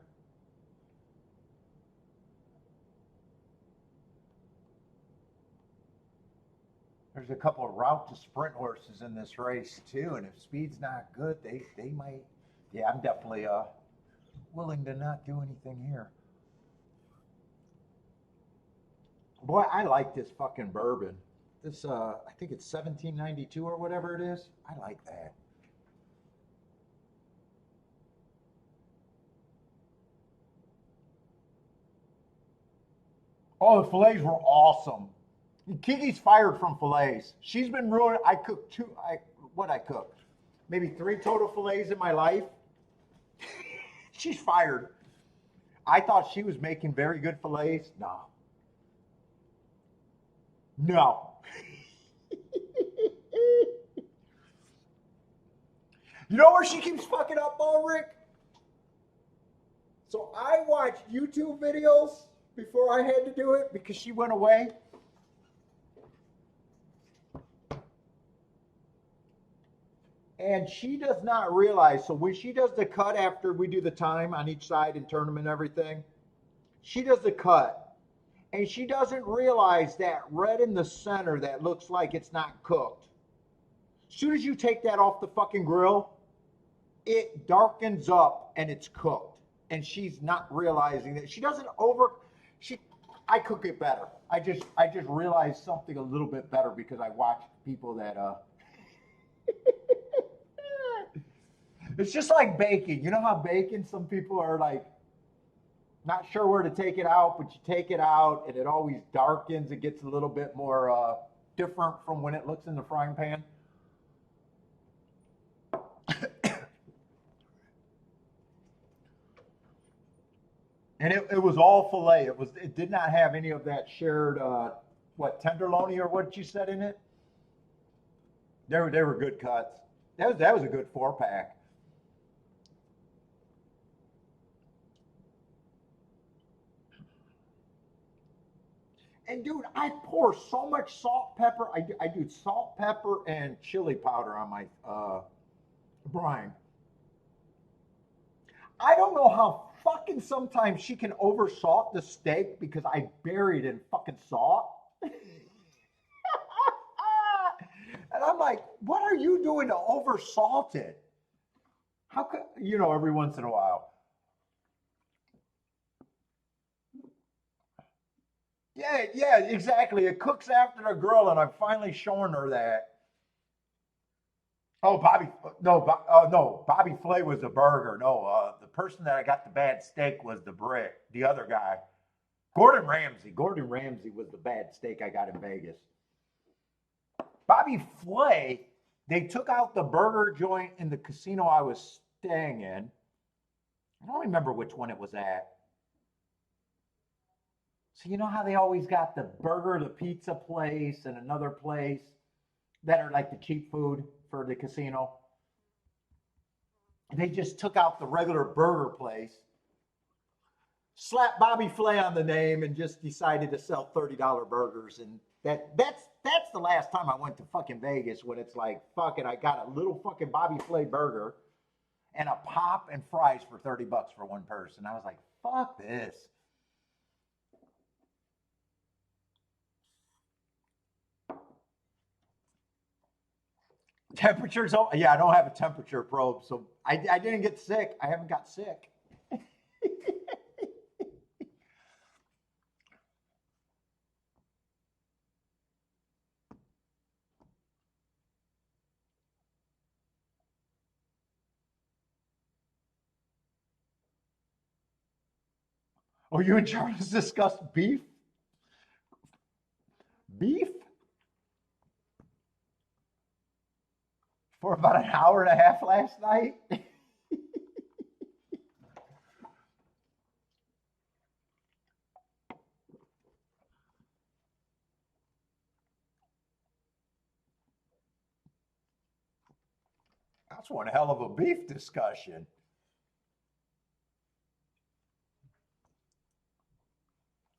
There's a couple of route to sprint horses in this race too, and if speed's not good, they might. Yeah, I'm definitely willing to not do anything here. Boy, I like this fucking bourbon. This I think it's 1792 or whatever it is. I like that. Oh, the fillets were awesome. Kiki's fired from fillets. She's been ruined. I cooked two. I cooked? Maybe 3 total fillets in my life. She's fired. I thought she was making very good fillets. No. No. You know where she keeps fucking up on, Rick? So I watched YouTube videos before I had to do it because she went away. And she does not realize, so when she does the cut after we do the time on each side and tournament and everything, she does the cut. And she doesn't realize that red in the center that looks like it's not cooked. As soon as you take that off the fucking grill, it darkens up and it's cooked. And she's not realizing that. She doesn't I cook it better. I just realized something a little bit better because I watched people that it's just like baking. You know how baking, some people are like not sure where to take it out, but you take it out and it always darkens. It gets a little bit more different from when it looks in the frying pan. And it was all filet. It did not have any of that shared tenderloin or what you said in it. They were good cuts. That was a good 4-pack. And dude, I pour so much salt, pepper. I do salt, pepper, and chili powder on my brine. I don't know how fucking sometimes she can oversalt the steak because I bury it in fucking salt. And I'm like, what are you doing to oversalt it? How could, every once in a while. Yeah, exactly. It cooks after the grill, and I'm finally showing her that. Oh, no, Bobby Flay was the burger. No, the person that I got the bad steak was the brick, the other guy. Gordon Ramsay. Gordon Ramsay was the bad steak I got in Vegas. Bobby Flay, they took out the burger joint in the casino I was staying in. I don't remember which one it was at. So you know how they always got the burger, the pizza place, and another place that are like the cheap food for the casino? They just took out the regular burger place, slapped Bobby Flay on the name, and just decided to sell $30 burgers. And that's the last time I went to fucking Vegas when it's like, fuck it, I got a little fucking Bobby Flay burger and a pop and fries for $30 for one person. I was like, fuck this. Temperatures, oh, yeah, I don't have a temperature probe, so I didn't get sick. I haven't got sick. Oh, you and Charles discussed beef? Beef? For about an hour and a half last night? That's one hell of a beef discussion.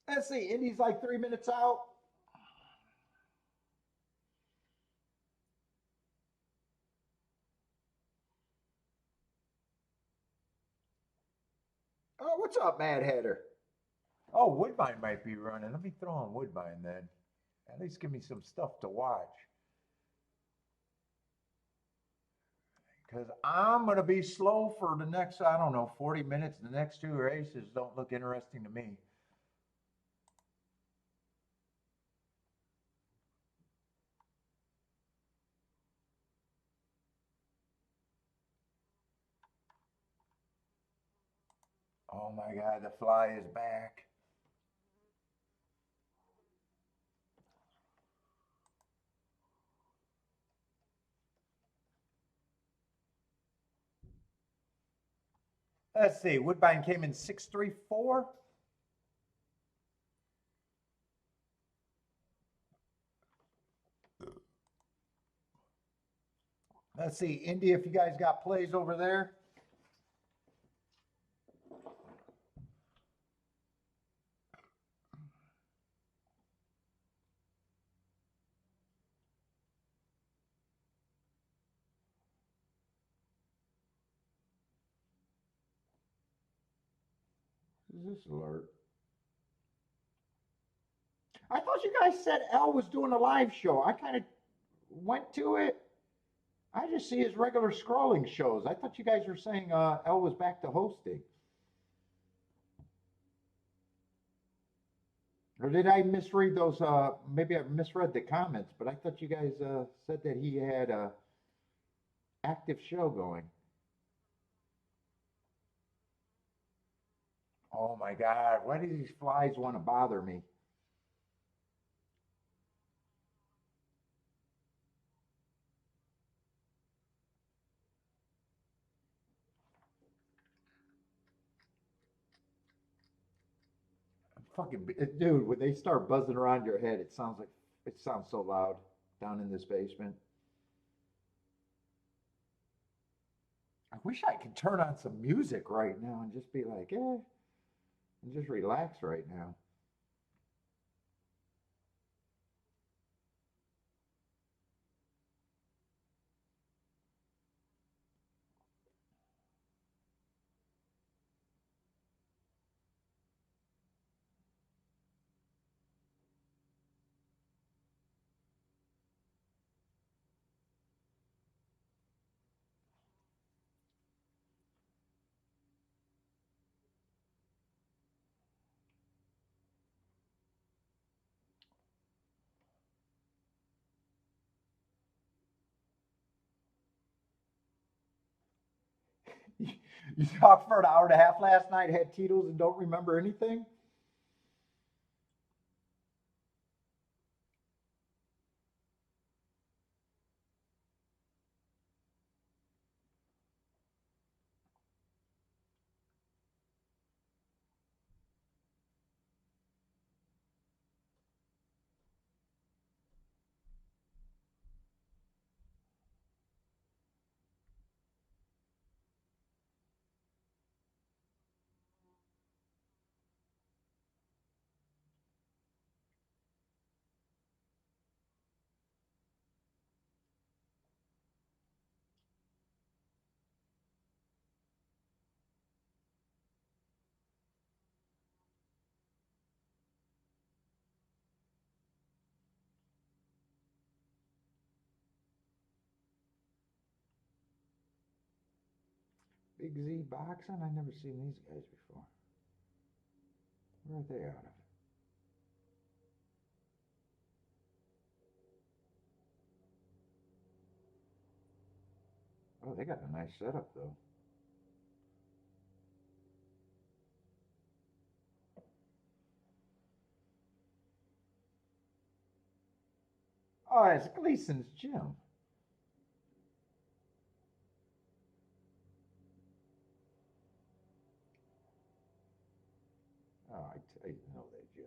Let's see, Indy's like 3 minutes out. Oh, what's up, Mad Hatter? Oh, Woodbine might be running. Let me throw on Woodbine then. At least give me some stuff to watch. Because I'm going to be slow for the next, I don't know, 40 minutes. The next two races don't look interesting to me. Oh my God, the fly is back. Let's see, Woodbine came in 634. Let's see, Indy, if you guys got plays over there. What is this alert? I thought you guys said L was doing a live show. I kind of went to it. I just see his regular scrolling shows. I thought you guys were saying L was back to hosting. Or did I misread those? Maybe I misread the comments, but I thought you guys said that he had a active show going. Oh my God, why do these flies want to bother me? Fucking dude, when they start buzzing around your head, it sounds so loud down in this basement. I wish I could turn on some music right now and just be like, and just relax right now. You, you talked for an hour and a half last night, had Tito's, and don't remember anything? Big Z Boxing? I've never seen these guys before. Where are they out of? Oh, they got a nice setup though. Oh, it's Gleason's gym. Oh, I know that gym.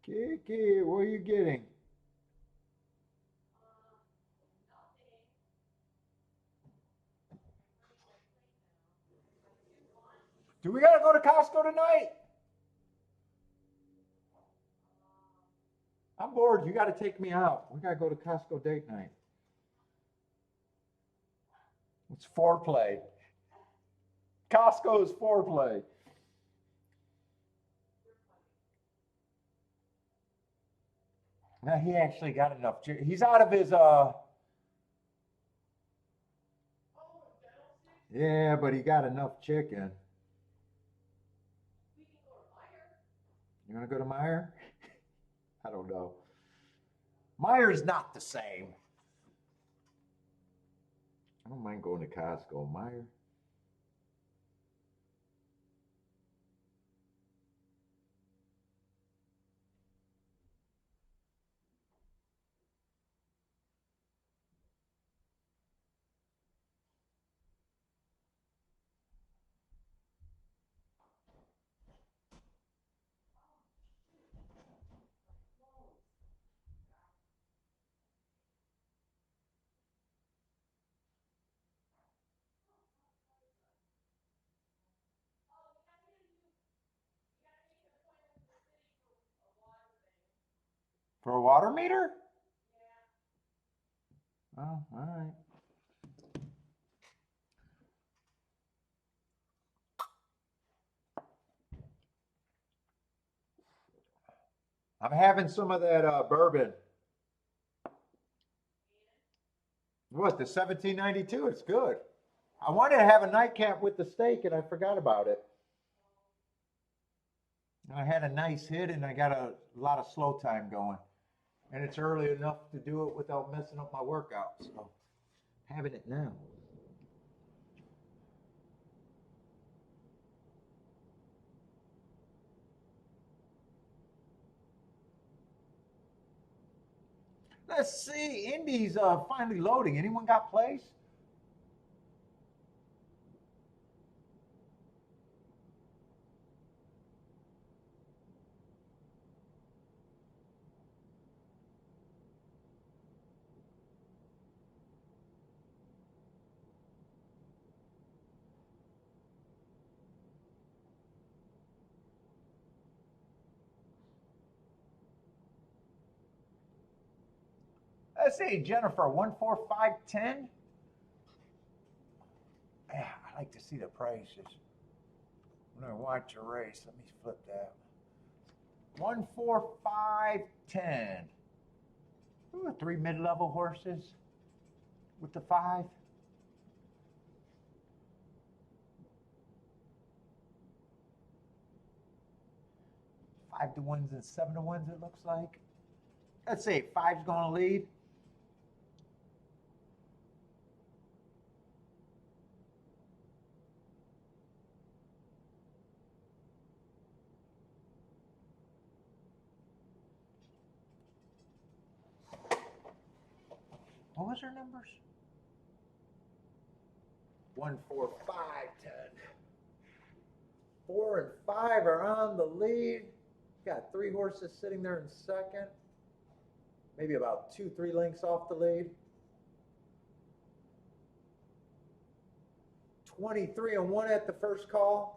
Kiki, what are you getting? Do we gotta go to Costco tonight? I'm bored. You gotta take me out. We gotta go to Costco date night. It's foreplay. Costco is foreplay. Now he actually got enough. He's out of his Yeah, but he got enough chicken. You want to go to Meijer? I don't know. Meijer's not the same. I don't mind going to Costco. Meijer. For a water meter? Oh, all right. I'm having some of that bourbon. What, the 1792? It's good. I wanted to have a nightcap with the steak and I forgot about it. And I had a nice hit and I got a lot of slow time going. And it's early enough to do it without messing up my workout. So, having it now. Let's see. Indy's finally loading. Anyone got plays? Let's see, Jennifer, 14510. Yeah, I like to see the prices. I'm gonna watch a race. Let me flip that. 14510. Ooh, 3 mid-level horses with the 5. 5 to 1s and 7 to 1s, it looks like. Let's see, 5's gonna lead. What was her numbers? 1, 4, 5, 10. 4 and 5 are on the lead. Got 3 horses sitting there in second. Maybe about 2, 3 lengths off the lead. 23 and 1 at the first call.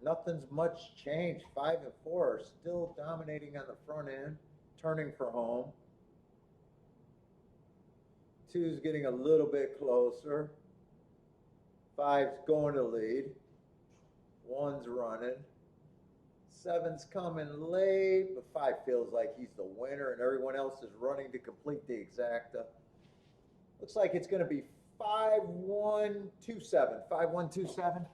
Nothing's much changed. 5 and 4 are still dominating on the front end, turning for home. 2's getting a little bit closer. 5's going to lead. 1's running. 7's coming late, but 5 feels like he's the winner and everyone else is running to complete the exacta. Looks like it's going to be 5-1-2-7. 5-1-2-7.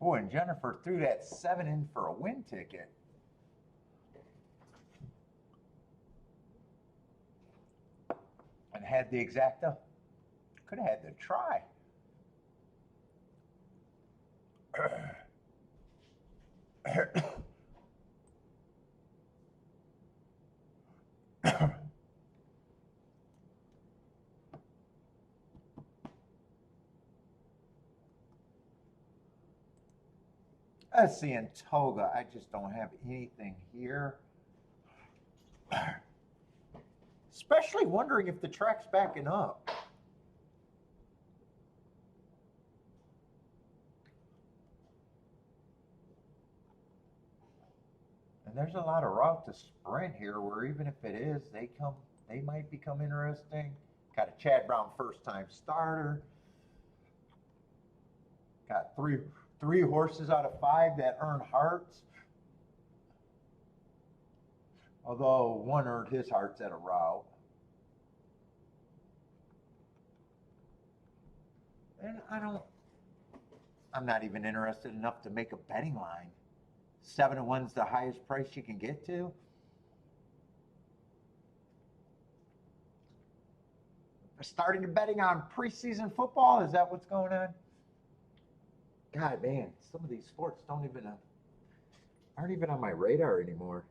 Oh, and Jennifer threw that 7 in for a win ticket. and had the Exacta. Could have had the try. Let's see, in Toga, I just don't have anything here. Especially wondering if the track's backing up. And there's a lot of route to sprint here where even if it is, they might become interesting. Got a Chad Brown first time starter. Got three horses out of 5 that earn hearts. Although one earned his hearts at a route. And I'm not even interested enough to make a betting line. 7-1's the highest price you can get to. Starting to betting on preseason football? Is that what's going on? God, man, some of these sports aren't even on my radar anymore.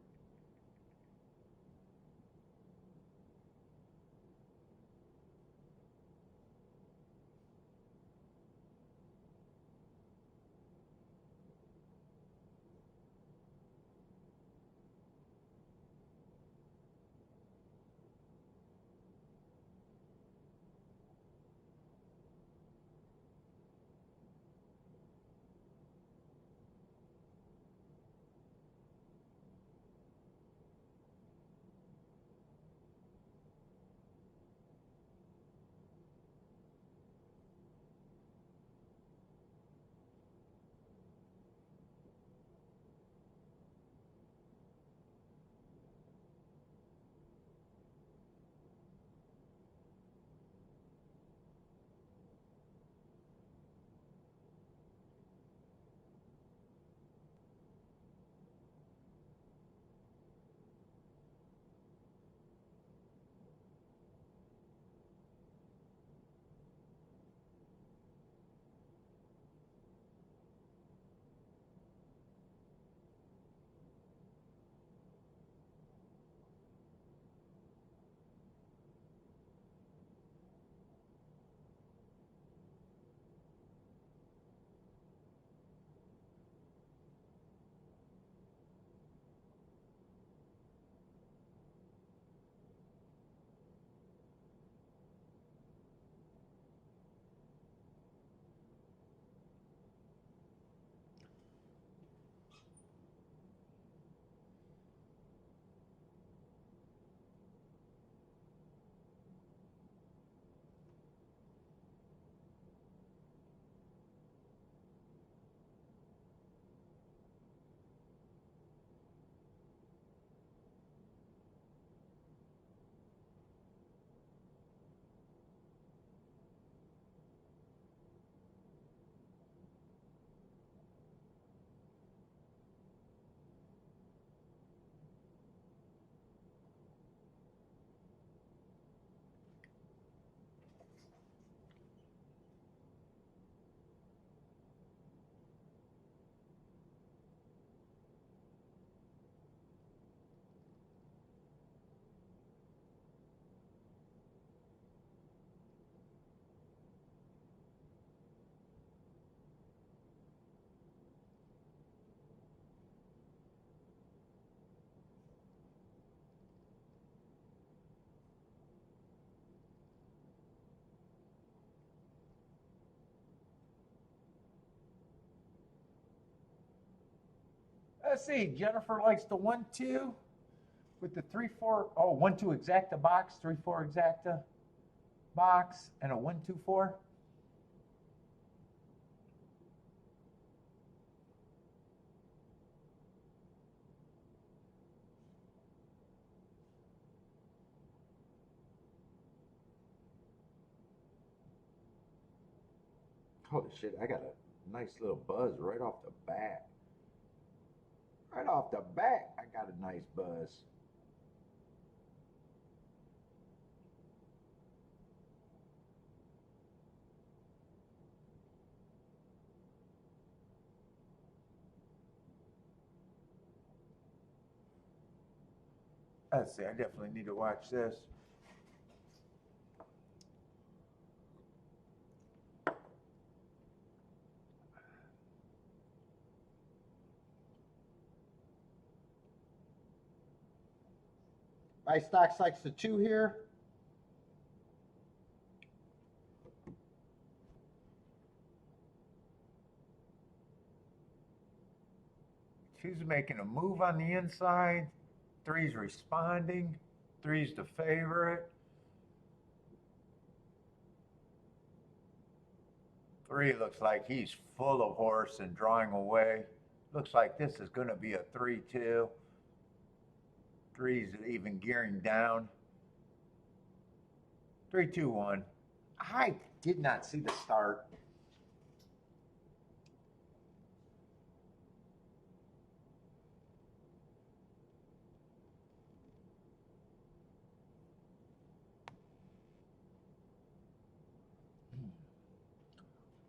Let's see. Jennifer likes the 1-2 with the 3-4. Oh, 1-2 exacta box, 3-4 exacta box, and a 1-2-4. Holy shit, I got a nice little buzz right off the bat. Right off the bat, I got a nice buzz. Let's see, I definitely need to watch this. My stocks likes the 2 here. Two's making a move on the inside. 3's responding. 3's the favorite. 3 looks like he's full of horse and drawing away. Looks like this is going to be a 3-2. 3's even gearing down. 3-2-1. I did not see the start.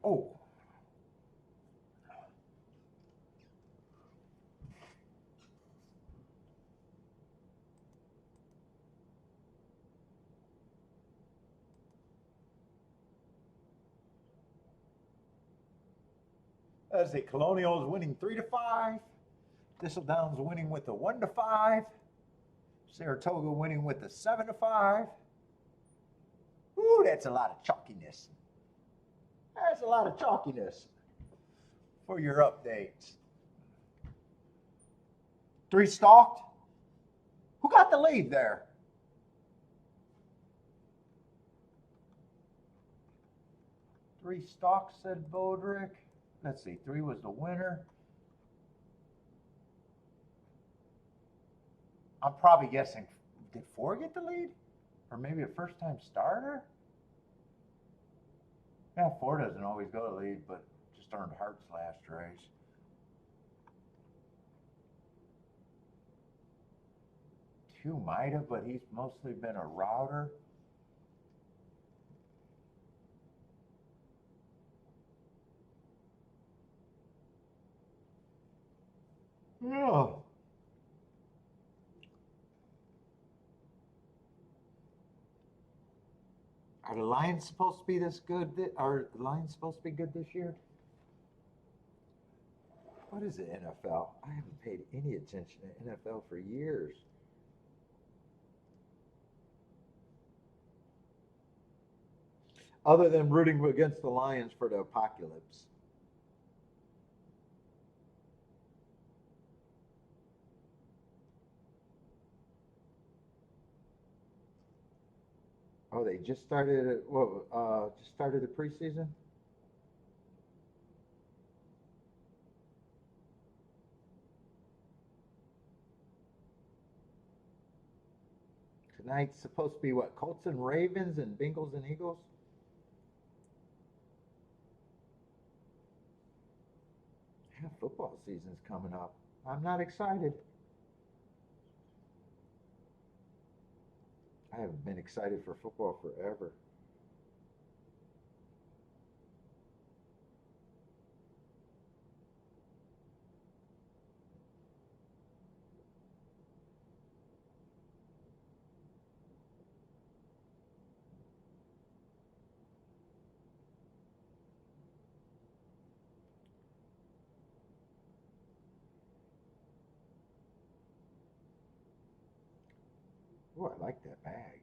Oh. As the Colonials winning 3-5. Thistledown's winning with a 1-5. Saratoga winning with a 7-5. Ooh, that's a lot of chalkiness. That's a lot of chalkiness for your updates. 3 stalked. Who got the lead there? Three stalks, said Bodrick. Let's see, 3 was the winner. I'm probably guessing, did 4 get the lead? Or maybe a first-time starter? Yeah, 4 doesn't always go to lead, but just earned Hart's last race. Two might have, but he's mostly been a router. Yeah. Are the Lions supposed to be this good? Are the Lions supposed to be good this year? What is the NFL? I haven't paid any attention to NFL for years. Other than rooting against the Lions for the apocalypse. Oh, they just started. Just started the preseason. Tonight's supposed to be what? Colts and Ravens and Bengals and Eagles. Yeah, football season's coming up. I'm not excited. I haven't been excited for football forever. Oh, I like that bag.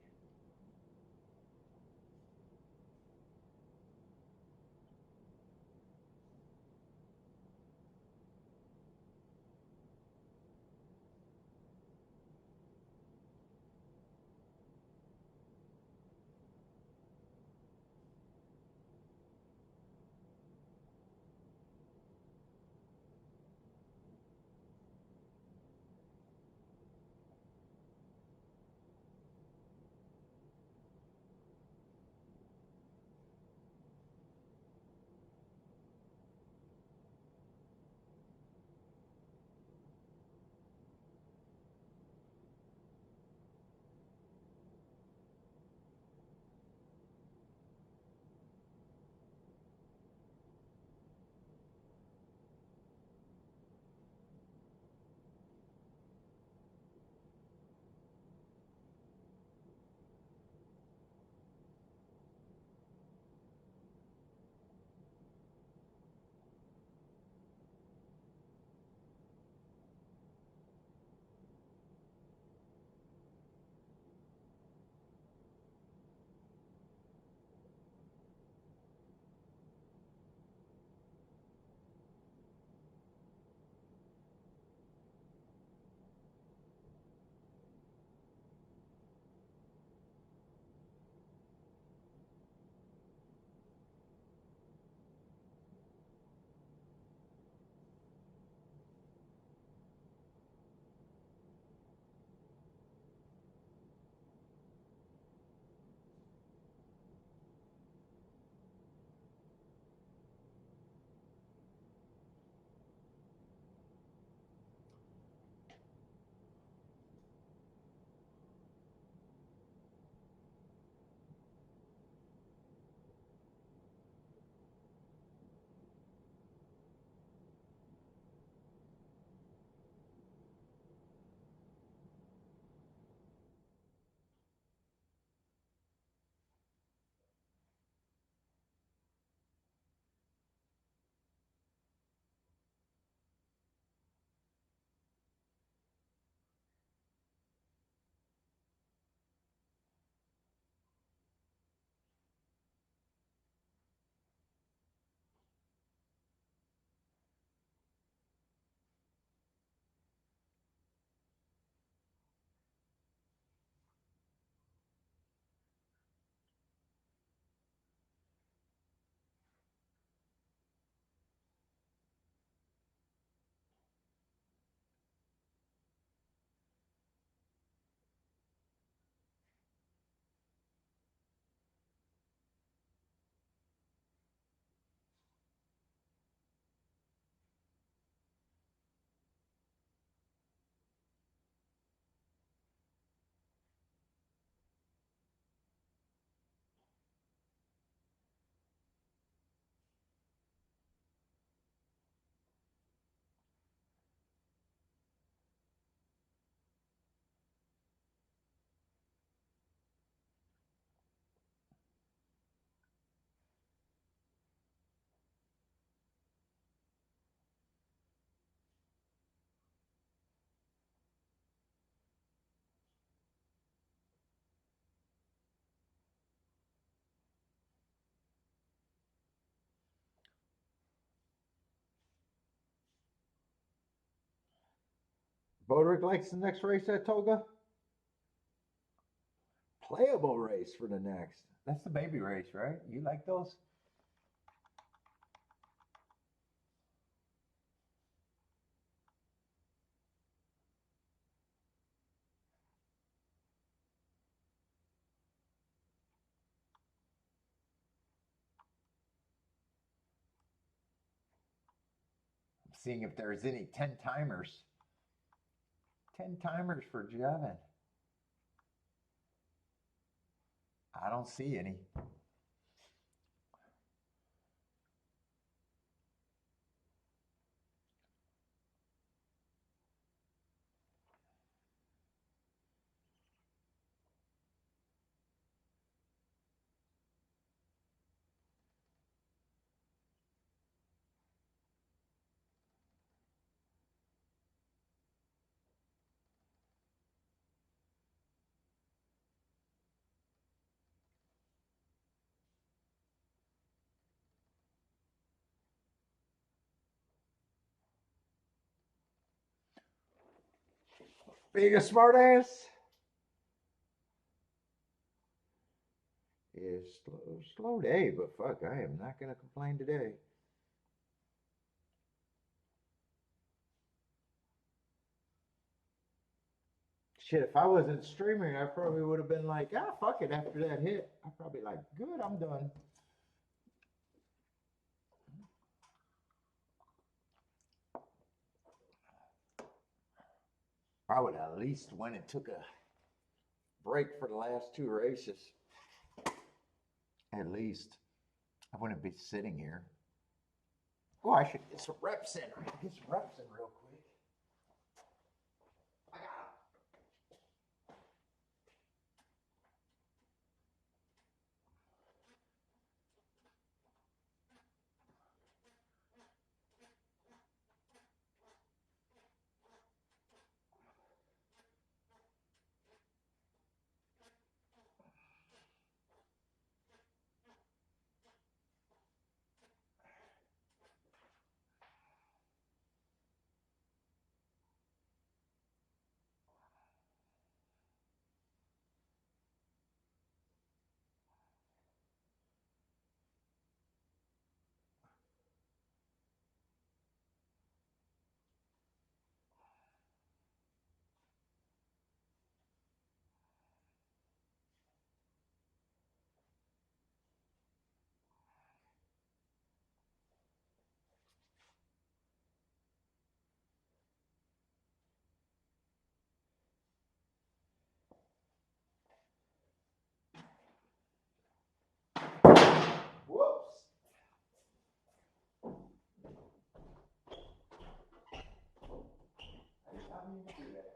Boderick likes the next race at Toga. Playable race for the next. That's the baby race, right? You like those? I'm seeing if there's any 10 timers. 10 timers for Jevin. I don't see any. Being a smart ass. Yeah, slow day, but fuck, I am not going to complain today. Shit, if I wasn't streaming, I probably would have been like, ah, fuck it. After that hit, I'd probably like, good, I'm done. I would have at least went and took a break for the last two races. At least. I wouldn't be sitting here. Oh, I should get some reps in. Get some reps in real quick. I got whoops. I did not mean to do that.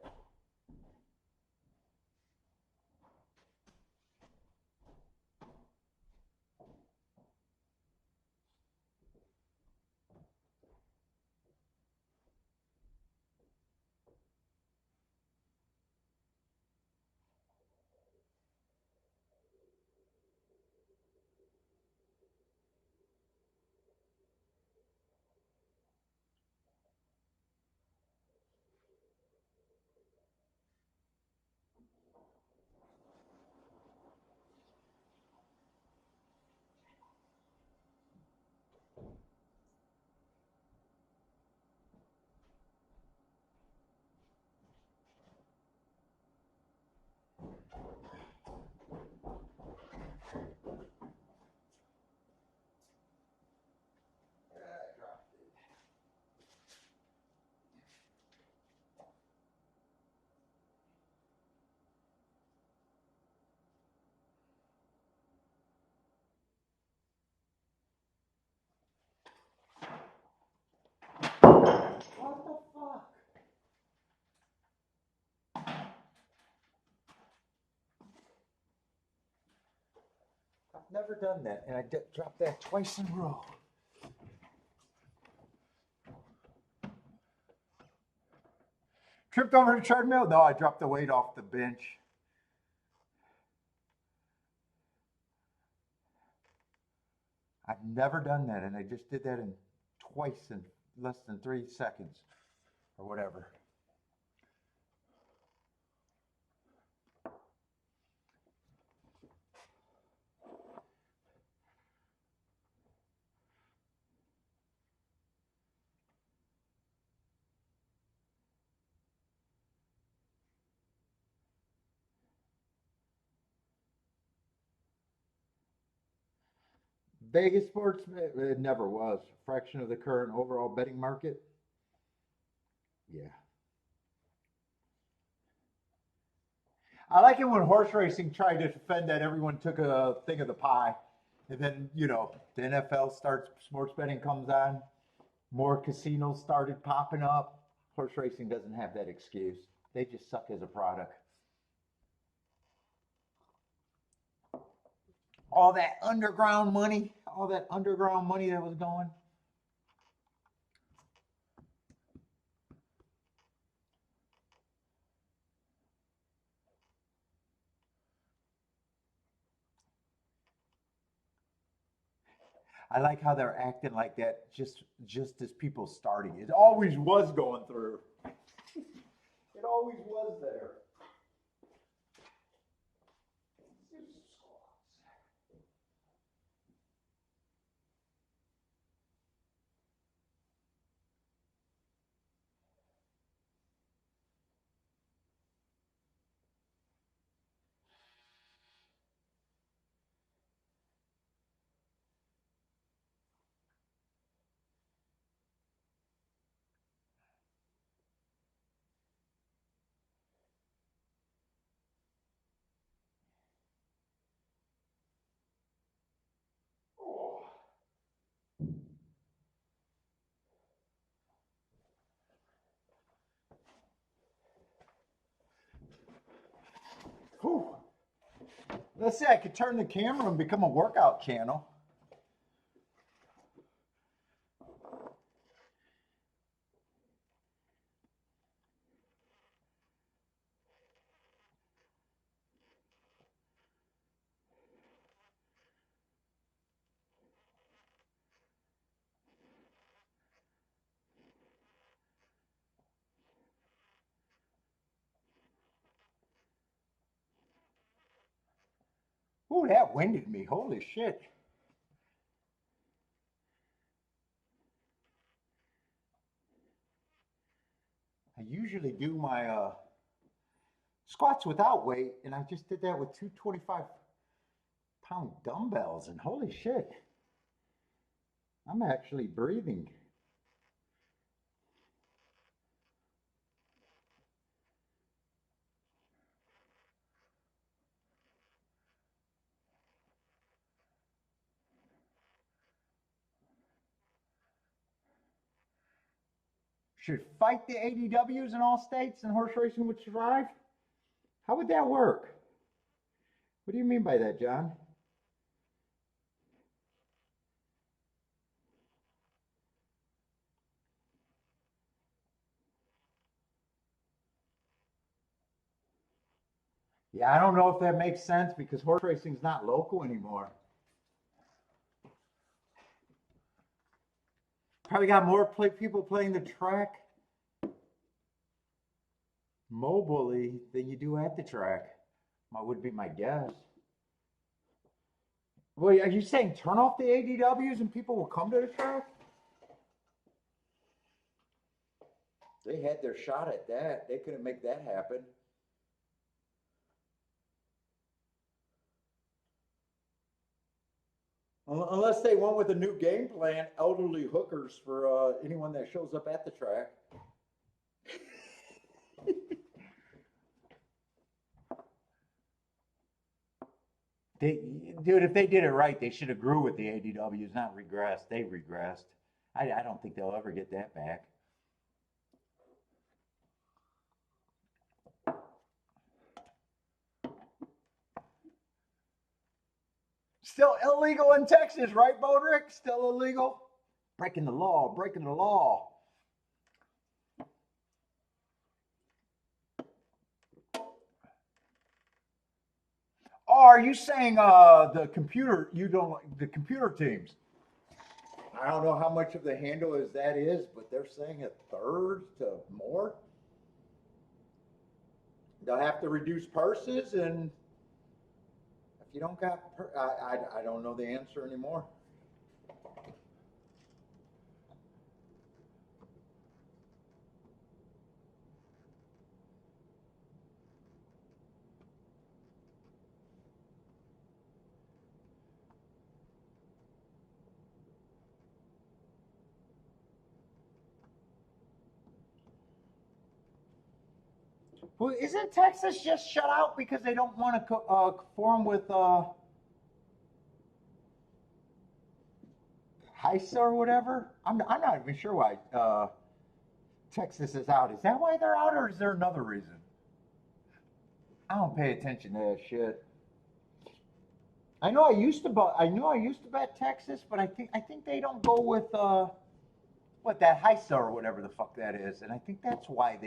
I dropped it. What the fuck? I've never done that, and I dropped that twice in a row. Tripped over the treadmill? No, I dropped the weight off the bench. I've never done that, and I just did that twice in less than 3 seconds or whatever. Vegas sports, it never was. A fraction of the current overall betting market. Yeah. I like it when horse racing tried to defend that everyone took a thing of the pie. And then, the NFL starts, sports betting comes on, more casinos started popping up. Horse racing doesn't have that excuse. They just suck as a product. All that underground money that was going. I like how they're acting like that just as people starting. It always was going through. It always was there. Whew. Let's say I could turn the camera and become a workout channel. Ooh, that winded me. Holy shit. I usually do my squats without weight, and I just did that with two 25-pound dumbbells, and holy shit. I'm actually breathing. Should fight the ADWs in all states and horse racing would survive? How would that work? What do you mean by that, John? Yeah, I don't know if that makes sense because horse racing's not local anymore. Probably got more people playing the track mobilely than you do at the track. That would be my guess. Well, are you saying turn off the ADWs and people will come to the track? They had their shot at that. They couldn't make that happen. Unless they went with a new game plan, elderly hookers for anyone that shows up at the track. Dude, if they did it right, they should have grew with the ADWs, not regressed. They regressed. I don't think they'll ever get that back. Still illegal in Texas, right, Bodrick? Still illegal? Breaking the law, breaking the law. Oh, are you saying the computer, the computer teams? I don't know how much of the handle is that is, but they're saying a third to more. They'll have to reduce purses, and if you don't got, I don't know the answer anymore. Well, isn't Texas just shut out because they don't want to conform with HISA or whatever? I'm not even sure why Texas is out. Is that why they're out, or is there another reason? I don't pay attention to that shit. I know I used to bet Texas, but I think they don't go with what that HISA or whatever the fuck that is, and I think that's why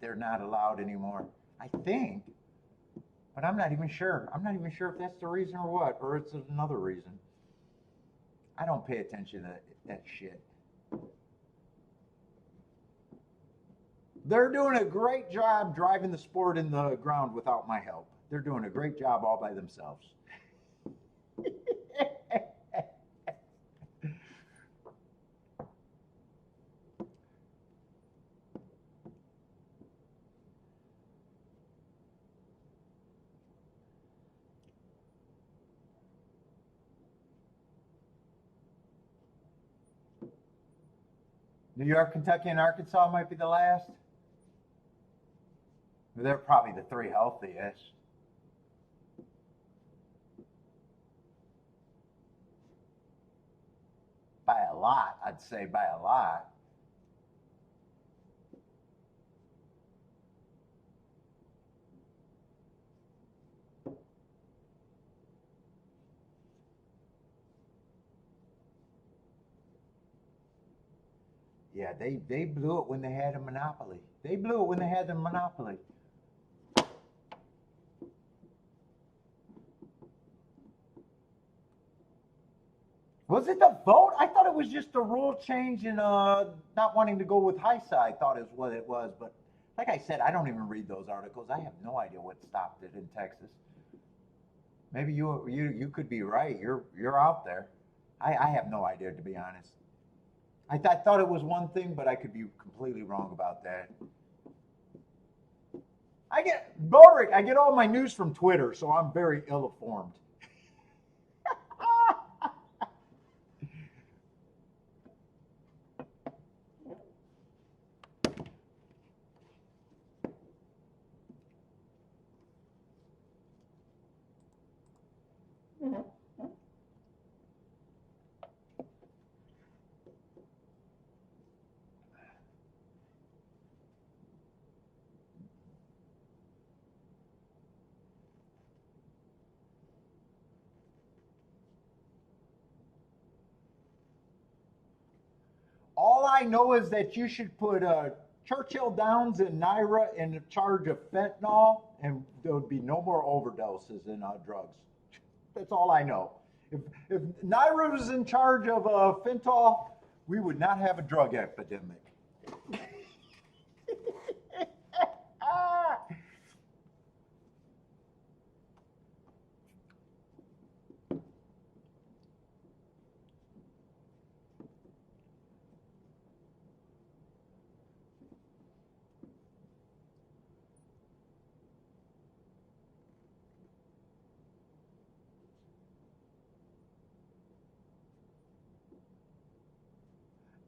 they're not allowed anymore. I think, but I'm not even sure. I'm not even sure if that's the reason or what, or it's another reason. I don't pay attention to that shit. They're doing a great job driving the sport in the ground without my help. They're doing a great job all by themselves. New York, Kentucky, and Arkansas might be the last. They're probably the three healthiest. By a lot, I'd say by a lot. Yeah, they blew it when they had a monopoly. They blew it when they had the monopoly. Was it the vote? I thought it was just a rule change in not wanting to go with HISA. I thought is what it was, but like I said, I don't even read those articles. I have no idea what stopped it in Texas. Maybe you could be right. You're out there. I have no idea, to be honest. I thought it was one thing, but I could be completely wrong about that. Bodrick, I get all my news from Twitter, so I'm very ill-informed. All I know is that you should put Churchill Downs and Naira in charge of fentanyl, and there would be no more overdoses in drugs. That's all I know. If Naira was in charge of fentanyl, we would not have a drug epidemic.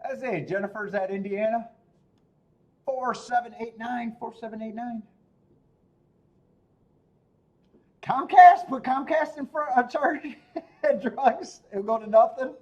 I say, Jennifer's at Indiana. 4789. Comcast? Put Comcast in front of charge drugs? It'll go to nothing?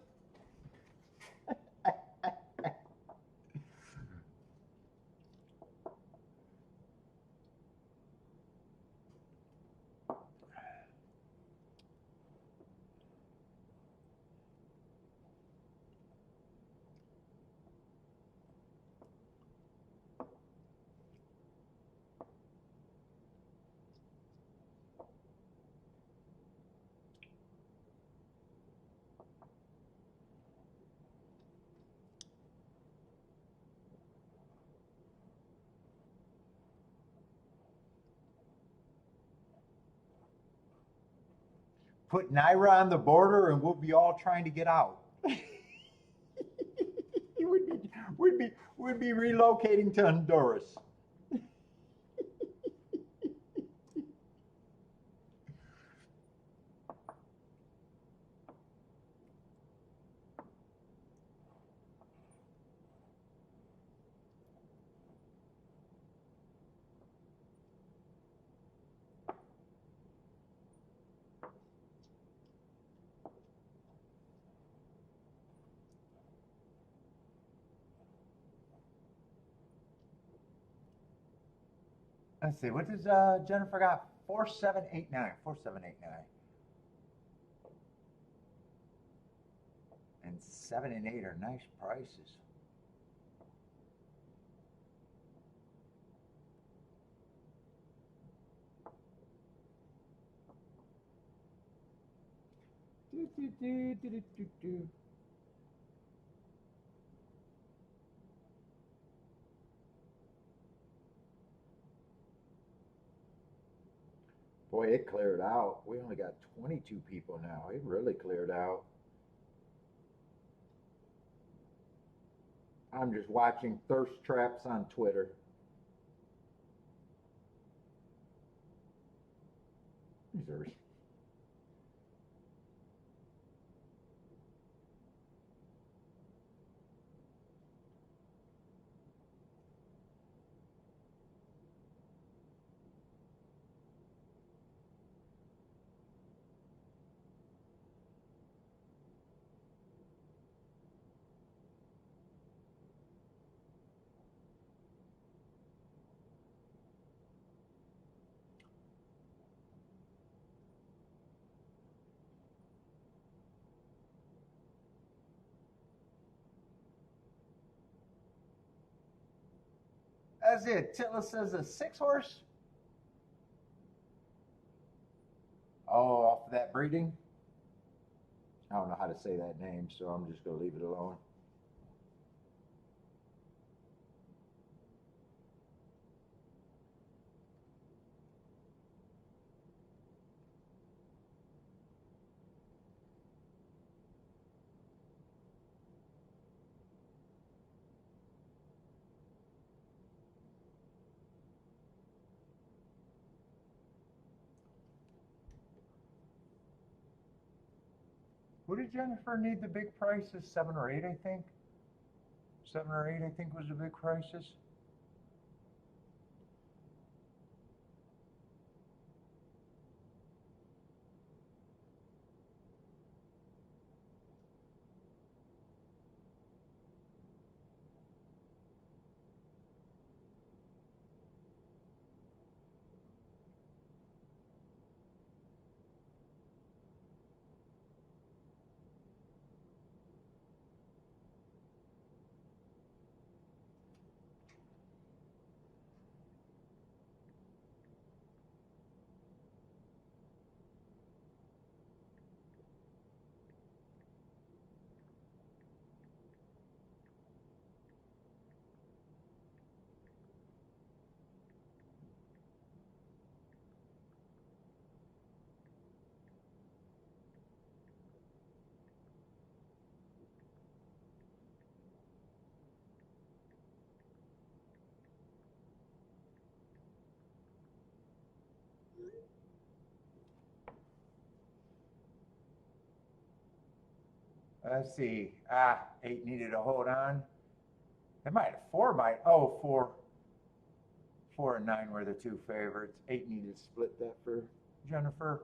Put Naira on the border and we'll be all trying to get out. we'd be relocating to Honduras. Let's see, what does Jennifer got? 4789. 4789. And 7 and 8 are nice prices. Do, do, do, do, do, do, do. Boy, it cleared out. We only got 22 people now. It really cleared out. I'm just watching thirst traps on Twitter. Missouri. That's it. Titla says a 6-horse. Oh, off of that breeding? I don't know how to say that name, so I'm just going to leave it alone. Who did Jennifer need the big prices? 7 or 8, I think. 7 or 8, I think, was the big prices. Let's see. 8 needed to hold on. They might. 4 might. Oh, 4. 4 and 9 were the 2 favorites. 8 needed to split that for Jennifer.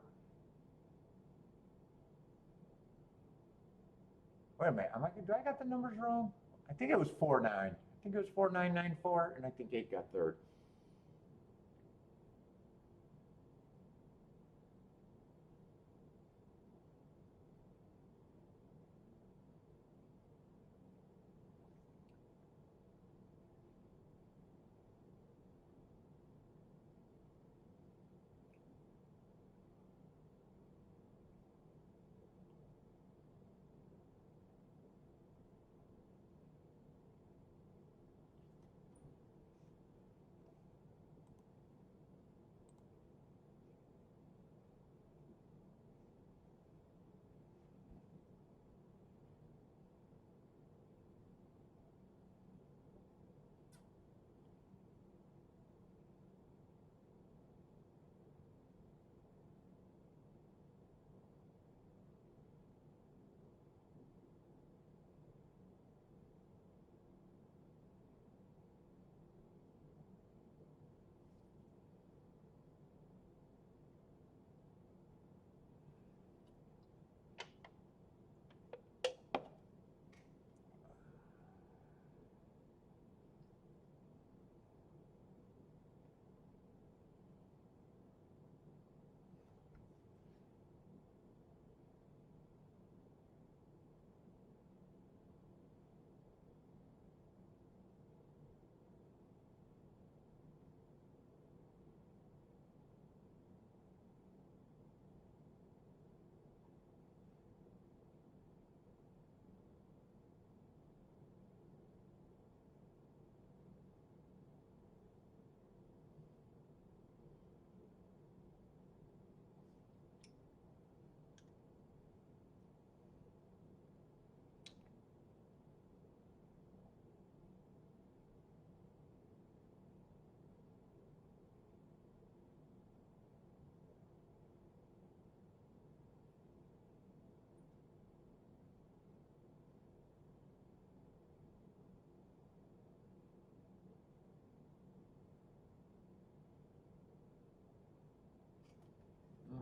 Wait a minute. Do I got the numbers wrong? I think it was 4-9. I think it was 4-9-9-4, and I think 8 got third.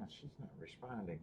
Oh, she's not responding.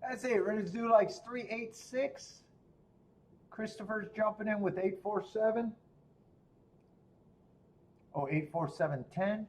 That's it. We're gonna do like 386. Christopher's jumping in with 847. Oh, 84710.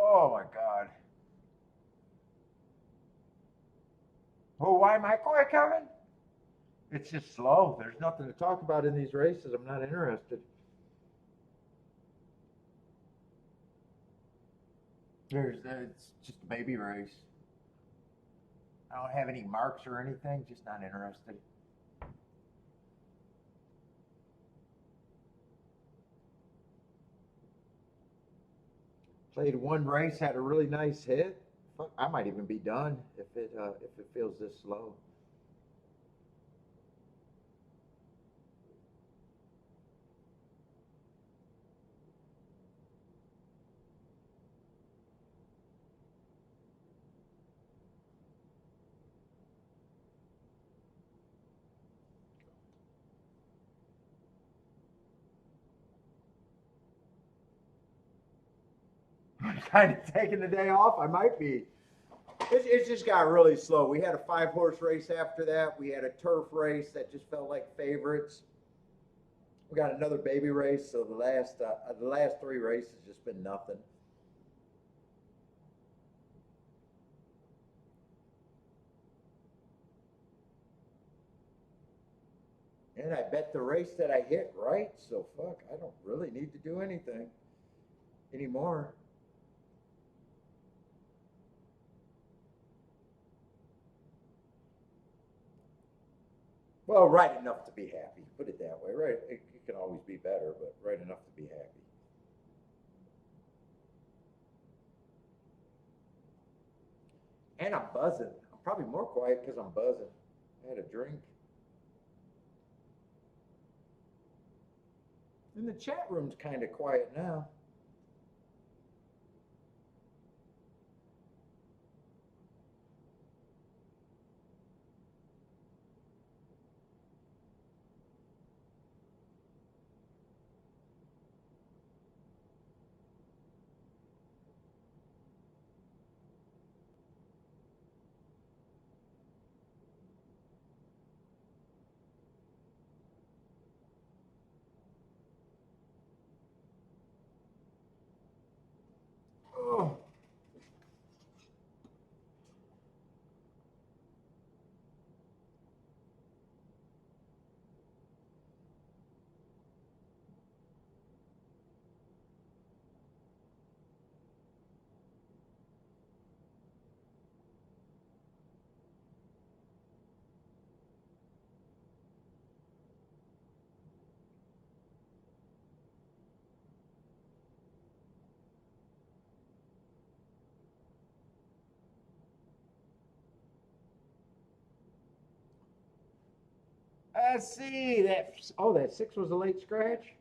Oh my God. Oh, why am I quiet, Kevin? It's just slow. There's nothing to talk about in these races. I'm not interested. It's just a baby race. I don't have any marks or anything. Just not interested. Played one race, had a really nice hit. Fuck, I might even be done if it feels this slow. I'm kind of taking the day off. I might be. It just got really slow. We had a 5-horse race after that. We had a turf race that just felt like favorites. We got another baby race. So the last 3 races just been nothing. And I bet the race that I hit right, so fuck, I don't really need to do anything anymore. Well, right enough to be happy. Put it that way. Right, it can always be better, but right enough to be happy. And I'm buzzing. I'm probably more quiet because I'm buzzing. I had a drink. And the chat room's kind of quiet now. Oh. Let's see that. Oh, that 6 was a late scratch.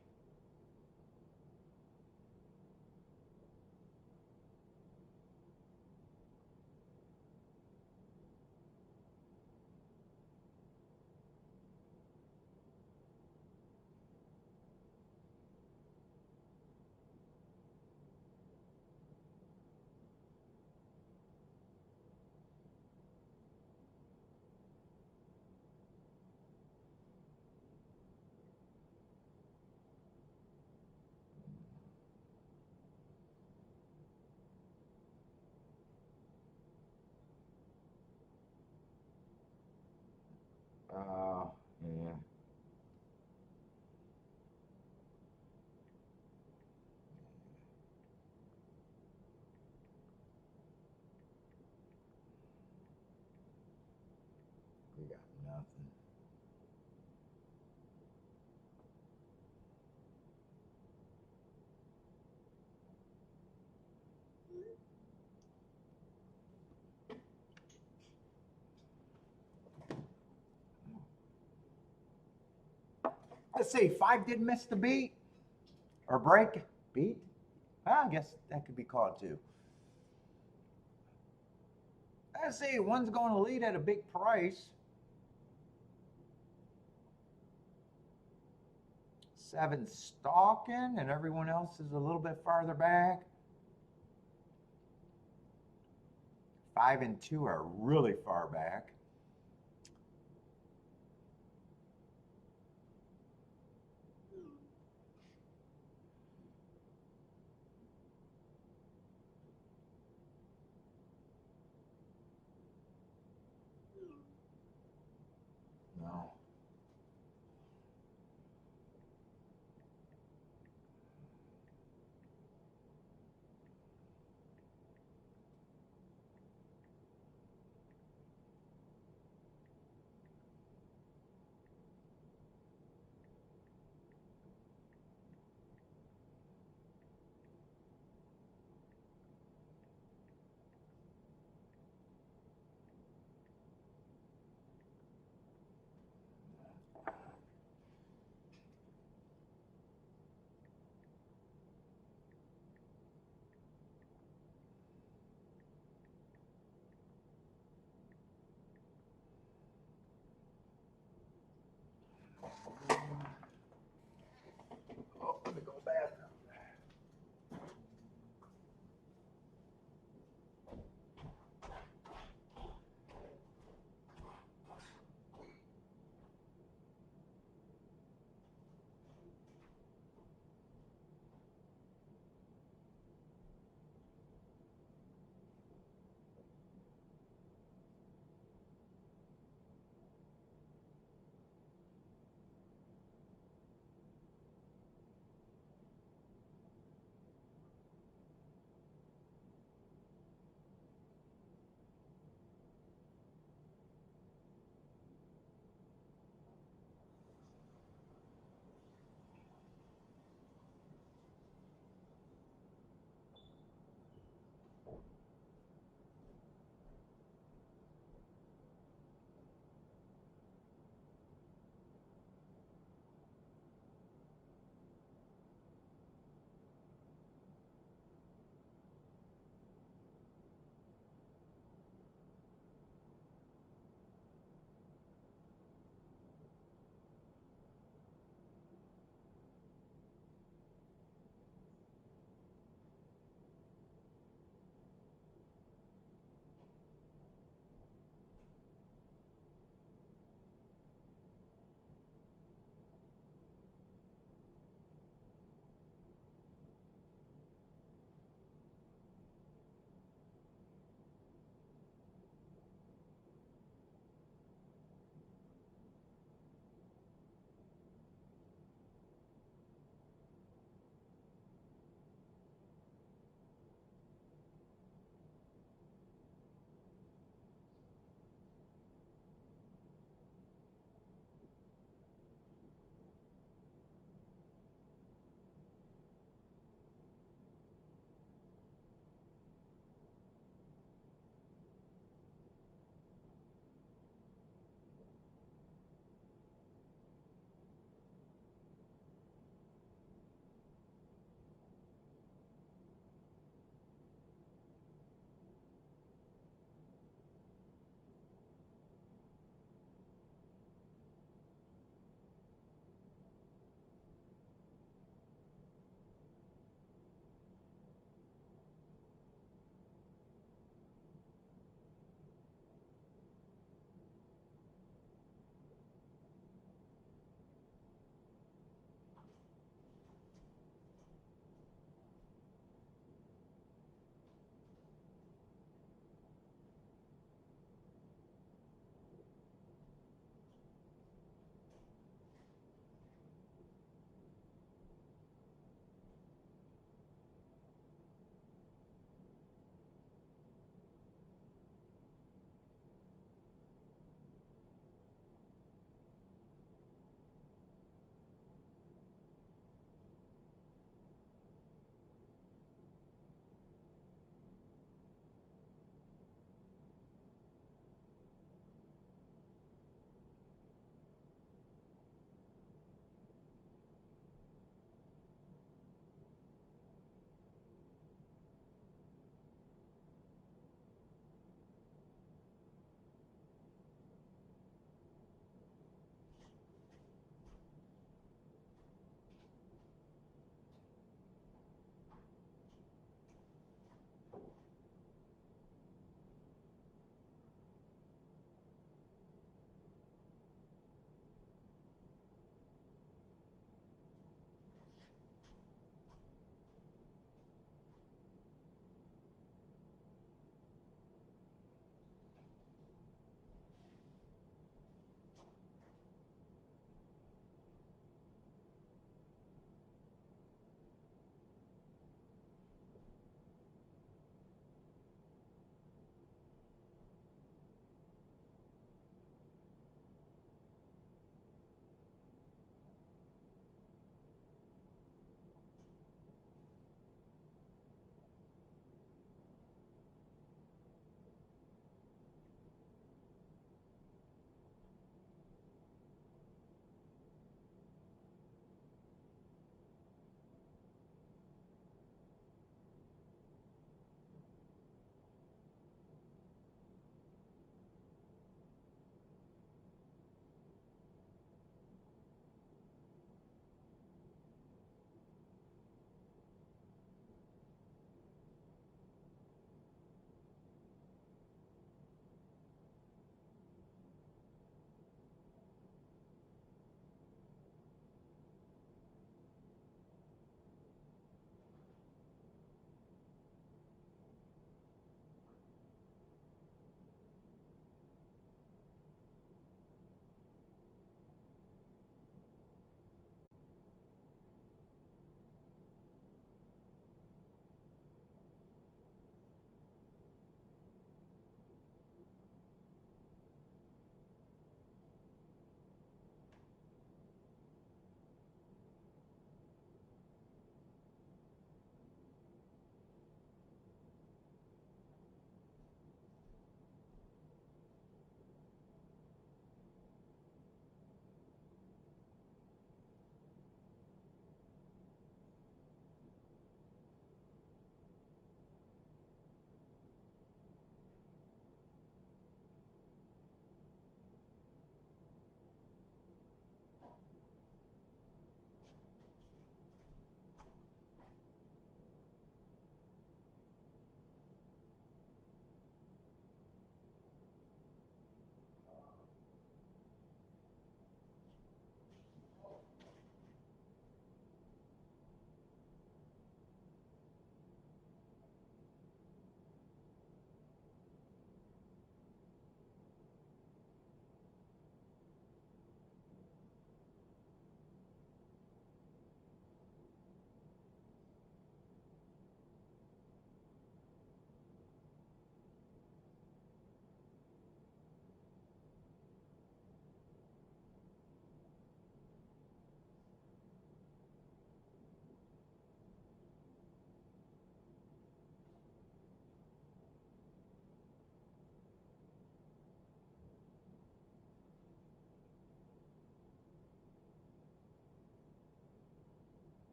Yeah. We got nothing. Let's see. 5 did miss the beat or break. Beat? Well, I guess that could be called too. Let's see. 1's going to lead at a big price. 7 stalking, and everyone else is a little bit farther back. 5 and 2 are really far back. No.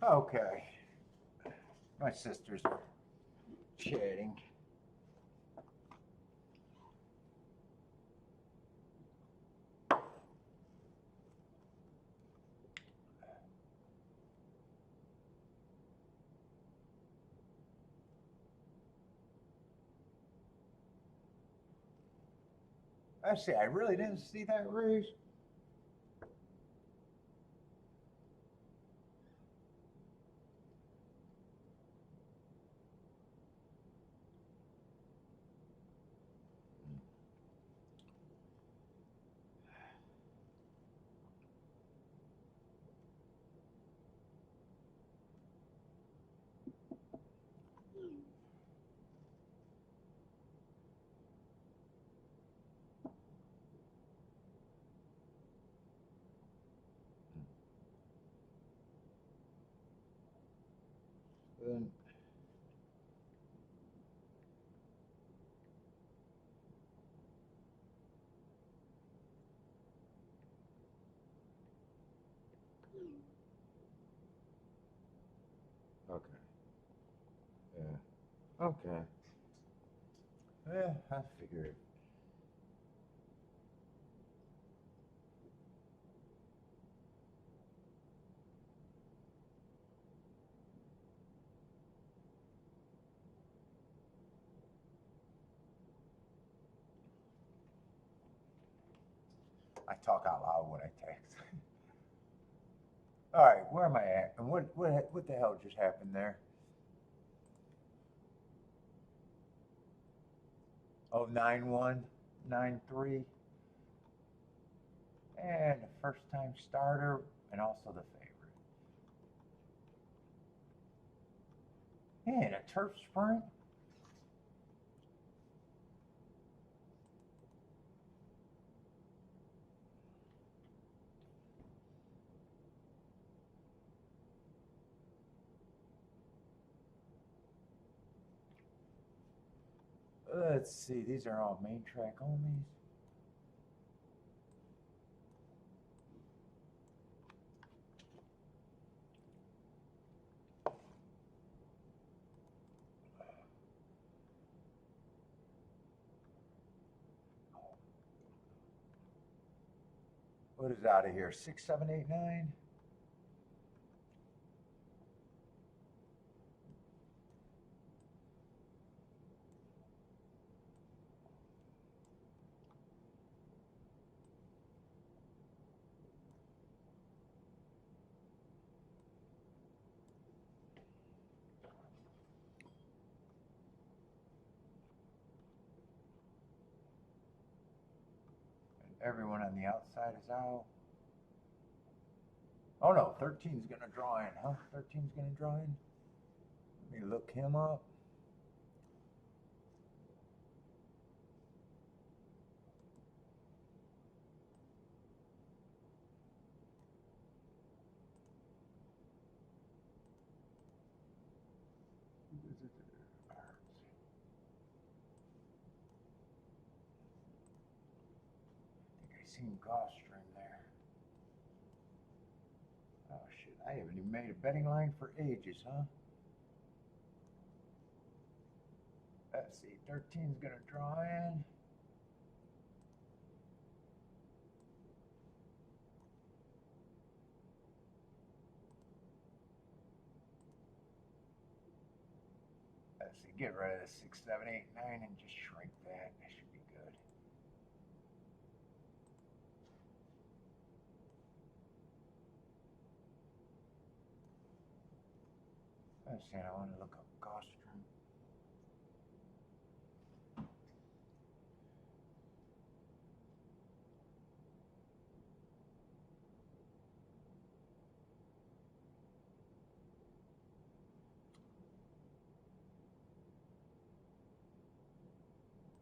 Okay. My sisters are chatting. I say, I really didn't see that raise. Then okay. Yeah. Okay. Yeah, I figured. I talk out loud when I text. All right, where am I at? And what the hell just happened there? Oh, 9193. And a first time starter and also the favorite. And a turf sprint. Let's see, these are all main track onlys. What is out of here? 6, 7, 8, 9. Everyone on the outside is out. Oh no, 13's gonna draw in, huh? 13's gonna draw in. Let me look him up. I think I seen Gulfstream there. Oh shit, I haven't even made a betting line for ages, huh? Let's see, 13's gonna draw in. Let's see, get rid of the 6, 7, 8, 9 and just shrink that. That should be good. Let's see, I want to look up Gulfstream.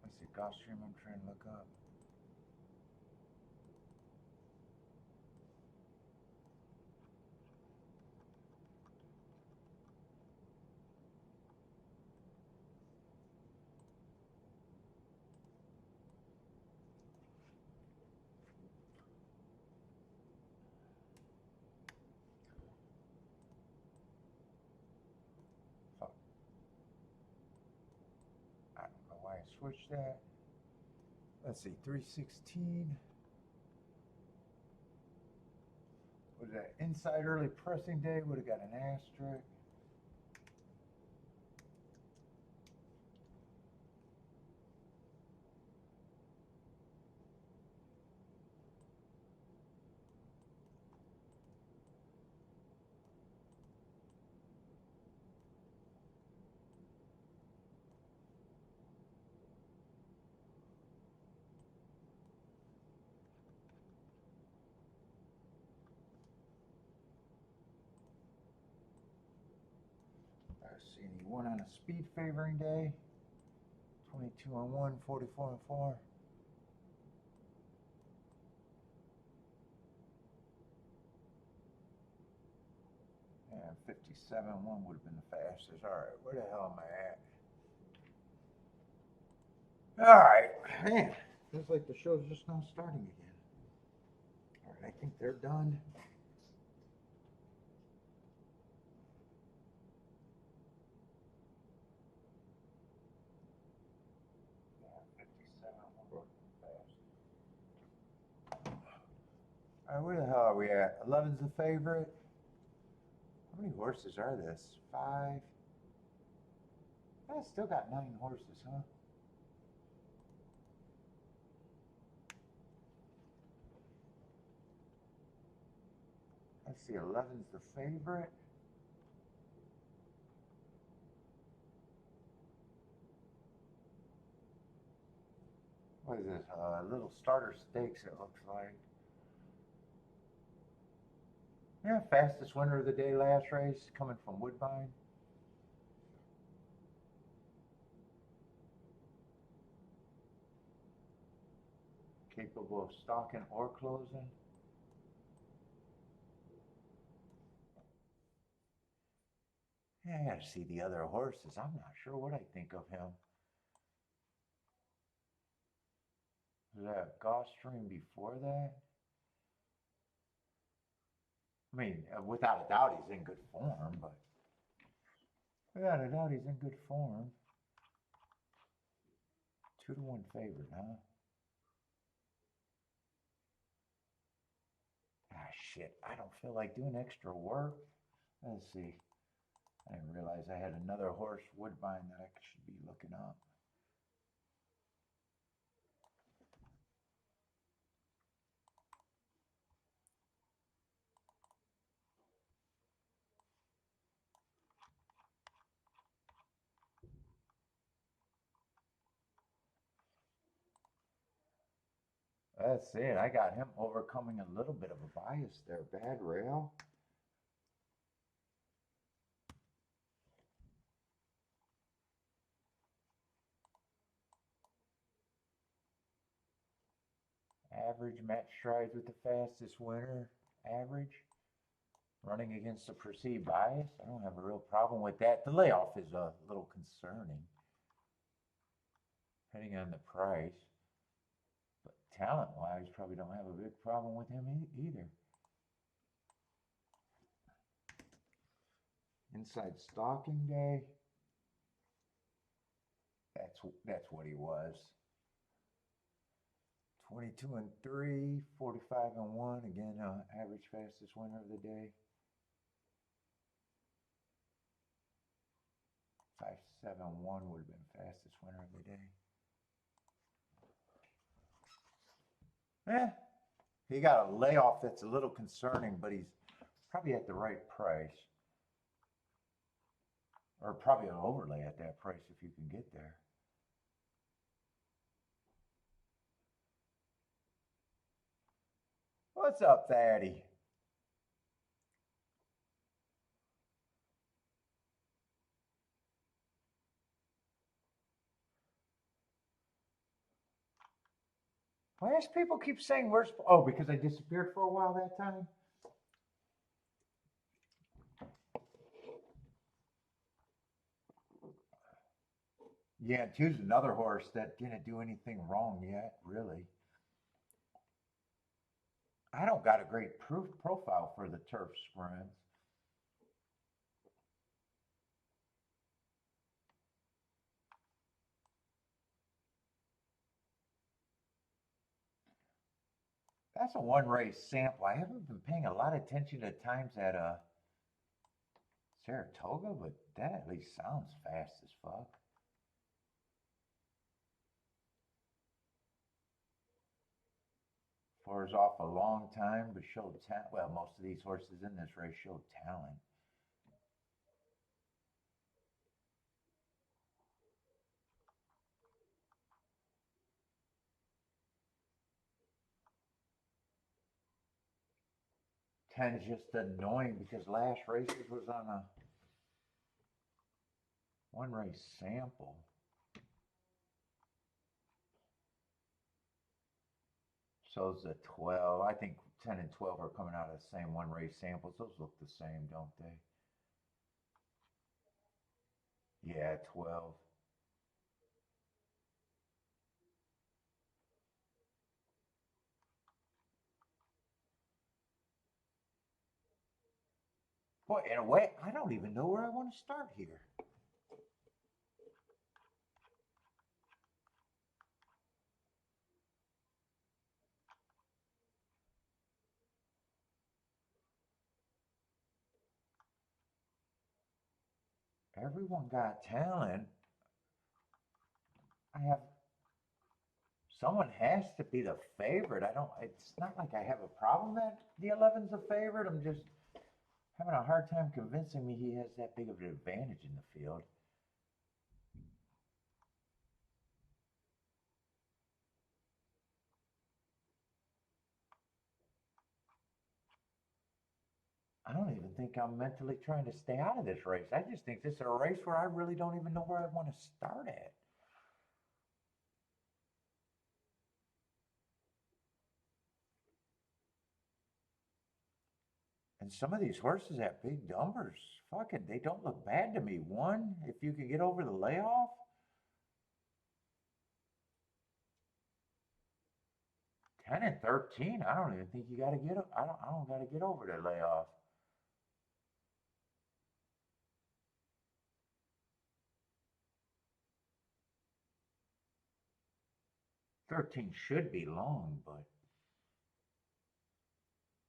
Let's see, Gulfstream I'm trying to look up. switch that. Let's see, 316. Was that inside early pressing day? Would have got an asterisk. Let's see, and he won on a speed favoring day. 22 on 1, 44 on 4. And 57 on 1 would have been the fastest. All right, where the hell am I at? All right, man. Feels like the show's just now starting again. All right, I think they're done. All right, where the hell are we at? 11's the favorite. How many horses are this? 5. I still got 9 horses, huh? Let's see, 11's the favorite. What is this? Little starter stakes, it looks like. Yeah, fastest winner of the day last race, coming from Woodbine. Capable of stalking or closing. Yeah, I gotta see the other horses. I'm not sure what I think of him. Was that Gulfstream before that? I mean, without a doubt, he's in good form, but without a doubt, he's in good form. 2-1 favorite, huh? Ah, shit. I don't feel like doing extra work. Let's see. I didn't realize I had another horse, Woodbine, that I should be looking up. That's it. I got him overcoming a little bit of a bias there. Bad rail. Average match strides with the fastest winner. Average. Running against a perceived bias. I don't have a real problem with that. The layoff is a little concerning. Depending on the price. But talent-wise, probably don't have a big problem with him either. Inside stalking day. That's what he was. 22 and 3, 45 and 1. Again, average fastest winner of the day. 5-7-1 would have been fastest winner of the day. He got a layoff that's a little concerning, but he's probably at the right price. Or probably an overlay at that price if you can get there. What's up, Thaddy? Why does people keep saying where's... Oh, because I disappeared for a while that time? Yeah, two's another horse that didn't do anything wrong yet, really. I don't got a great proof profile for the turf sprints. That's a one race sample. I haven't been paying a lot of attention to times at Saratoga, but that at least sounds fast as fuck. Fours off a long time, but showed talent. Well, most of these horses in this race showed talent. Ten's just annoying because last races was on a one race sample. So's the 12. I think 10 and 12 are coming out of the same one race samples. Those look the same, don't they? Yeah, 12. Boy, in a way, I don't even know where I want to start here. Everyone got talent. I have someone has to be the favorite. I don't. It's not like I have a problem that the 11's a favorite. I'm just having a hard time convincing me he has that big of an advantage in the field. I don't even think I'm mentally trying to stay out of this race. I just think this is a race where I really don't even know where I want to start at. And some of these horses have big numbers. Fucking, they don't look bad to me. One, if you could get over the layoff. 10 and 13, I don't even think you got to get. I don't got to get over the layoff. 13 should be long, but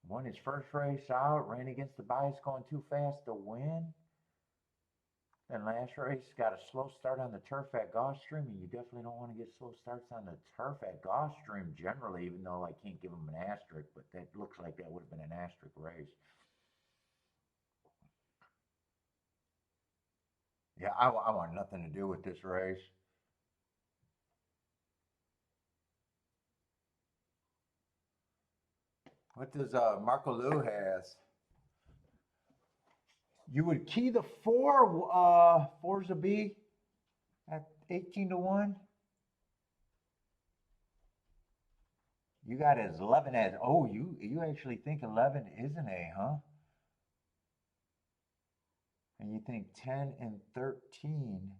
won his first race out, ran against the bias going too fast to win. Then last race got a slow start on the turf at Gulfstream, and you definitely don't want to get slow starts on the turf at Gulfstream generally, even though I can't give him an asterisk, but that looks like that would have been an asterisk race. Yeah, I want nothing to do with this race. What does Marco Lou has? You would key the four, Forza B at 18 to 1. You got as 11 as, oh, you actually think 11 is an A, huh? And you think 10 and 13.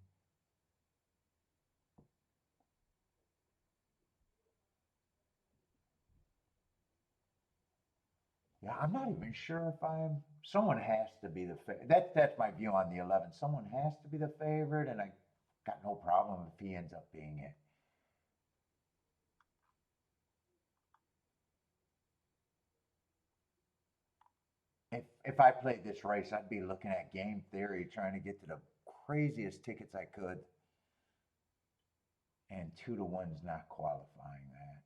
Yeah, I'm not even sure if someone has to be the favorite. That's my view on the 11. Someone has to be the favorite, and I got no problem if he ends up being it. If I played this race, I'd be looking at game theory, trying to get to the craziest tickets I could. And 2 to 1's not qualifying that.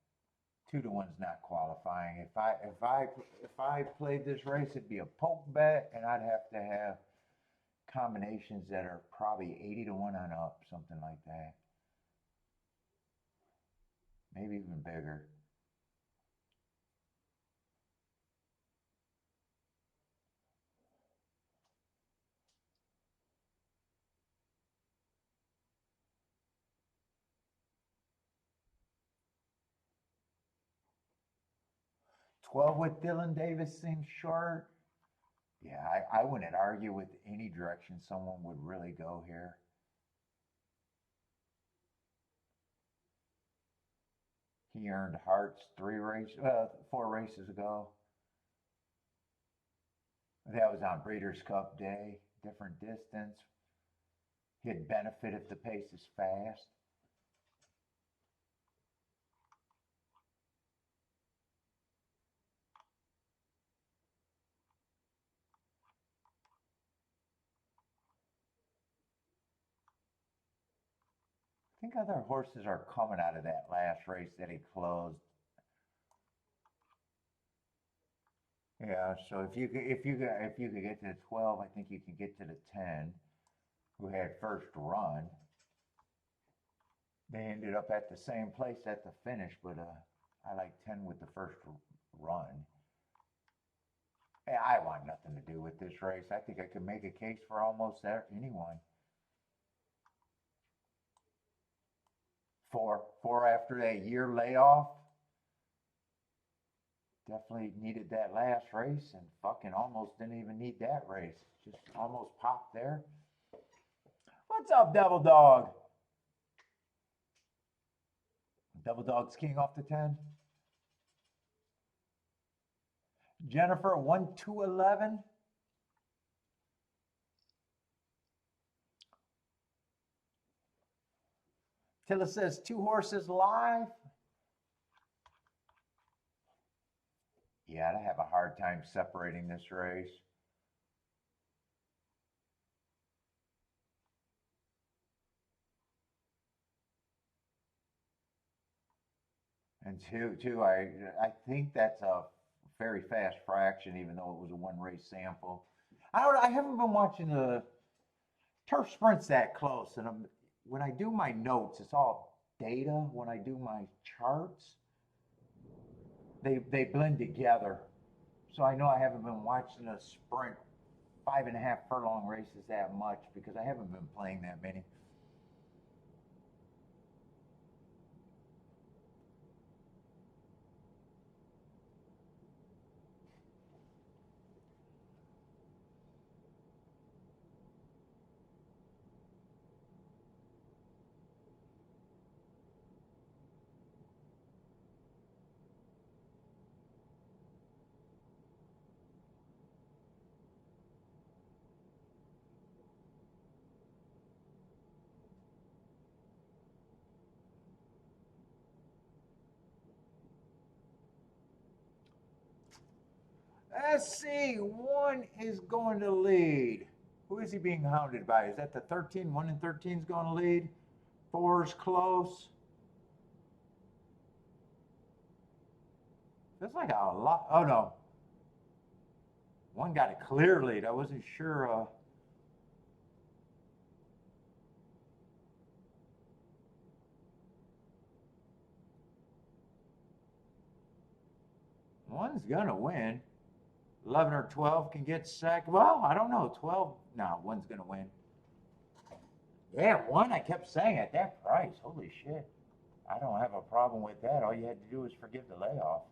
2 to 1's not qualifying. If I played this race, it'd be a poke bet, and I'd have to have combinations that are probably 80 to 1 on up, something like that. Maybe even bigger. Twelve with Dylan Davis seems short. Yeah, I wouldn't argue with any direction someone would really go here. He earned hearts 4 races ago. That was on Breeders' Cup Day, different distance. He'd benefit if the pace is fast. think other horses are coming out of that last race that he closed. Yeah, so if you could get to the 12, I think you can get to the 10, who had first run. They ended up at the same place at the finish, but I like 10 with the first run. Hey, I want nothing to do with this race. I think I could make a case for almost anyone. Four after that year layoff. Definitely needed that last race and fucking almost didn't even need that race. Just almost popped there. What's up, Devil Dog? Devil Dog's king off the 10. Jennifer, 1-2-11. Tilla says 2 horses live. Yeah, I'd have a hard time separating this race. And two, I think that's a very fast fraction, even though it was a 1 race sample. I haven't been watching the turf sprints that close, and when I do my notes, it's all data. When I do my charts, they blend together. So I know I haven't been watching the sprint 5.5 furlong races that much because I haven't been playing that many. Let's see. 1 is going to lead. Who is he being hounded by? Is that the 13? 1 and 13 is going to lead. 4's close. Feels like a lot. Oh, no. 1 got a clear lead. I wasn't sure. One's going to win. 11 or 12 can get second. Well, I don't know. 12. No, 1's going to win. Yeah, 1. I kept saying at that price. Holy shit. I don't have a problem with that. All you had to do was forgive the layoff.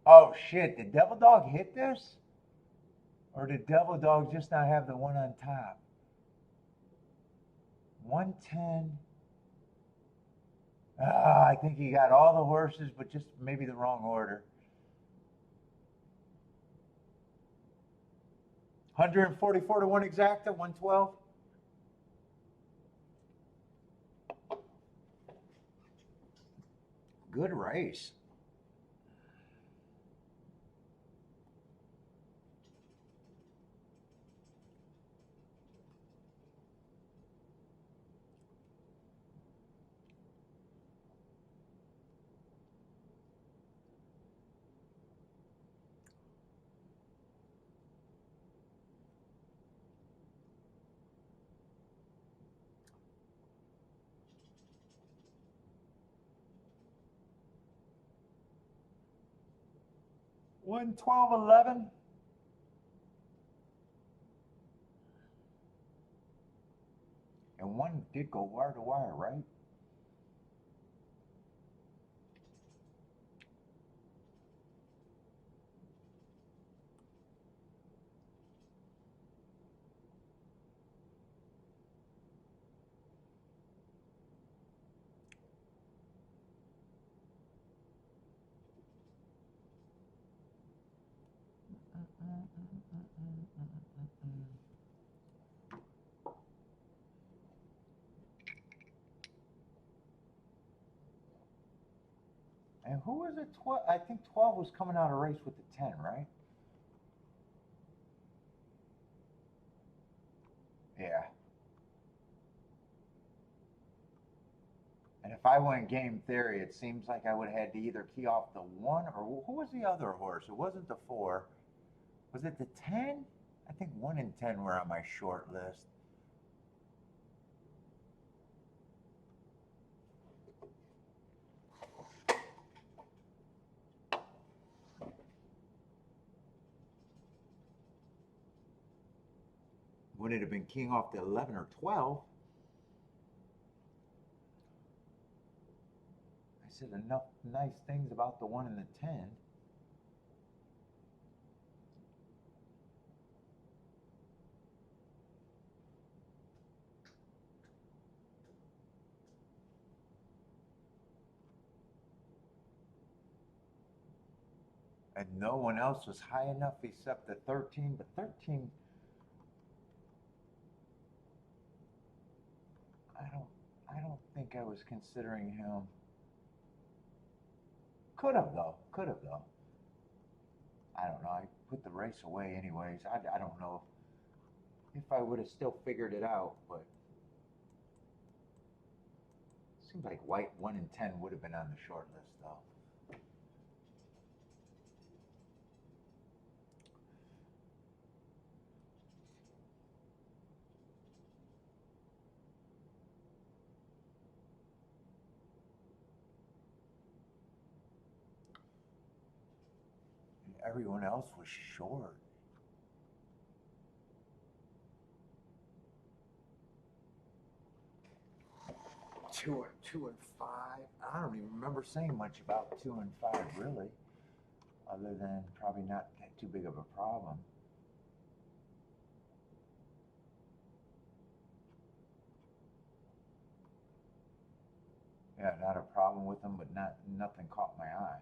Oh shit, did Devil Dog hit this? Or did Devil Dog just not have the 1 on top? 110. I think he got all the horses, but just maybe the wrong order. 144 to 1 exacta, 112. Good race. One 12-11. And 1 did go wire to wire, right? And who was it? 12? I think 12 was coming out of race with the 10, right? Yeah. And if I went game theory, it seems like I would have had to either key off the 1 or who was the other horse? It wasn't the 4. Was it the 10? I think 1 and 10 were on my short list. Would it have been keying off the 11 or 12? I said enough nice things about the 1 and the 10. And no one else was high enough except the 13, but 13, I don't think I was considering him. Could have though. Could have though. I don't know. I put the race away anyways. I don't know if I would have still figured it out, but it seems like white 1 and 10 would have been on the short list though. And everyone else was short. Two and five. I don't even remember saying much about 2 and 5 really, other than probably not too big of a problem. Yeah, not a problem with them, but nothing caught my eye.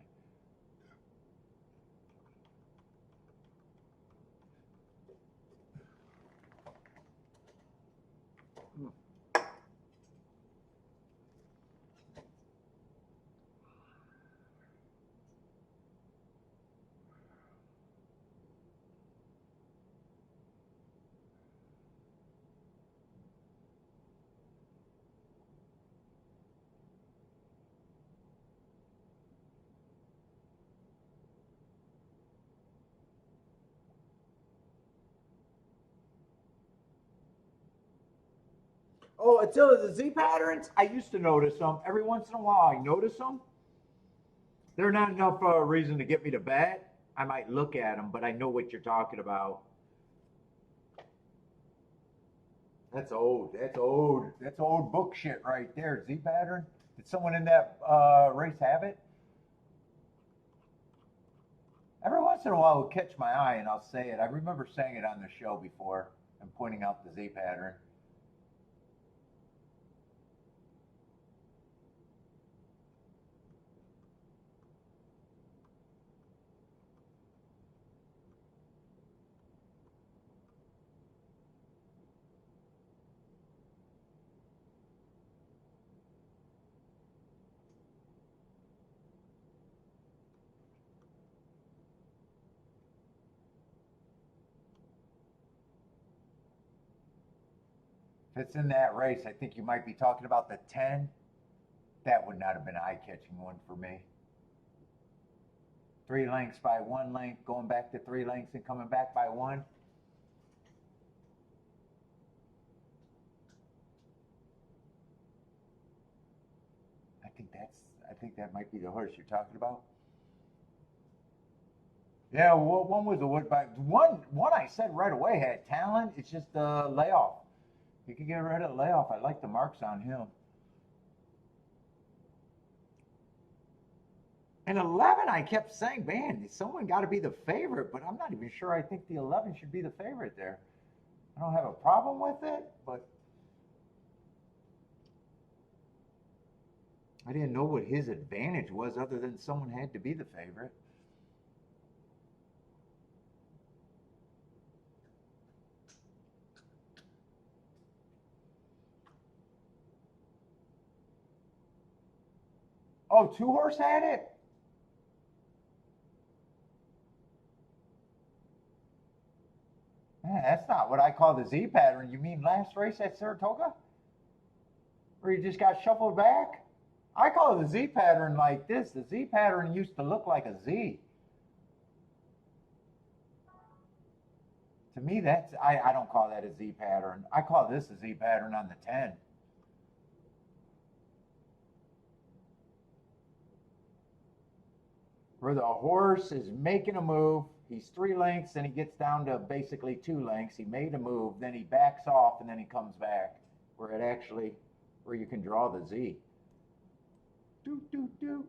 Oh, Attila, the Z patterns, I used to notice them. Every once in a while, I notice them. They're not enough reason to get me to bet. I might look at them, but I know what you're talking about. That's old. That's old. That's old book shit right there. Z pattern. Did someone in that race have it? Every once in a while, it'll catch my eye, and I'll say it. I remember saying it on the show before and pointing out the Z pattern. If it's in that race, I think you might be talking about the 10. That would not have been an eye-catching one for me. 3 lengths by 1 length, going back to 3 lengths and coming back by 1. I think that might be the horse you're talking about. Yeah, well, one was a woodbine. One I said right away had talent. It's just the layoff. You can get rid of the layoff. I like the marks on him. And 11, I kept saying, man, someone got to be the favorite, but I'm not even sure I think the 11 should be the favorite there. I don't have a problem with it, but I didn't know what his advantage was other than someone had to be the favorite. Oh, 2 horse had it? That's not what I call the Z pattern. You mean last race at Saratoga? Where you just got shuffled back? I call it the Z pattern like this. The Z pattern used to look like a Z. To me, I don't call that a Z pattern. I call this a Z pattern on the 10. Where the horse is making a move. He's 3 lengths, and he gets down to basically 2 lengths. He made a move, then he backs off, and then he comes back. Where you can draw the Z. Doot, doot, doot.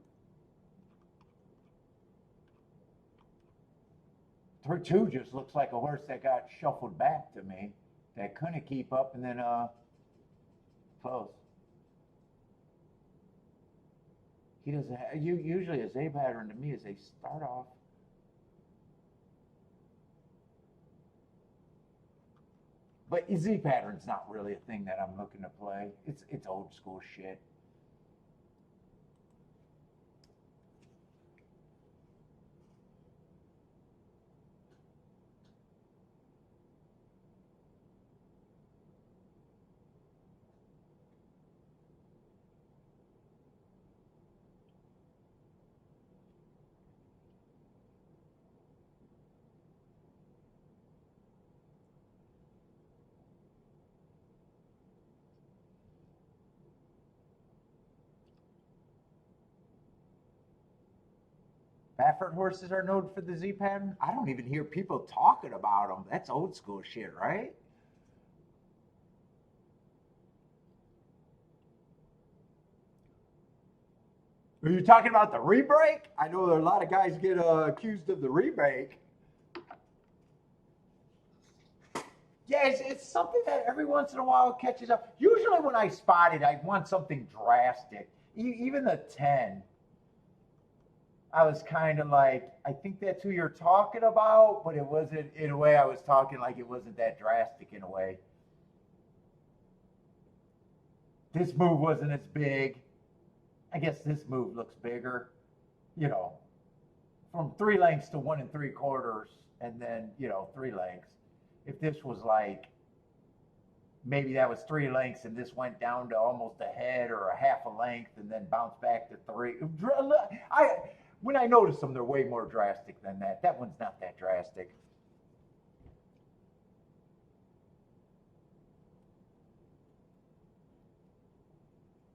Her 2 just looks like a horse that got shuffled back to me, that couldn't keep up, and then close. He doesn't have, usually a Z pattern to me is they start off. But Z pattern's not really a thing that I'm looking to play. It's old school shit. Baffert horses are known for the Z pattern. I don't even hear people talking about them. That's old school shit, right? Are you talking about the re-break? I know there are a lot of guys get accused of the re-break. Yeah, it's something that every once in a while catches up. Usually when I spot it, I want something drastic. Even the 10. I was kind of like, I think that's who you're talking about, but it wasn't, in a way I was talking like it wasn't that drastic in a way. This move wasn't as big. I guess this move looks bigger, you know, from 3 lengths to 1 3/4, and then, 3 lengths. If this was like, maybe that was 3 lengths and this went down to almost a head or a half a length and then bounced back to 3. When I notice them, they're way more drastic than that. That one's not that drastic.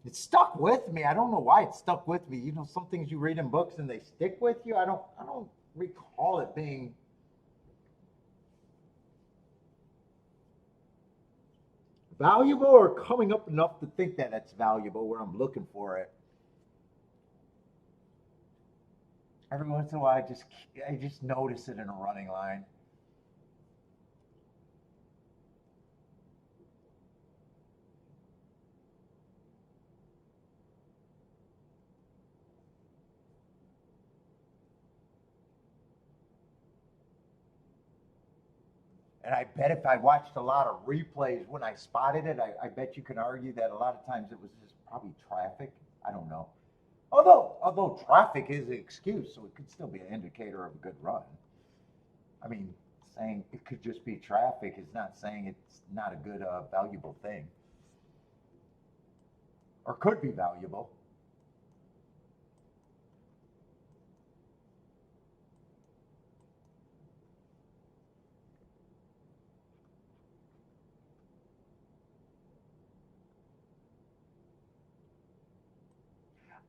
It stuck with me. I don't know why it stuck with me. Some things you read in books and they stick with you. I don't recall it being valuable or coming up enough to think that it's valuable where I'm looking for it. Every once in a while, I just notice it in a running line. And I bet if I watched a lot of replays when I spotted it, I bet you can argue that a lot of times it was just probably traffic. I don't know. Although traffic is an excuse, so it could still be an indicator of a good run. I mean, saying it could just be traffic is not saying it's not a good, valuable thing. Or could be valuable.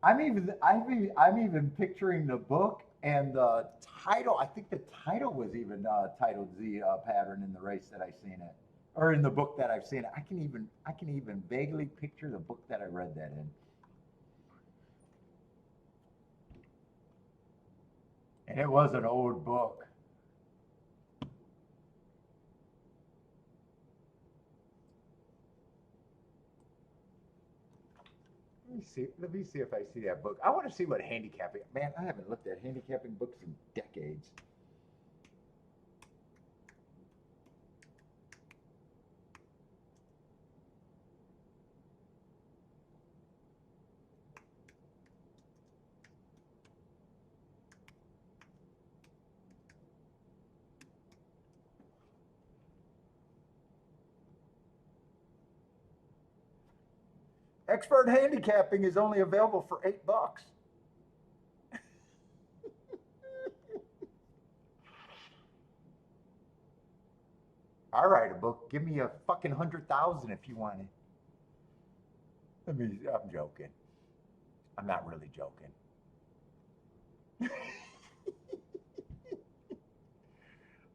I'm even picturing the book and the title. I think the title was even titled Z pattern in the race that I seen it, or in the book that I've seen it. I can even vaguely picture the book that I read that in. And it was an old book. Let me see if I see that book. I want to see what handicapping. Man, I haven't looked at handicapping books in decades. Expert handicapping is only available for $8. I'll write a book. Give me a fucking 100,000 if you want it. I'm joking. I'm not really joking.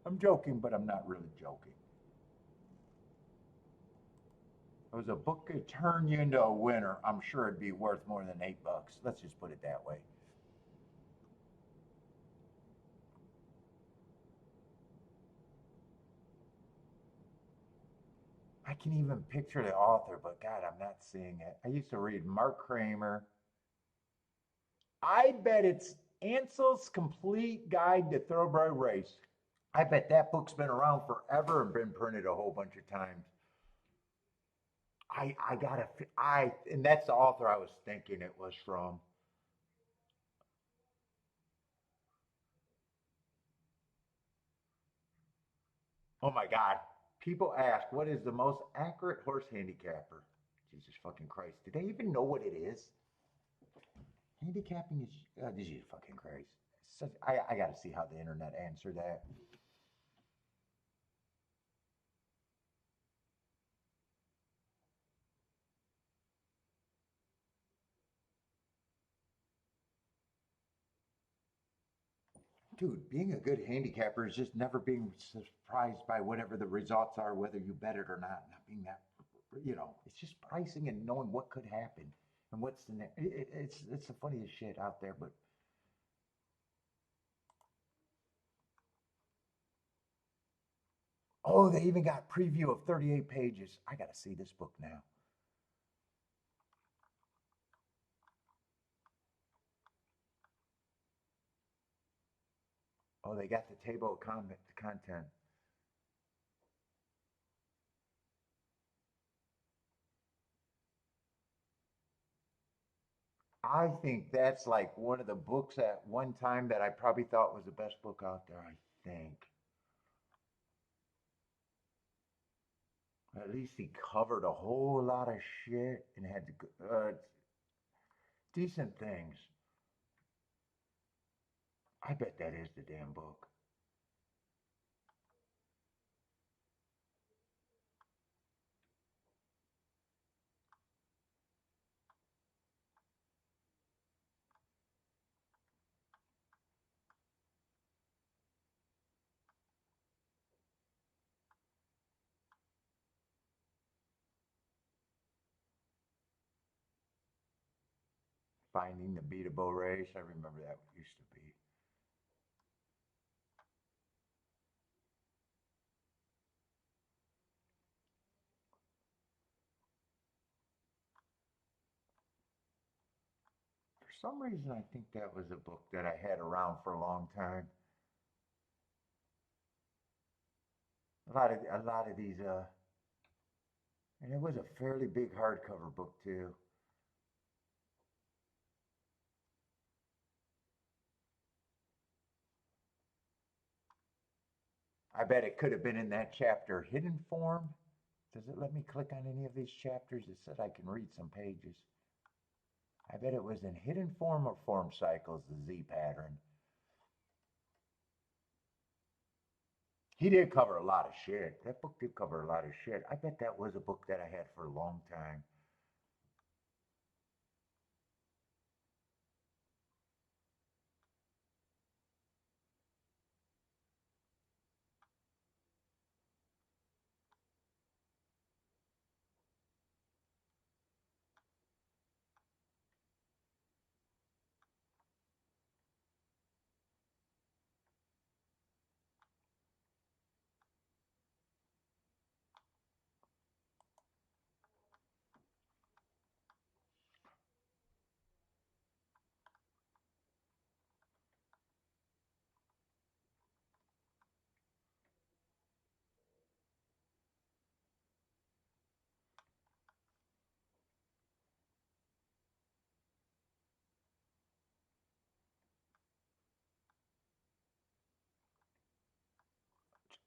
I'm joking, but I'm not really joking. If it was a book could turn you into a winner, I'm sure it'd be worth more than $8. Let's just put it that way. I can even picture the author, but God, I'm not seeing it. I used to read Mark Kramer. I bet it's Ansel's Complete Guide to Thoroughbred Race. I bet that book's been around forever and been printed a whole bunch of times. I gotta and that's the author I was thinking it was from. Oh my God. People ask, what is the most accurate horse handicapper? Jesus fucking Christ. Do they even know what it is? Handicapping is, Jesus fucking Christ. I got to see how the internet answer that. Dude, being a good handicapper is just never being surprised by whatever the results are, whether you bet it or not. Not being that, it's just pricing and knowing what could happen and what's the next. It's the funniest shit out there. But oh, they even got preview of 38 pages. I got to see this book now. Oh, they got the table of content. I think that's like one of the books at one time that I probably thought was the best book out there. I think at least he covered a whole lot of shit and had decent things. I bet that is the damn book. Finding the Beatable Race. I remember that used to be. For some reason, I think that was a book that I had around for a long time. A lot of these, and it was a fairly big hardcover book too. I bet it could have been in that chapter, hidden form. Does it let me click on any of these chapters? It said I can read some pages. I bet it was in hidden form or form cycles, the Z pattern. He did cover a lot of shit. That book did cover a lot of shit. I bet that was a book that I had for a long time.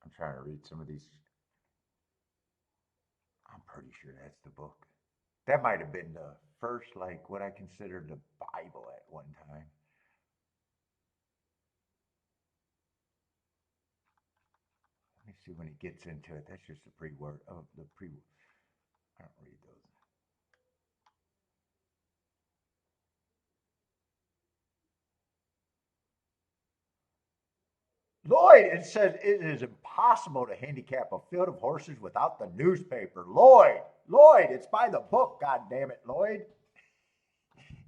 I'm trying to read some of these. I'm pretty sure that's the book. That might have been the first, like, what I considered the Bible at one time. Let me see when he gets into it. That's just the pre-word. Oh, the pre. I don't read those. Lloyd, it says it is impossible to handicap a field of horses without the newspaper. Lloyd, it's by the book, God damn it, Lloyd.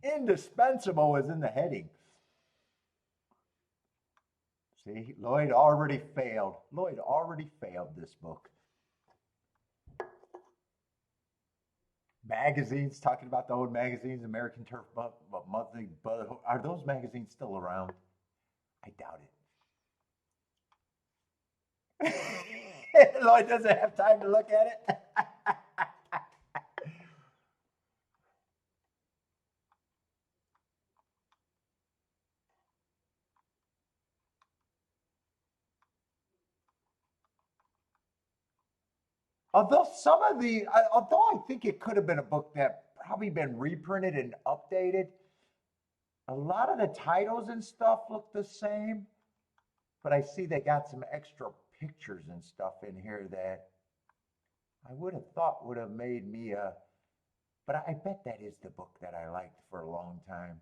Indispensable is in the heading. See, Lloyd already failed. Lloyd already failed this book. Magazines, talking about the old magazines, American Turf Monthly. Are those magazines still around? I doubt it. Lloyd doesn't have time to look at it. Although I think it could have been a book that probably been reprinted and updated, a lot of the titles and stuff look the same, but I see they got some extra pictures and stuff in here that I would have thought would have made me but I bet that is the book that I liked for a long time.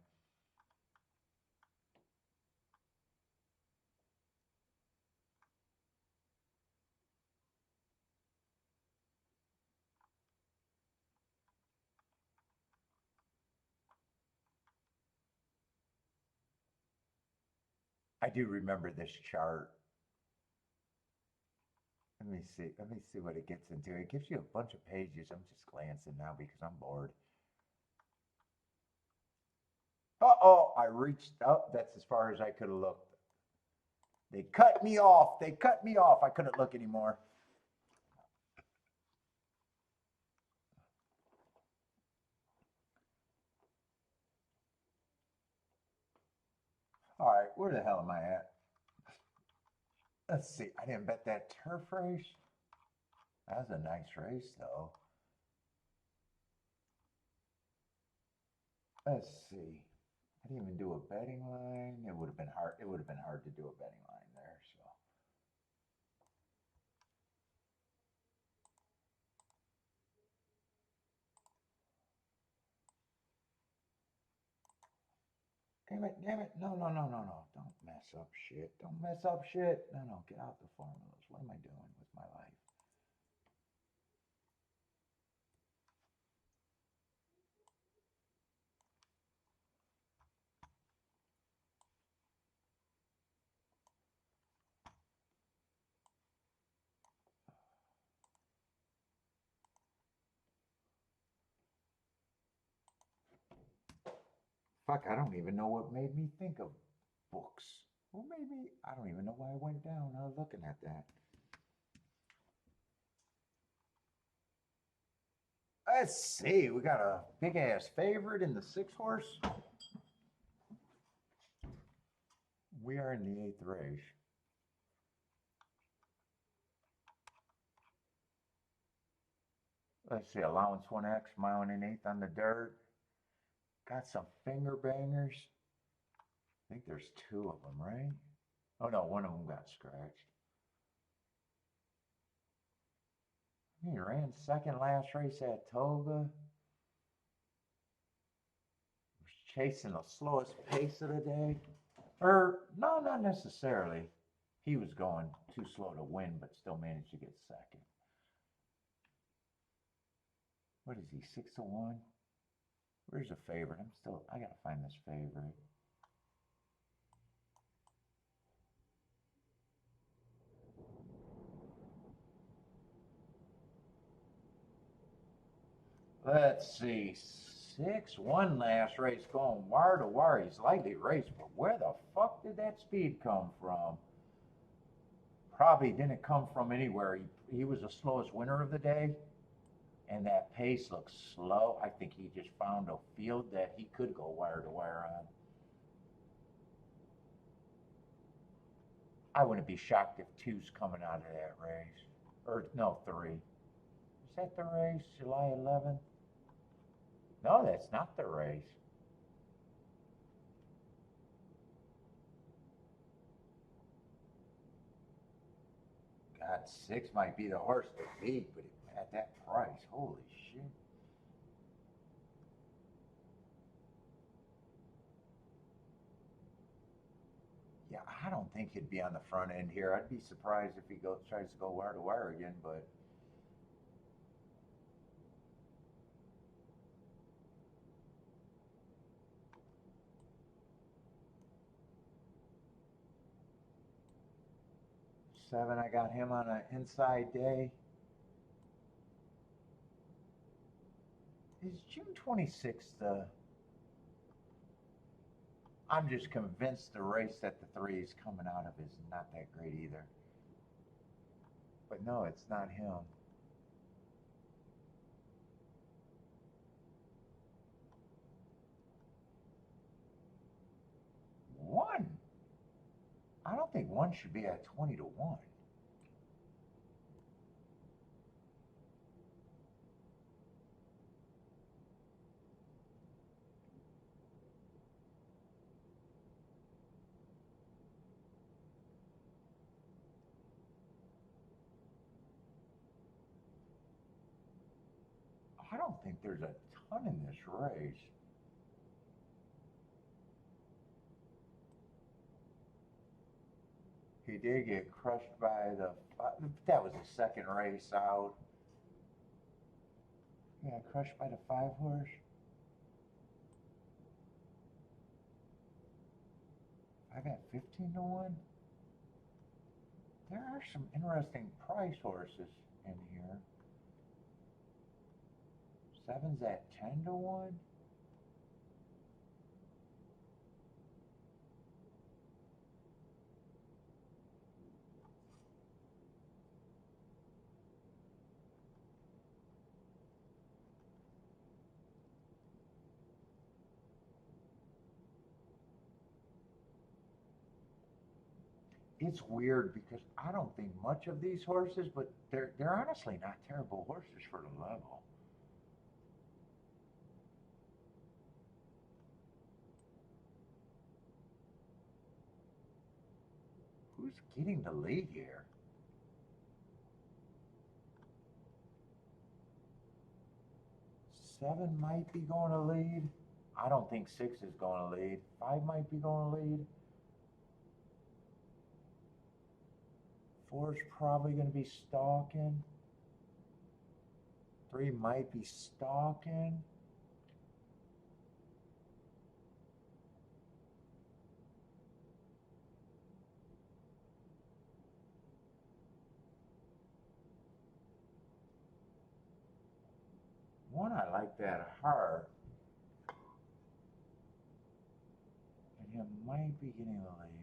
I do remember this chart. Let me see what it gets into. It gives you a bunch of pages. I'm just glancing now because I'm bored. Uh-oh, I reached up. That's as far as I could have looked. They cut me off. They cut me off. I couldn't look anymore. All right, where the hell am I at? Let's see. I didn't bet that turf race. That was a nice race, though. Let's see. I didn't even do a betting line. It would have been hard. It would have been hard to do a betting line there. So. Damn it. No. Don't mess up shit. Don't mess up shit. No. Get out the formulas. What am I doing with my life? Fuck, I don't even know what made me think of books. What made me? I don't even know why I went down. I was looking at that. Let's see. We got a big ass favorite in the 6 horse. We are in the 8th race. Let's see. Allowance 1X, mile and an eighth on the dirt. Got some finger bangers. I think there's 2 of them, right? Oh no, one of them got scratched. He ran second last race at Toga. Was chasing the slowest pace of the day. Or, no, not necessarily. He was going too slow to win, but still managed to get second. What is he, 6-1? Where's the favorite? I gotta find this favorite. Let's see. 6-1 last race, going wire to wire. He's lightly raced, but where the fuck did that speed come from? Probably didn't come from anywhere. He was the slowest winner of the day, and that pace looks slow. I think he just found a field that he could go wire to wire on. I wouldn't be shocked if 2's coming out of that race. Or, no, 3. Is that the race, July 11th? No, that's not the race. God, 6 might be the horse to beat, but at that price, holy shit. Yeah, I don't think he'd be on the front end here. I'd be surprised if he tries to go wire to wire again, but 7, I got him on an inside day. Is June 26th I'm just convinced the race that the 3 is coming out of is not that great either. But no, it's not him. One. I don't think 1 should be at 20 to 1. I don't think there's a ton in this race. He did get crushed by that was the second race out. Yeah, crushed by the 5 horse. I got 15 to 1. There are some interesting price horses in here. 7's at 10 to 1. It's weird because I don't think much of these horses, but they're honestly not terrible horses for the level. Who's getting the lead here? Seven might be going to lead. I don't think 6 is going to lead. 5 might be going to lead. 4's probably going to be stalking. 3 might be stalking. One, I like that heart. And he might be getting the lead.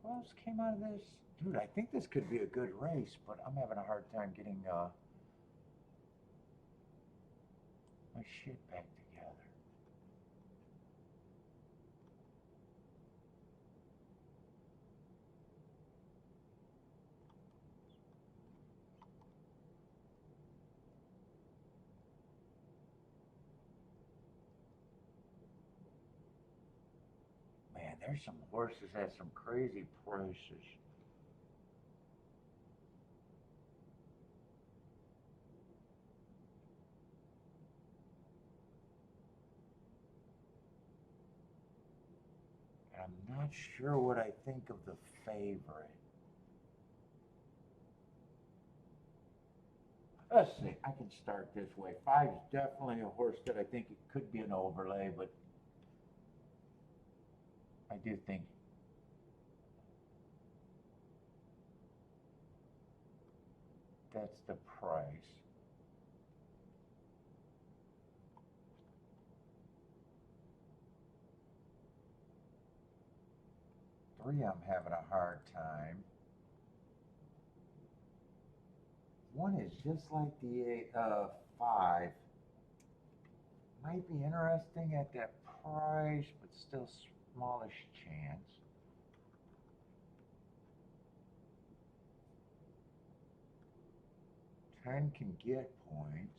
Who else came out of this? Dude, I think this could be a good race, but I'm having a hard time getting my shit back together. Man, there's some horses at some crazy prices. And I'm not sure what I think of the favorite. Let's see, I can start this way. 5 is definitely a horse that I think it could be an overlay, but I do think that's the price. Three, I'm having a hard time. 1 is just like the 5. Might be interesting at that price, but still smallish chance. 10 can get points.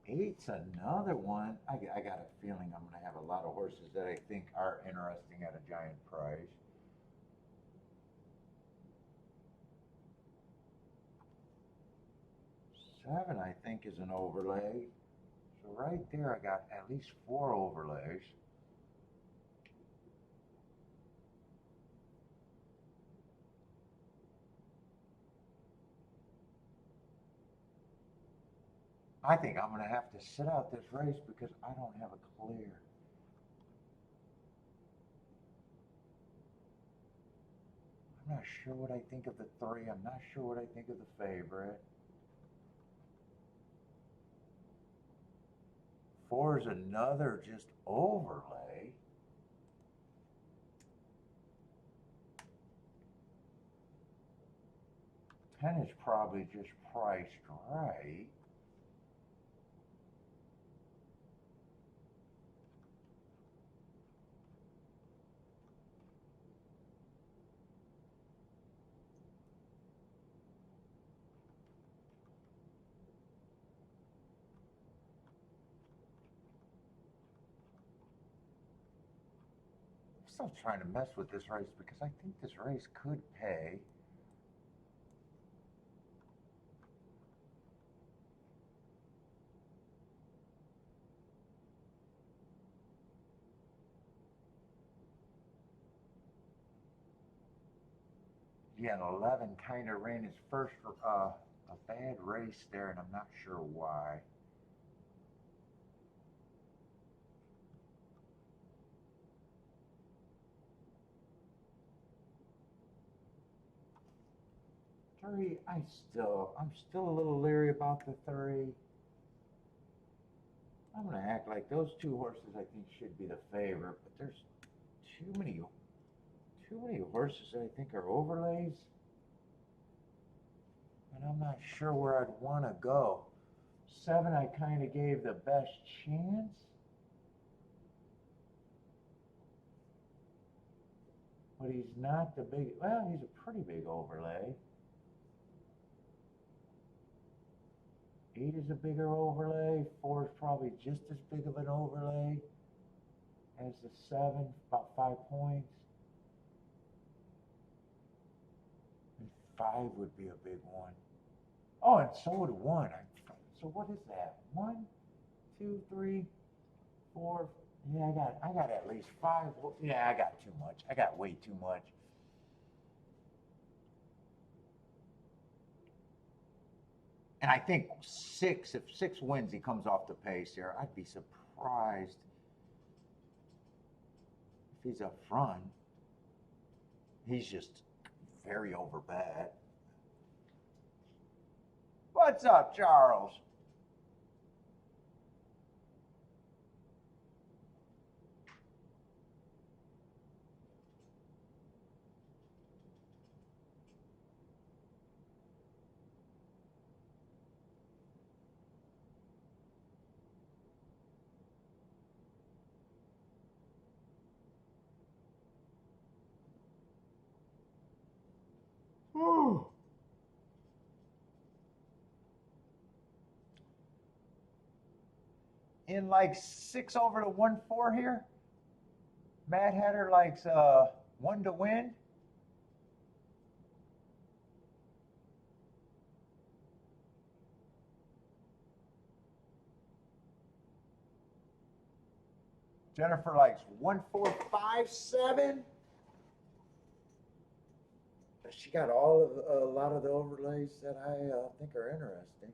Eight's another one. I got a feeling I'm going to have a lot of horses that I think are interesting at a giant price. Seven, I think, is an overlay. So right there, I got at least 4 overlays. I think I'm going to have to sit out this race because I don't have a clear. I'm not sure what I think of the 3. I'm not sure what I think of the favorite. 4 is another just overlay. Ten is probably just priced right. I'm still trying to mess with this race because I think this race could pay. Yeah, and 11 kind of ran his first a bad race there, and I'm not sure why. Three, I'm still a little leery about the 3. I'm gonna act like those 2 horses I think should be the favorite, but there's too many horses that I think are overlays, and I'm not sure where I'd want to go. 7, I kind of gave the best chance. But he's not the big, well, he's a pretty big overlay. 8 is a bigger overlay. 4 is probably just as big of an overlay as the 7, about 5 points. And 5 would be a big one. Oh, and so would 1. So what is that? 1, 2, 3, 4. Yeah, I got at least 5. Yeah, I got too much. I got way too much. And I think 6, if 6 wins, he comes off the pace here. I'd be surprised if he's up front. He's just very overbet. What's up, Charles? Whew. In like 6 over to 1-4 here. Mad Hatter likes 1 to win. Jennifer likes 1, 4, 5, 7. She got a lot of the overlays that I think are interesting.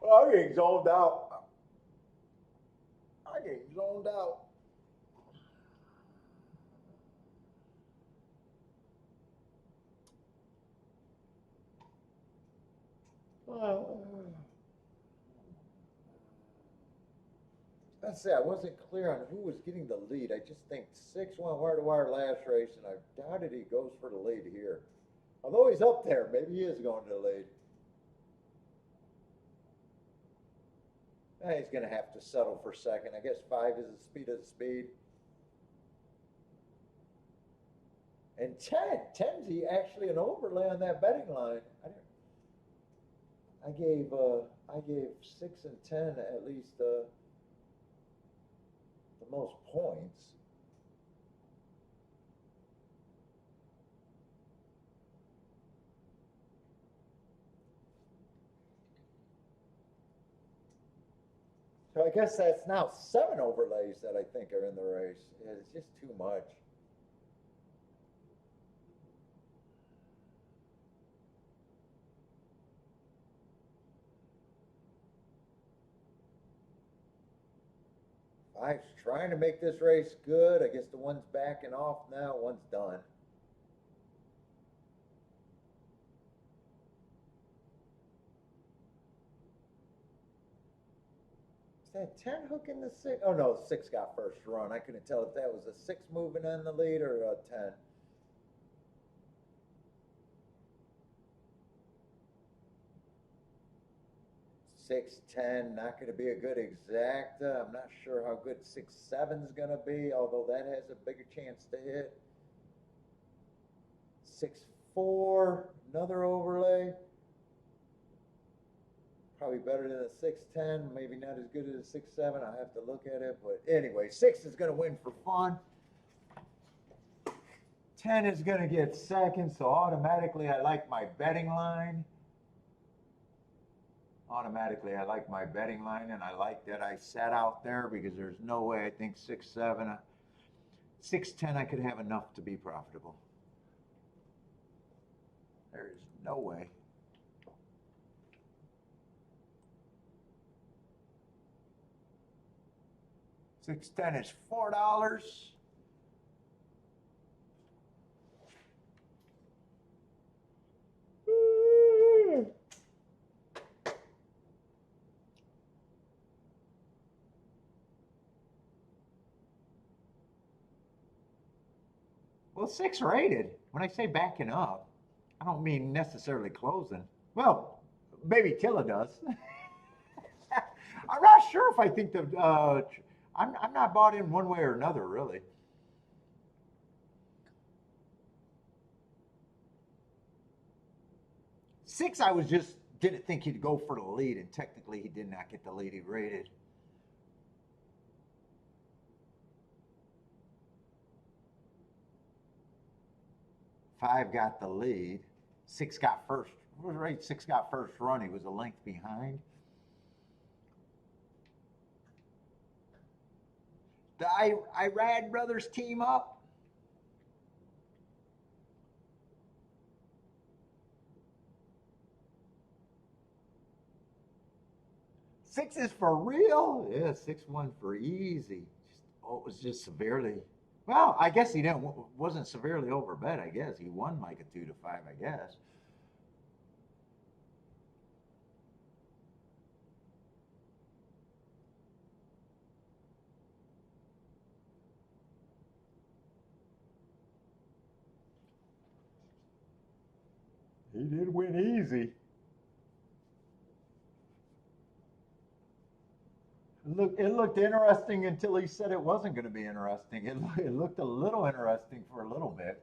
Oh, I'm getting zoned out. I'm getting zoned out. Let's say I wasn't clear on who was getting the lead. I just think 6 went wire to wire last race, and I doubted he goes for the lead here. Although he's up there, maybe he is going to the lead. He's going to have to settle for second. I guess 5 is the speed of the speed. And 10's actually an overlay on that betting line. I gave 6 and 10 at least the most points. So I guess that's now 7 overlays that I think are in the race. It's just too much. I'm trying to make this race good. I guess the one's backing off now. One's done. Is that 10 hooking the 6? Oh no, 6 got first run. I couldn't tell if that was a 6 moving on the lead or a 10. 6-10, not going to be a good exacta. I'm not sure how good 6-7 is going to be, although that has a bigger chance to hit. 6-4, another overlay. Probably better than a 6-10, maybe not as good as a 6-7. I'll have to look at it, but anyway, 6 is going to win for fun. 10 is going to get second, so automatically I like my betting line. Automatically I like my betting line, and I like that I sat out there because there's no way I think 6-7, 6-10 I could have enough to be profitable. There is no way. $6-10 is $4. Well, 6 rated. When I say backing up, I don't mean necessarily closing. Well, maybe Tilla does. I'm not sure if I think the. I'm not bought in one way or another, really. Six, I was just didn't think he'd go for the lead, and technically he did not get the lead he rated. Five got the lead. 6 got first. Right, 6 got first run. He was a length behind. The Irad brothers team up. Six is for real? Yeah, 6-1 for easy. Oh, it was just severely. Well, I guess he wasn't severely overbet. I guess he won like a 2-5. I guess. He did win easy. It looked interesting until he said it wasn't going to be interesting. It looked a little interesting for a little bit.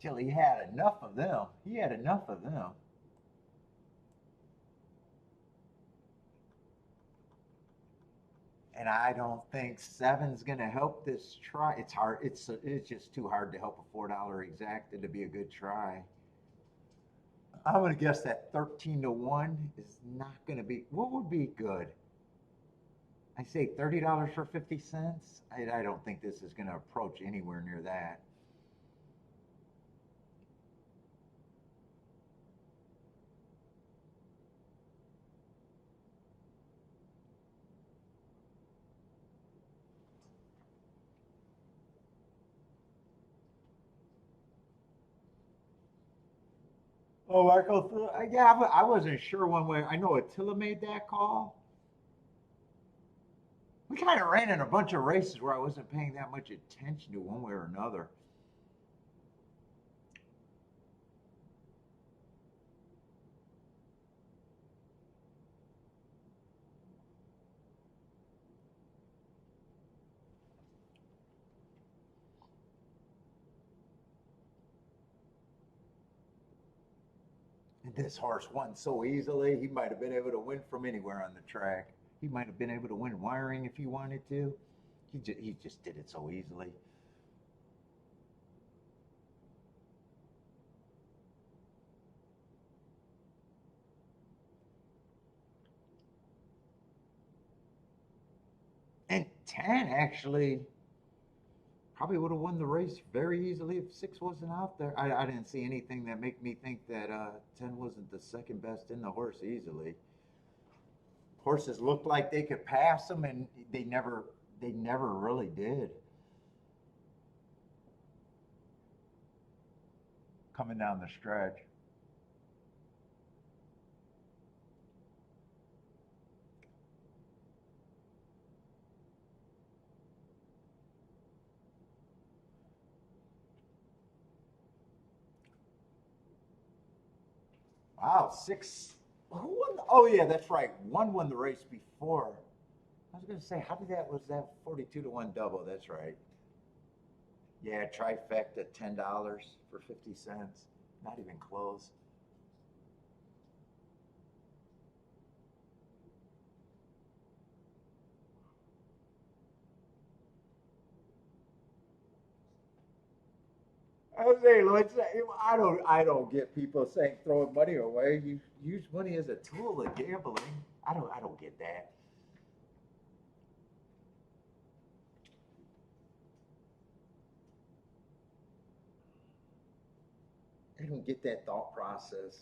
Till he had enough of them. He had enough of them. And I don't think 7's going to help this try. It's hard. It's just too hard to help a $4 exacta to be a good try. I'm going to guess that 13-1 is not going to be. What would be good? I say $30 for 50 cents. I don't think this is going to approach anywhere near that. Oh, Marco, yeah, I wasn't sure one way. I know Attila made that call. We kind of ran in a bunch of races where I wasn't paying that much attention to one way or another. this horse won so easily. He might have been able to win from anywhere on the track. He might have been able to win wiring if he wanted to. He just did it so easily. And 10 actually probably would have won the race very easily if 6 wasn't out there. I didn't see anything that made me think that 10 wasn't the second best in the horse easily. Horses looked like they could pass them, and they never really did. Coming down the stretch. Wow, 6. Who won? Oh yeah, that's right. One won the race before. I was gonna say, how did that was that 42-1 double? That's right. Yeah, trifecta, $10 for 50 cents. Not even close. I was saying, I don't get people saying throwing money away. You use money as a tool of gambling. I don't get that. I don't get that thought process.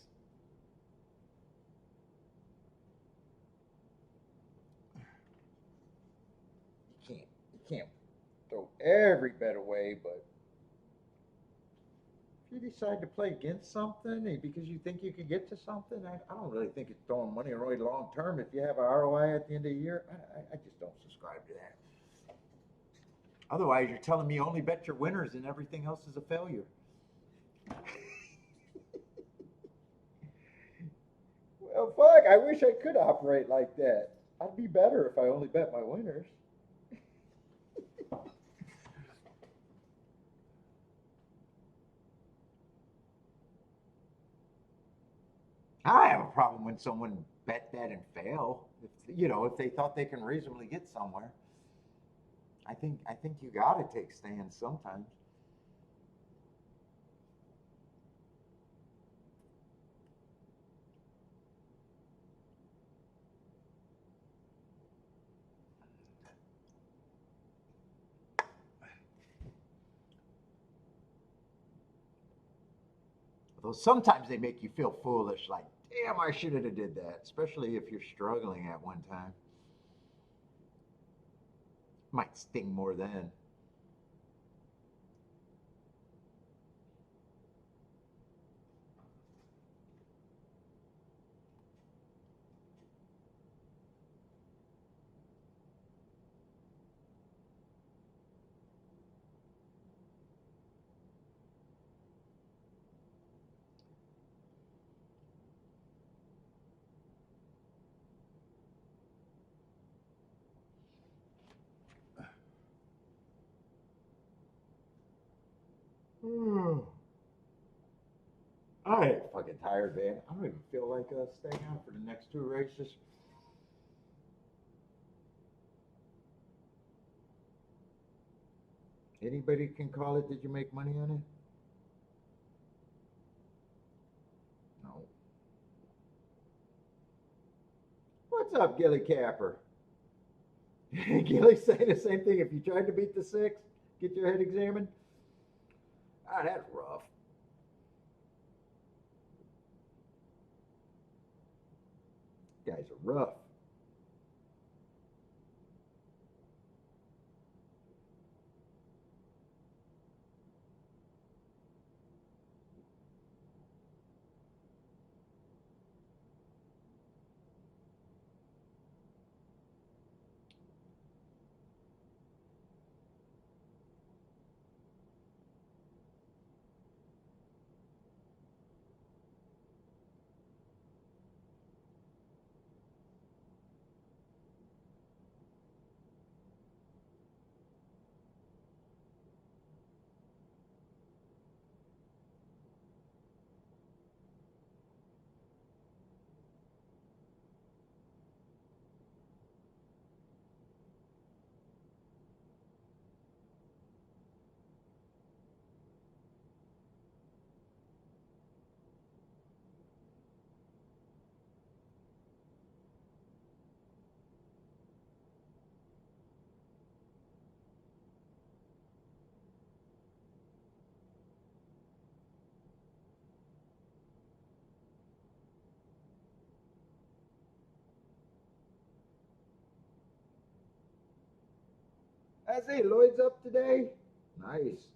You can't throw every bet away, but if you decide to play against something because you think you could get to something, I don't really think it's throwing money away long term. If you have an ROI at the end of the year, I just don't subscribe to that. Otherwise, you're telling me only bet your winners and everything else is a failure. Well, fuck, I wish I could operate like that. I'd be better if I only bet my winners. I have a problem when someone bet that and fail. If they thought they can reasonably get somewhere. I think you got to take stands sometimes. Though sometimes they make you feel foolish, like, damn, I should have did that, especially if you're struggling at one time. Might sting more then. I ain't fucking tired, man. I don't even feel like staying out for the next 2 races. Anybody can call it. Did you make money on it? No. What's up, Gilly Capper? Gilly saying the same thing. If you tried to beat the 6, get your head examined. Ah, that's rough. Guys are rough. I say Lloyd's up today. Nice.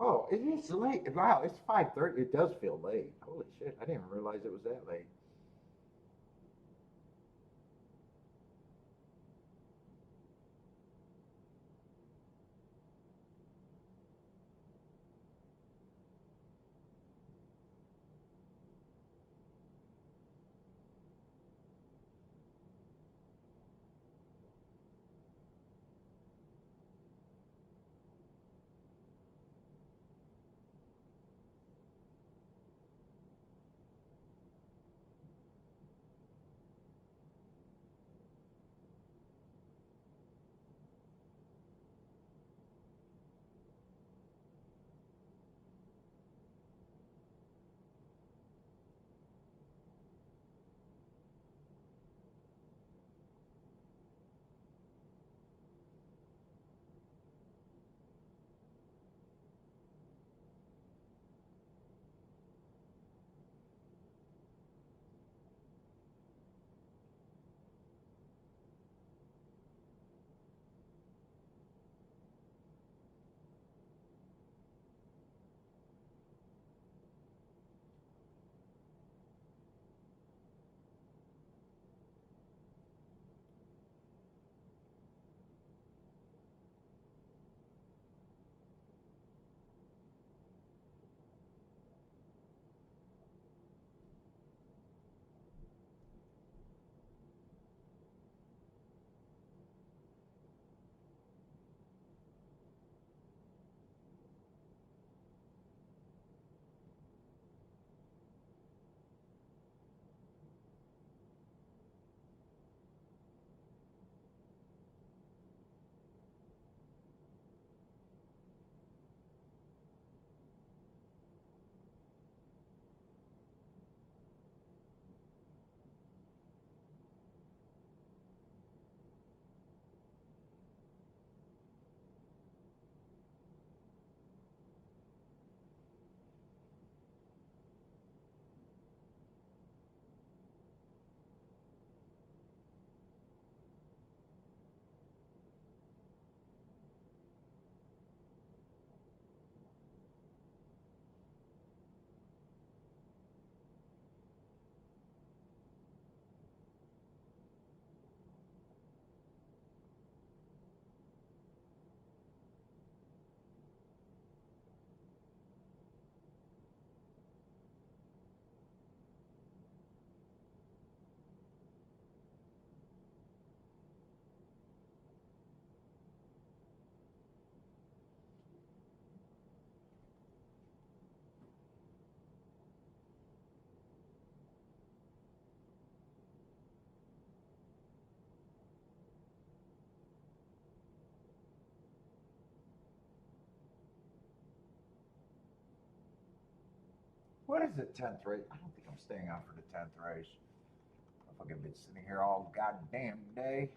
Oh, it is late. Wow, it's 5:30. It does feel late. Holy shit! I didn't even realize it was that late. What is the 10th race? I don't think I'm staying on for the 10th race. If I've been sitting here all goddamn day.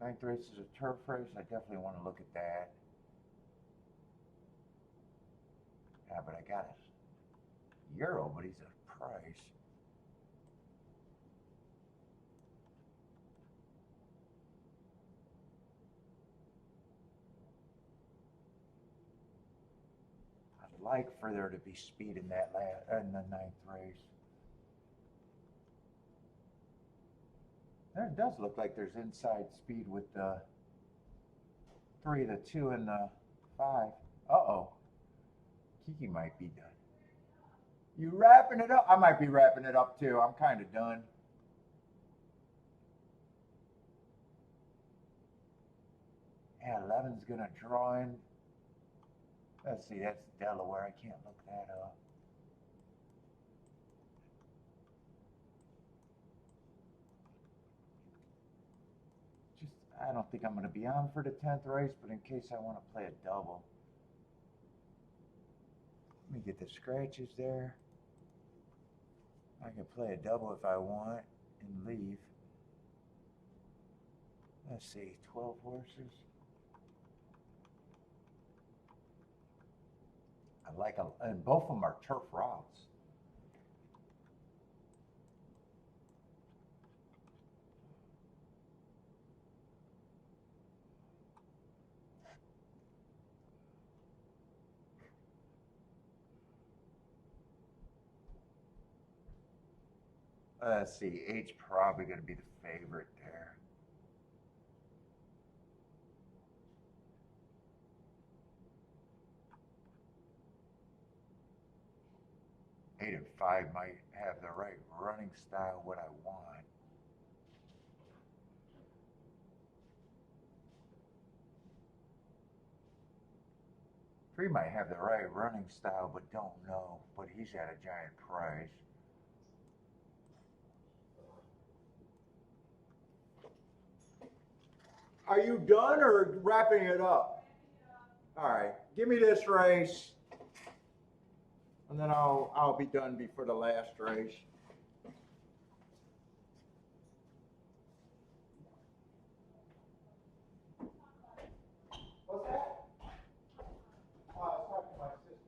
Ninth race is a turf race. I definitely want to look at that. Yeah, but I got a Euro, but he's a price. like for there to be speed in that in the ninth race. There does look like there's inside speed with the 3, the 2, and the 5. Uh-oh. Kiki might be done. You wrapping it up? I might be wrapping it up too. I'm kind of done. Yeah, 11's going to draw in. Let's see, that's Delaware. I can't look that up. I don't think I'm going to be on for the 10th race, but in case I want to play a double. Let me get the scratches there. I can play a double if I want and leave. Let's see, 12 horses. I like them, and both of them are turf routes. Let's see, 8's probably going to be the favorite there. Eight and 5 might have the right running style, what I want. Three might have the right running style, but don't know. But he's at a giant price. Are you done or wrapping it up? All right, give me this race, and then I'll be done before the last race. What's that? Oh, I was talking to my sister.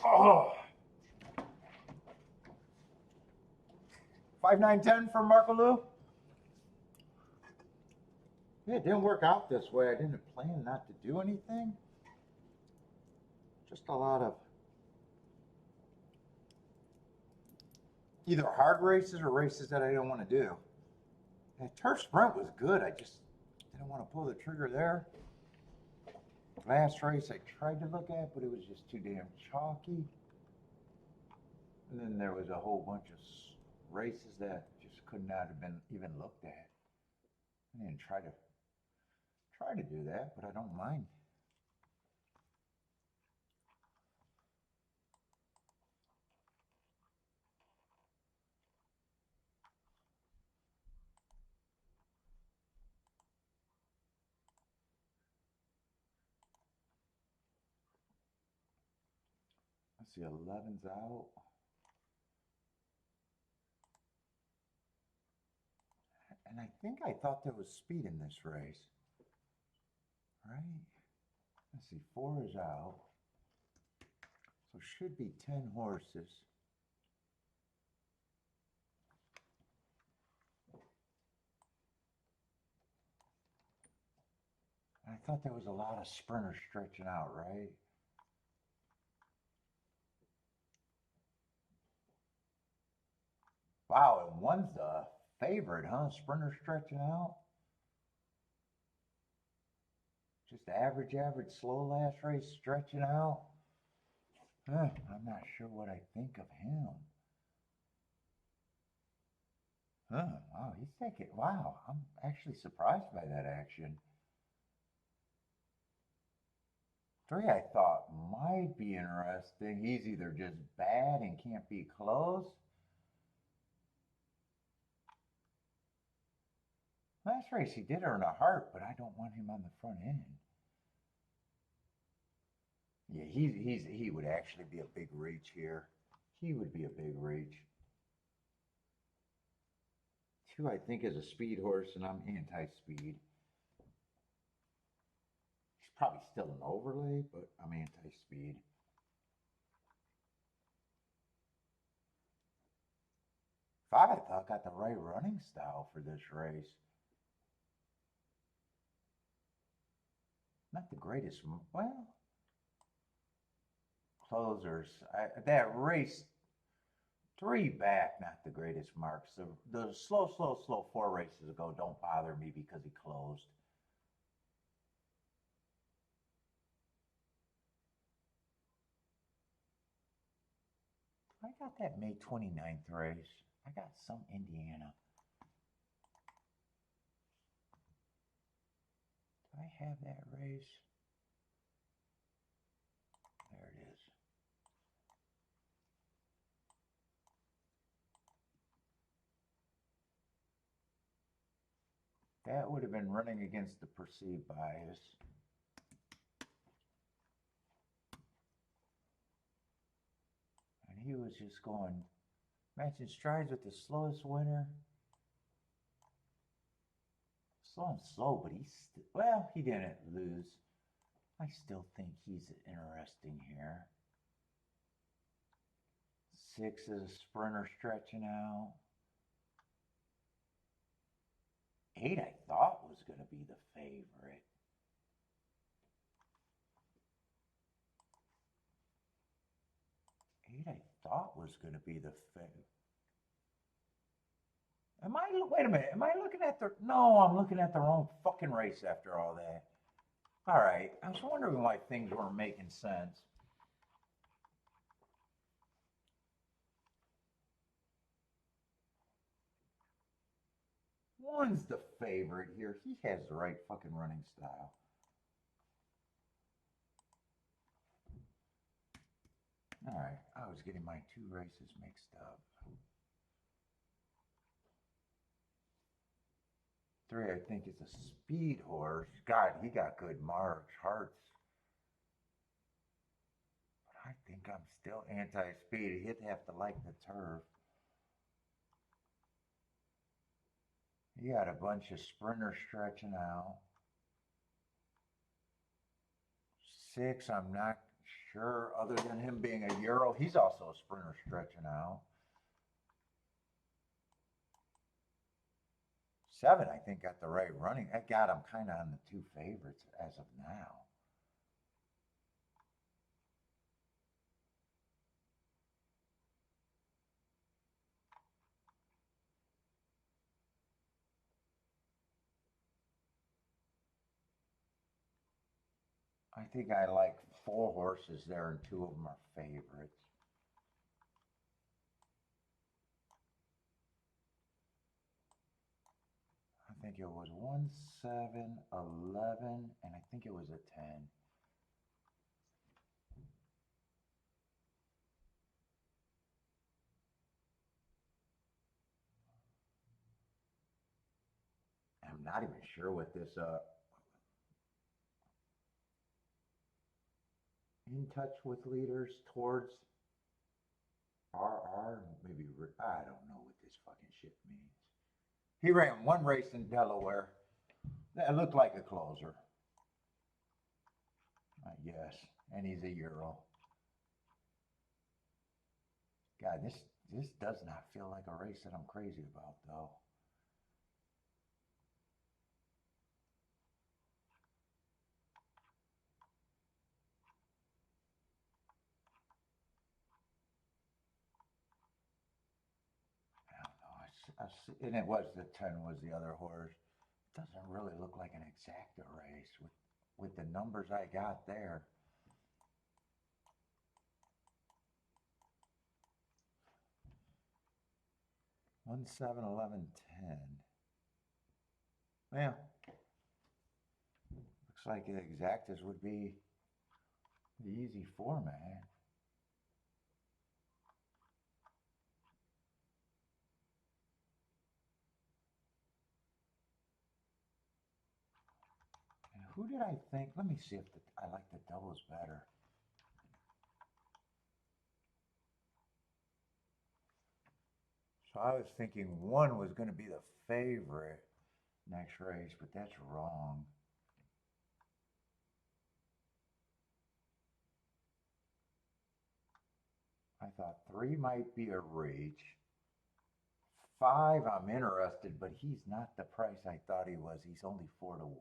Oh. 5, 9, 10 for Marco Lou. Yeah, it didn't work out this way. I didn't plan not to do anything. Just a lot of either hard races or races that I didn't want to do. And Turf Sprint was good. I just didn't want to pull the trigger there. Last race I tried to look at, but it was just too damn chalky. And then there was a whole bunch of races that just could not have been even looked at. I didn't try to do that, but I don't mind. see, 11's out. And I think I thought there was speed in this race. Right? Let's see, 4 is out. So should be 10 horses. I thought there was a lot of sprinters stretching out, right? Wow, and one's the favorite, huh? Sprinter stretching out. Just average, slow last race stretching out. I'm not sure what I think of him. Wow, he's taking, wow, I'm actually surprised by that action. 3, I thought might be interesting. He's either just bad and can't be close. Last race he did earn a heart, but I don't want him on the front end. Yeah, he would actually be a big reach here. He would be a big reach. 2, I think, is a speed horse, and I'm anti-speed. He's probably still an overlay, but I'm anti-speed. 5, I thought, got the right running style for this race. Not the greatest, well, closers. That race, 3 back, not the greatest marks. The slow 4 races ago don't bother me because he closed. I got that May 29th race. I got some Indiana. Do I have that race? There it is. That would have been running against the perceived bias. And he was just going, matching strides with the slowest winner. Slow, but well, he didn't lose. I still think he's interesting here. 6 is a sprinter stretching out. 8, I thought, was going to be the favorite. 8, I thought, was going to be the favorite. Wait a minute, am I looking at the, no, I'm looking at the wrong fucking race after all that. All right, I was wondering why things weren't making sense. One's the favorite here. He has the right fucking running style. All right, I was getting my 2 races mixed up. 3, I think, is a speed horse. God, he got good marks, hearts. But I think I'm still anti-speed. He'd have to like the turf. He got a bunch of sprinters stretching out. 6, I'm not sure, other than him being a Euro. He's also a sprinter stretching out. 7, I think, got the right running. God, I'm kind of on the 2 favorites as of now. I think I like 4 horses there, and 2 of them are favorites. I think it was 1, 7, 11, and I think it was a 10. I'm not even sure what this, in touch with leaders towards RR, maybe, I don't know what this fucking shit means. He ran one race in Delaware. That looked like a closer, I guess. And he's a Euro. God, this does not feel like a race that I'm crazy about, though. I don't know. And it was the 10 was the other horse. It doesn't really look like an exacta race with the numbers I got there. One, 7, 11, 10. Well, looks like the exactas would be the easy format. And who did I think? Let me see if I like the doubles better. So I was thinking 1 was going to be the favorite next race, but that's wrong. I thought 3 might be a reach. 5, I'm interested, but he's not the price I thought he was. He's only 4 to 1.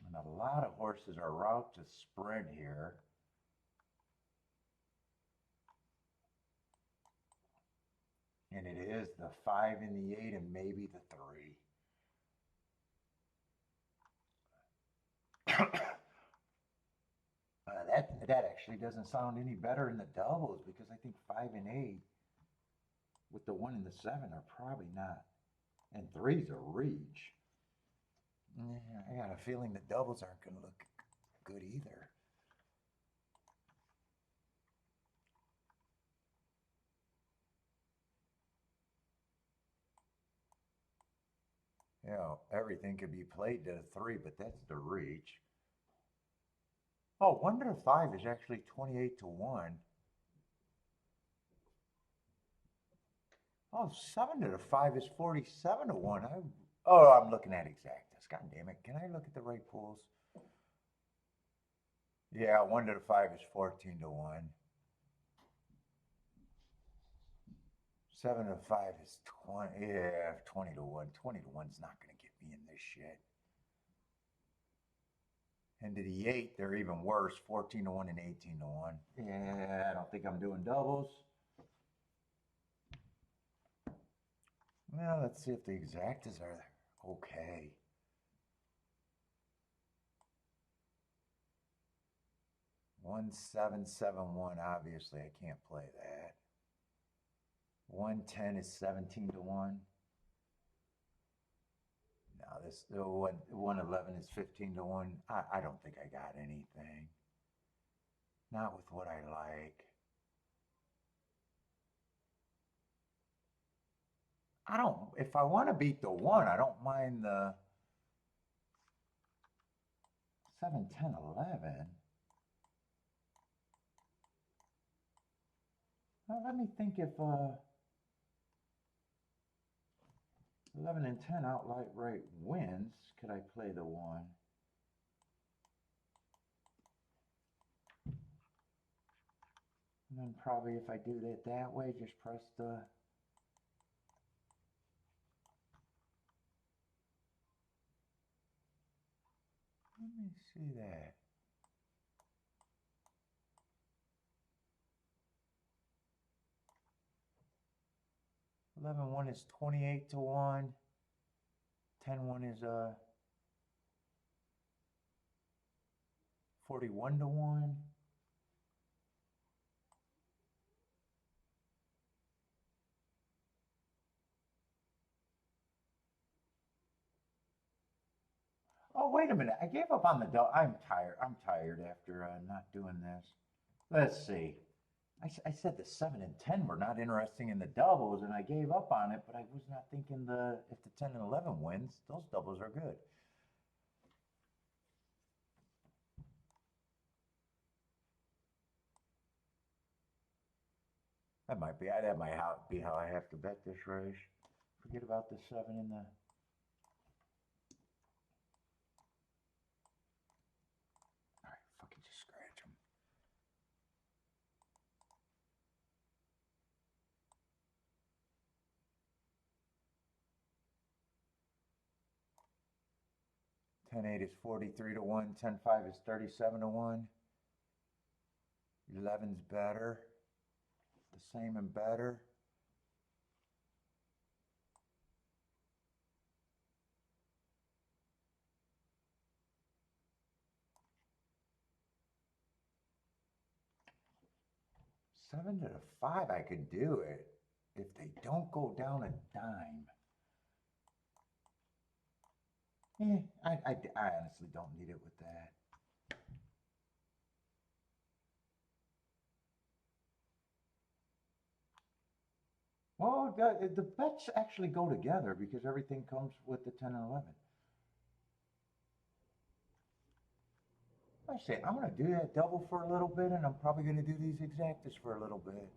And a lot of horses are route to sprint here. And it is the 5 and the 8 and maybe the 3. That actually doesn't sound any better in the doubles because I think 5 and 8 with the 1 and the 7 are probably not. And 3's a reach. I got a feeling the doubles aren't going to look good either. You know, everything could be played to 3, but that's the reach. Oh, 1 to 5 is actually 28 to 1. Oh, 7 to 5 is 47 to 1. I'm looking at exactas. God damn it. Can I look at the right pools? Yeah, 1 to 5 is 14 to 1. 7 to 5 is 20. Yeah, 20 to 1. 20 to 1's not going to get me in this shit. And to the 8, they're even worse. 14 to 1 and 18 to 1. Yeah, I don't think I'm doing doubles. Well, let's see if the exactas are okay. One, 7, 7, 1. Obviously, I can't play that. 110 is 17 to 1. Now this 111 is 15 to 1. I don't think I got anything. Not with what I like. If I want to beat the 1, I don't mind the 7, 10, 11. Well, let me think if 11 and 10 outright right wins, could I play the 1? And then probably if I do it that way, just press the... Let me see that. 11-1 is 28 to 1. 10-1 is 41 to 1. Oh, wait a minute. I gave up on the double. I'm tired. I'm tired after not doing this. Let's see. I said the 7 and 10 were not interesting in the doubles, and I gave up on it, but I was not thinking if the 10 and 11 wins, those doubles are good. That might be how I have to bet this race. Forget about the 7 in the. All right, fucking just scratch them. $10.8 is 43 to 1. $10.5 is 37 to 1. 11's better. The same and better. Seven to the 5, I could do it if they don't go down a dime. I honestly don't need it with that. Well, the bets actually go together because everything comes with the 10 and 11. I say, I'm going to do that double for a little bit, and I'm probably going to do these exactas for a little bit.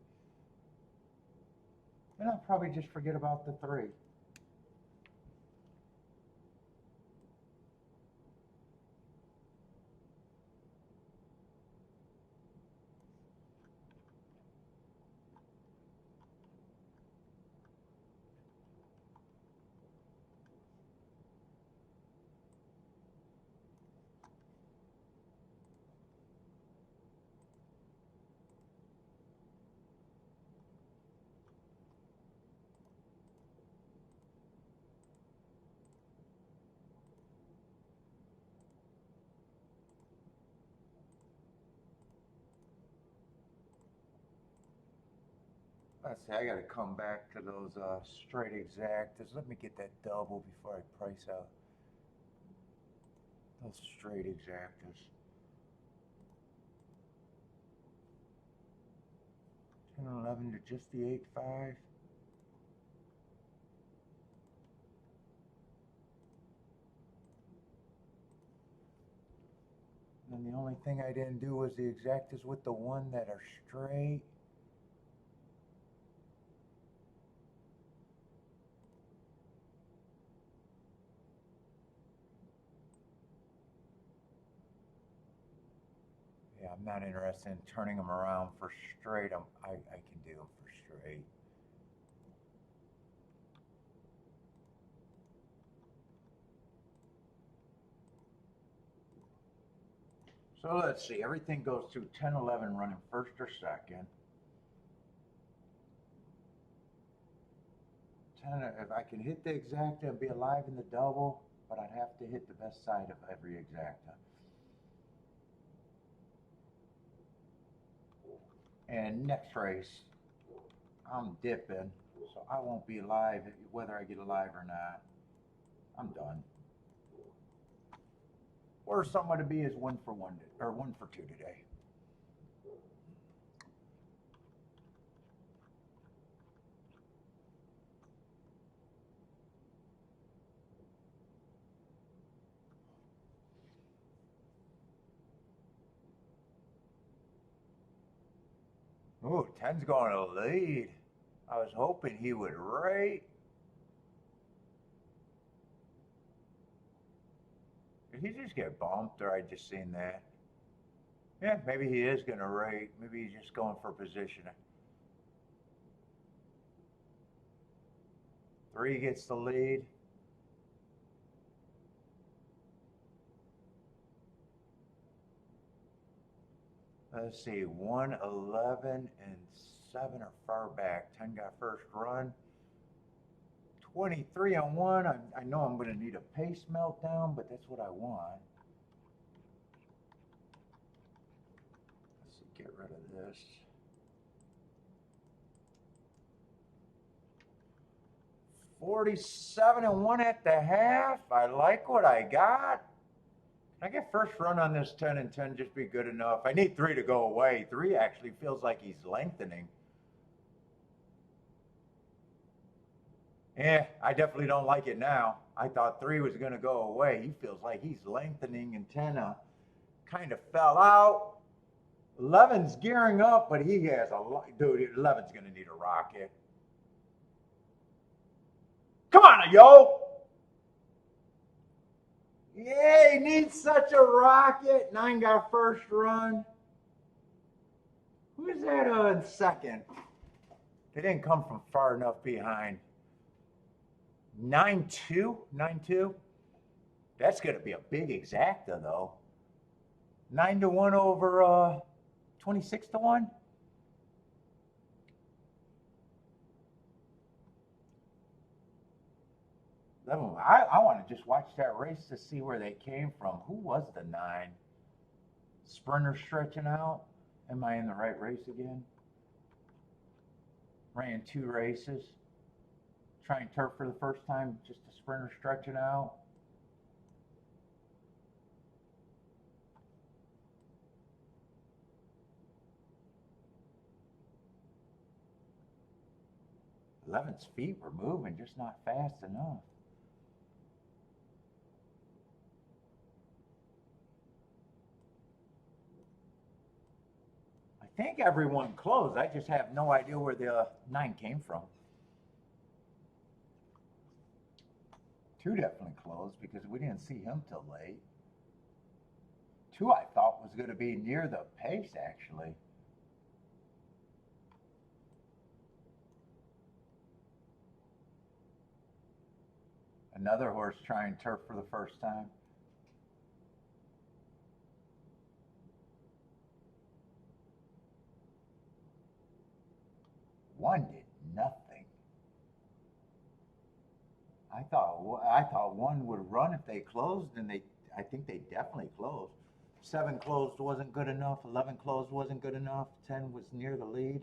And I'll probably just forget about the 3. Let's see, I got to come back to those straight exactas. Let me get that double before I price out those straight exactas. 10 and 11 to just the 8.5. And the only thing I didn't do was the exactas with the 1 that are straight. Yeah, I'm not interested in turning them around for straight. I can do them for straight. So let's see, everything goes through 10, 11 running first or second. 10, if I can hit the exacta and be alive in the double, but I'd have to hit the best side of every exacta. And next race, I'm dipping, so I won't be alive whether I get alive or not. I'm done. Worst I'm going to be is 1 for 1 or 1 for 2 today. Ooh, 10's going to lead. I was hoping he would rate. Did he just get bumped, or I just seen that? Yeah, maybe he is going to rate. Maybe he's just going for position. 3 gets the lead. Let's see, 1, 11, and 7 are far back. 10 got first run. 23 on 1. I know I'm going to need a pace meltdown, but that's what I want. Let's see, get rid of this. 47 and 1 at the half. I like what I got. Can I get first run on this 10 and 10 just be good enough? I need 3 to go away. 3 actually feels like he's lengthening. Yeah, I definitely don't like it now. I thought 3 was going to go away. He feels like he's lengthening, and 10 kind of fell out. 11's gearing up, but he has a lot. Dude, 11's going to need a rocket. Come on, yo. Yeah, he needs such a rocket. 9 got first run. Who's that in second? They didn't come from far enough behind. 9-2? 9-2? That's going to be a big exacta, though. 9-1 over 26-1? I want to just watch that race to see where they came from. Who was the 9? Sprinter stretching out? Am I in the right race again? Ran 2 races. Trying turf for the first time, just a sprinter stretching out. Eleven's feet were moving, just not fast enough. I think everyone closed. I just have no idea where the 9 came from. 2 definitely closed because we didn't see him till late. 2 I thought was going to be near the pace, actually. Another horse trying turf for the first time. One did nothing. I thought 1 would run if they closed, and I think they definitely closed. 7 closed wasn't good enough. 11 closed wasn't good enough. 10 was near the lead.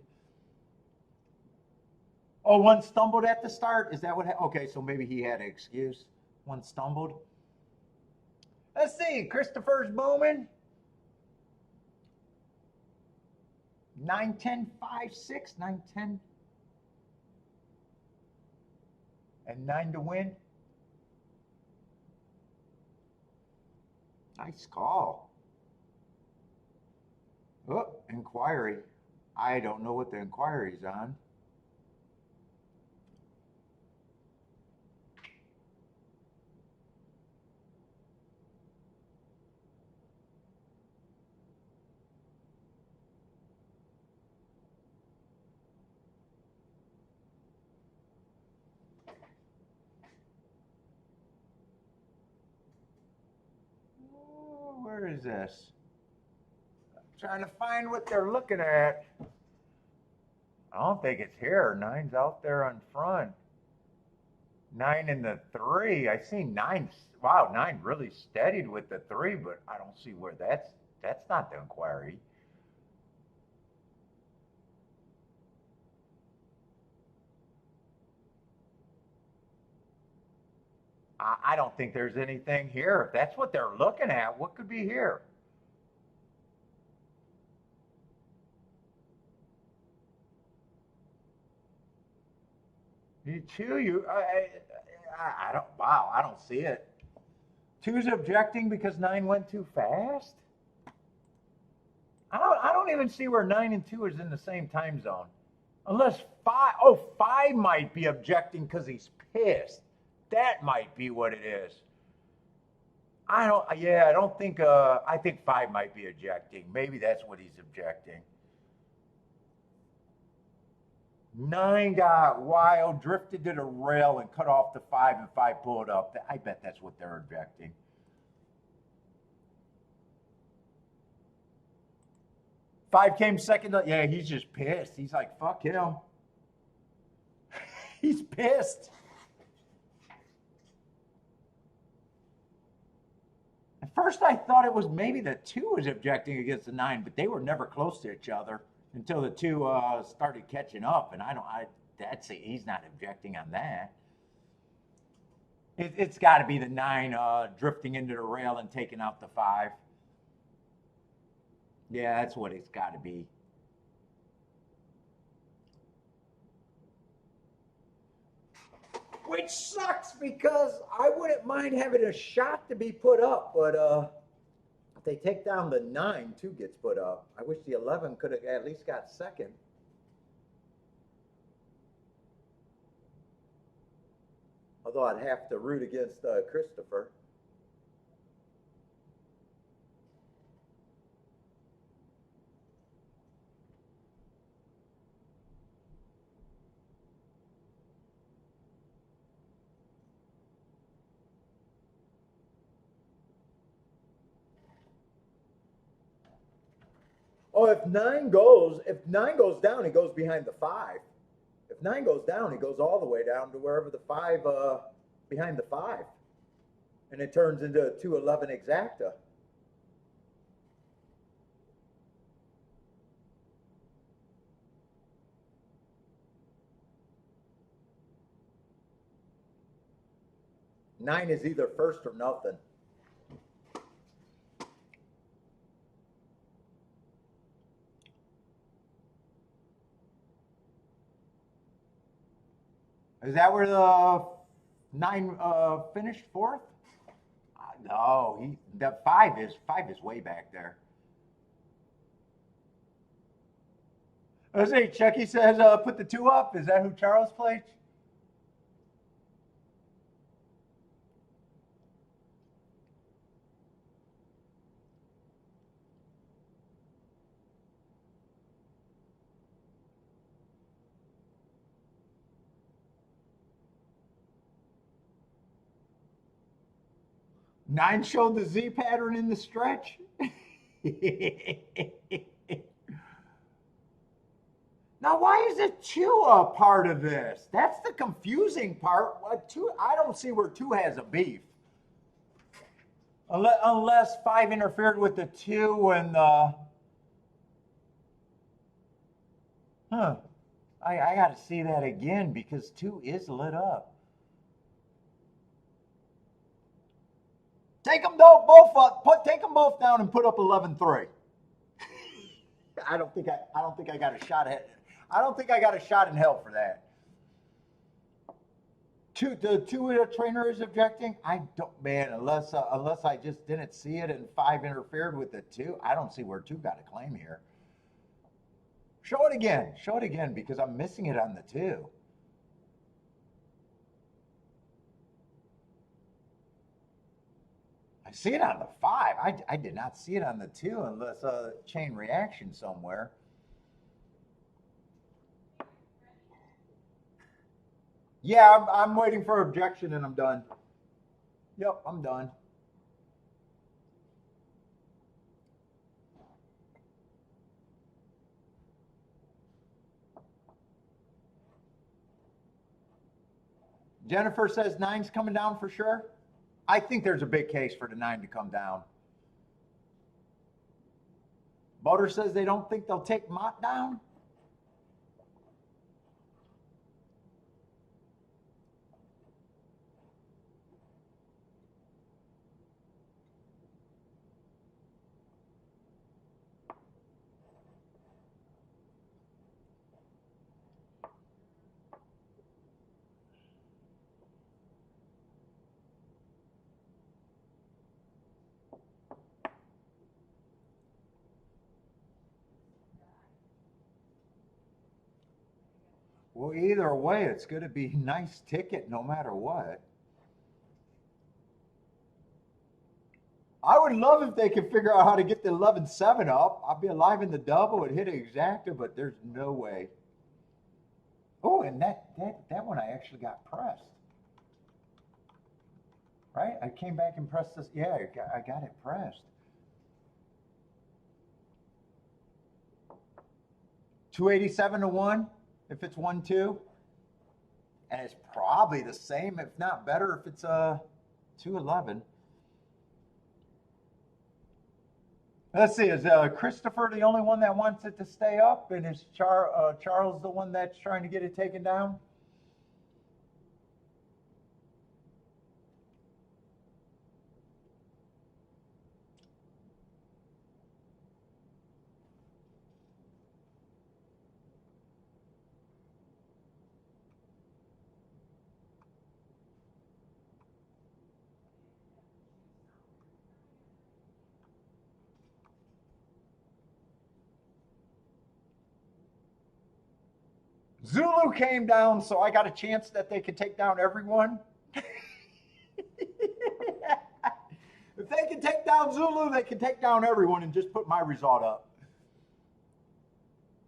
Oh, 1 stumbled at the start. Is that what happened? Okay, so maybe he had an excuse. 1 stumbled. Let's see. Christopher's Bowman. 9-10, 5-6, 9-10. And 9 to win. Nice call. Oh, inquiry. I don't know what the inquiry's on. Where is this? I'm trying to find what they're looking at. I don't think it's here. 9's out there on front. 9 and the 3. I see 9. Wow, 9 really steadied with the 3, but I don't see where that's not the inquiry. I don't think there's anything here. If that's what they're looking at, what could be here? You too. I don't. Wow, I don't see it. 2's objecting because 9 went too fast. I don't even see where 9 and 2 is in the same time zone, unless 5. Oh, 5 might be objecting because he's pissed. That might be what it is. I don't. Yeah, I don't think. I think 5 might be objecting. Maybe that's what he's objecting. 9 got wild, drifted to the rail, and cut off the 5, and 5 pulled up. I bet that's what they're objecting. 5 came second. Yeah, he's just pissed. He's like, fuck him. He's pissed. At first, I thought it was maybe the 2 was objecting against the 9, but they were never close to each other until the 2 started catching up. And he's not objecting on that. It's got to be the 9 drifting into the rail and taking out the 5. Yeah, that's what it's got to be. Which sucks because I wouldn't mind having a shot to be put up, but they take down the 9, 2 gets put up. I wish the 11 could have at least got second. Although I'd have to root against Christopher. Oh, if 9 goes down, he goes behind the 5. If 9 goes down, he goes all the way down to wherever the 5, behind the 5. And it turns into a 2-11 exacta. Nine is either first or nothing. Is that where the 9 finished fourth? No, the 5 is way back there. Let's see, Chucky says put the 2 up. Is that who Charles played? Nine showed the Z pattern in the stretch. Now, why is it 2 a part of this? That's the confusing part. What 2? I don't see where 2 has a beef. Unless 5 interfered with the 2 and the. I got to see that again because 2 is lit up. Take them both up. Take them both down and put up 11-3. I don't think I got a shot at. I don't think I got a shot in hell for that. The 2 trainer is objecting. I don't, man. Unless I just didn't see it and 5 interfered with the 2. I don't see where 2 got a claim here. Show it again. Show it again because I'm missing it on the 2. I see it on the 5. I did not see it on the 2 unless a chain reaction somewhere. Yeah, I'm waiting for objection and I'm done. Yep, I'm done. Jennifer says 9's coming down for sure. I think there's a big case for the 9 to come down. Boater says they don't think they'll take Mott down. Well, either way, it's going to be a nice ticket no matter what. I would love if they could figure out how to get the 11-7 up. I'd be alive in the double and hit it exacta, but there's no way. Oh, and that one I actually got pressed. Right? I came back and pressed this. Yeah, I got it pressed. 287 to 1 if it's 1-2. And it's probably the same, if not better, if it's 211. Let's see, is Christopher the only one that wants it to stay up? And is Charles the one that's trying to get it taken down? Zulu came down, so I got a chance that they could take down everyone. If they can take down Zulu, they can take down everyone and just put my result up.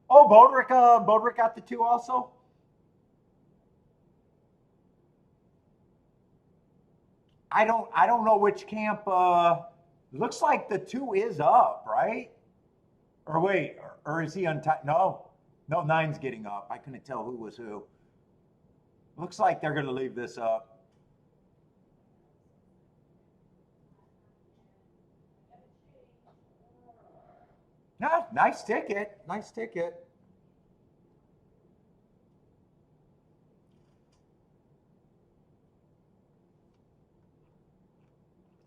Oh, Bodrick got the 2 also. I don't know which camp. Looks like the 2 is up, right? Or wait, or is he untied? No, 9's getting up. I couldn't tell who was who. Looks like they're going to leave this up. Yeah, nice ticket. Nice ticket.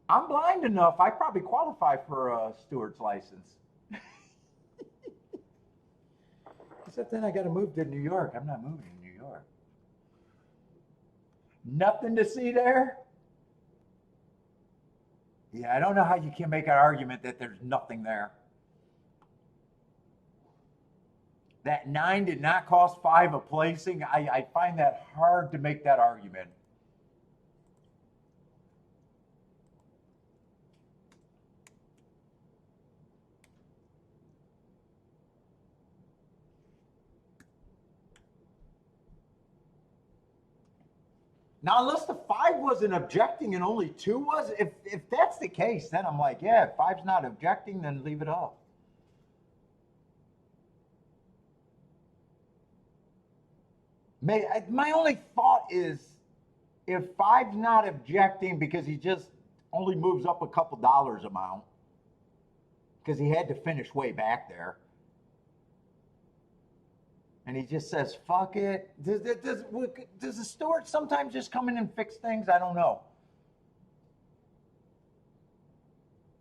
I'm blind enough. I probably qualify for a steward's license. Except then I got to move to New York. I'm not moving to New York. Nothing to see there? Yeah, I don't know how you can make an argument that there's nothing there. That 9 did not cost 5 a placing. I find that hard to make that argument. Now, unless the 5 wasn't objecting and only 2 was, if that's the case, then I'm like, yeah, if 5's not objecting, then leave it up. My only thought is, if 5's not objecting because he just only moves up a couple dollars amount, because he had to finish way back there, and he just says, fuck it. Does the steward sometimes just come in and fix things? I don't know.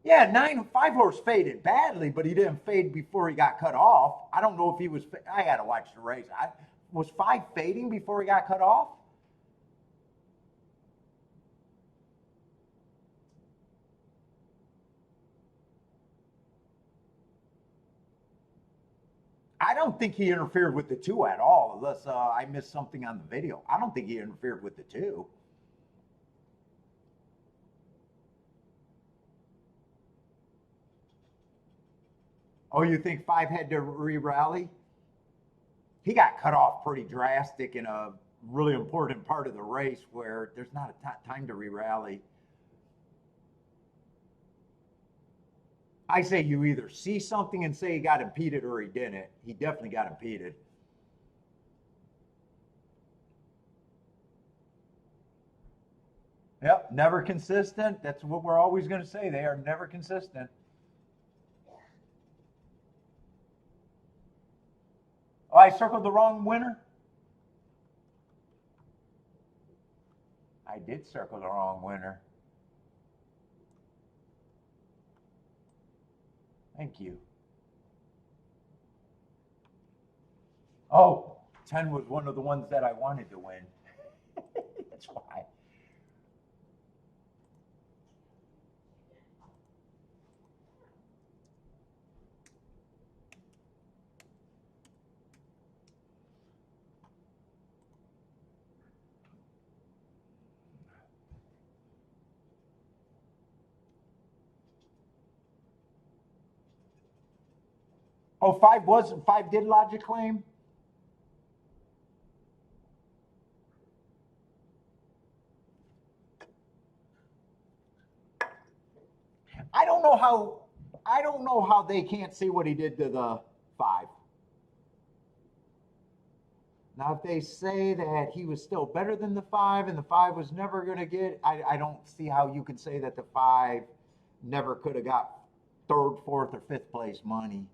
Yeah, 5 horse faded badly, but he didn't fade before he got cut off. I don't know if he was, I had to watch the race. Was 5 fading before he got cut off? I don't think he interfered with the 2 at all, unless I missed something on the video. I don't think he interfered with the 2. Oh, you think 5 had to re-rally? He got cut off pretty drastic in a really important part of the race where there's not a time to re-rally. I say you either see something and say he got impeded or he didn't. He definitely got impeded. Yep, never consistent. That's what we're always going to say. They are never consistent. Oh, I circled the wrong winner? I did circle the wrong winner. Thank you. Oh, 10 was one of the ones that I wanted to win. That's why. Oh, 5 did lodge a claim? I don't know how they can't see what he did to the 5. Now, if they say that he was still better than the 5 and the 5 was never going to get, I don't see how you could say that the 5 never could have got 3rd, 4th, or 5th place money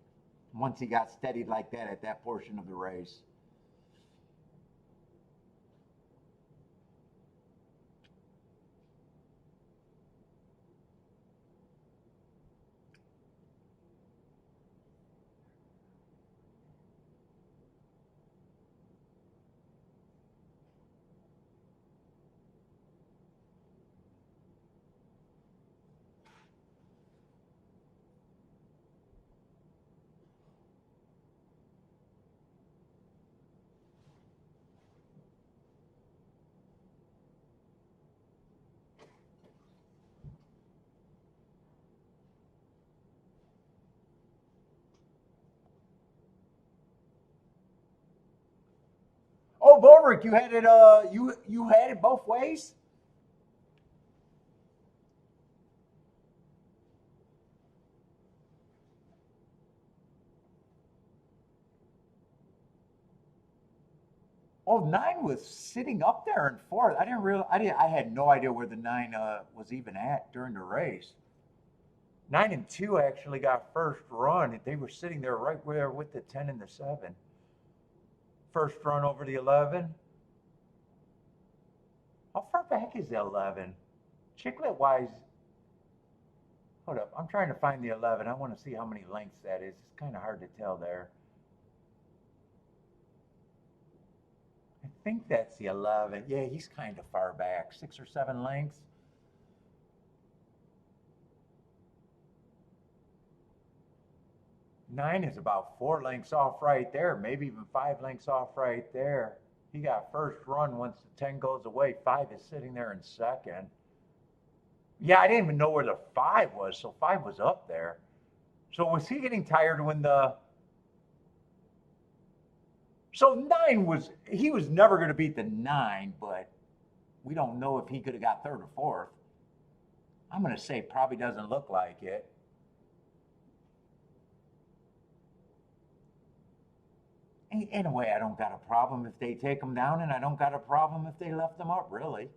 once he got steadied like that at that portion of the race. Maverick, you had it. You had it both ways. Oh, 9 was sitting up there in fourth. I didn't realize. I had no idea where the 9 was even at during the race. 9 and 2 actually got first run. They were sitting there right where with the 10 and the 7. First run over the 11. How far back is the 11? Chiclet wise, hold up. I'm trying to find the 11. I want to see how many lengths that is. It's kind of hard to tell there. I think that's the 11. Yeah, he's kind of far back. 6 or 7 lengths. Nine is about 4 lengths off right there, maybe even 5 lengths off right there. He got first run once the 10 goes away. 5 is sitting there in second. Yeah, I didn't even know where the 5 was, so 5 was up there. So was he getting tired when the... So 9 was... He was never going to beat the 9, but we don't know if he could have got third or fourth. I'm going to say probably doesn't look like it. In a way, I don't got a problem if they take them down, and I don't got a problem if they left them up, really.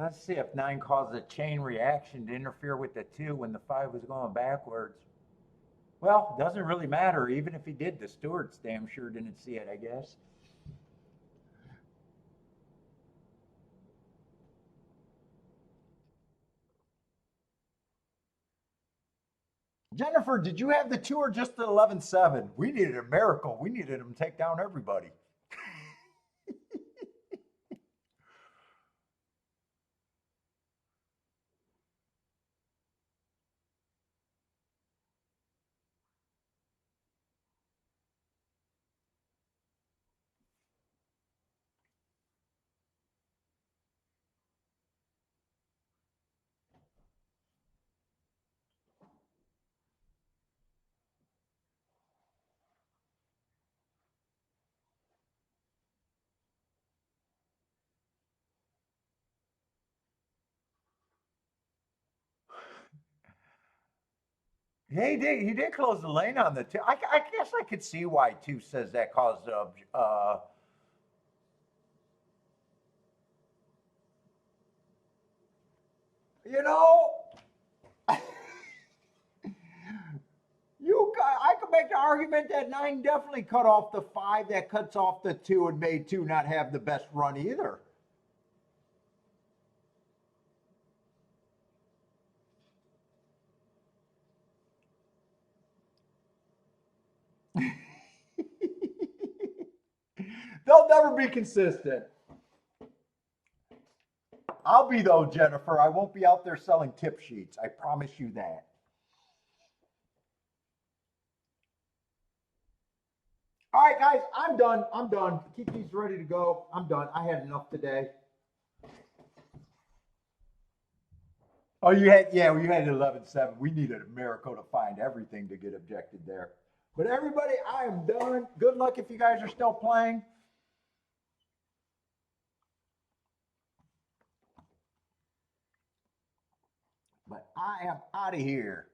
Let's see if 9 caused a chain reaction to interfere with the 2 when the 5 was going backwards. Well, doesn't really matter. Even if he did, the stewards damn sure didn't see it, I guess. Jennifer, did you have the 2 or just the 11-7? We needed a miracle. We needed them to take down everybody. Yeah, he did. He did close the lane on the 2. I guess I could see why 2 says that caused you know, I could make the argument that 9 definitely cut off the 5 that cuts off the 2 and made 2 not have the best run either. They'll never be consistent. I'll be though, Jennifer. I won't be out there selling tip sheets. I promise you that. All right, guys, I'm done. I'm done. Kiki's ready to go. I'm done. I had enough today. Oh, you had, yeah, well, you had 11-7. We needed a miracle to find everything to get objected there. But everybody, I am done. Good luck if you guys are still playing. But I am out of here.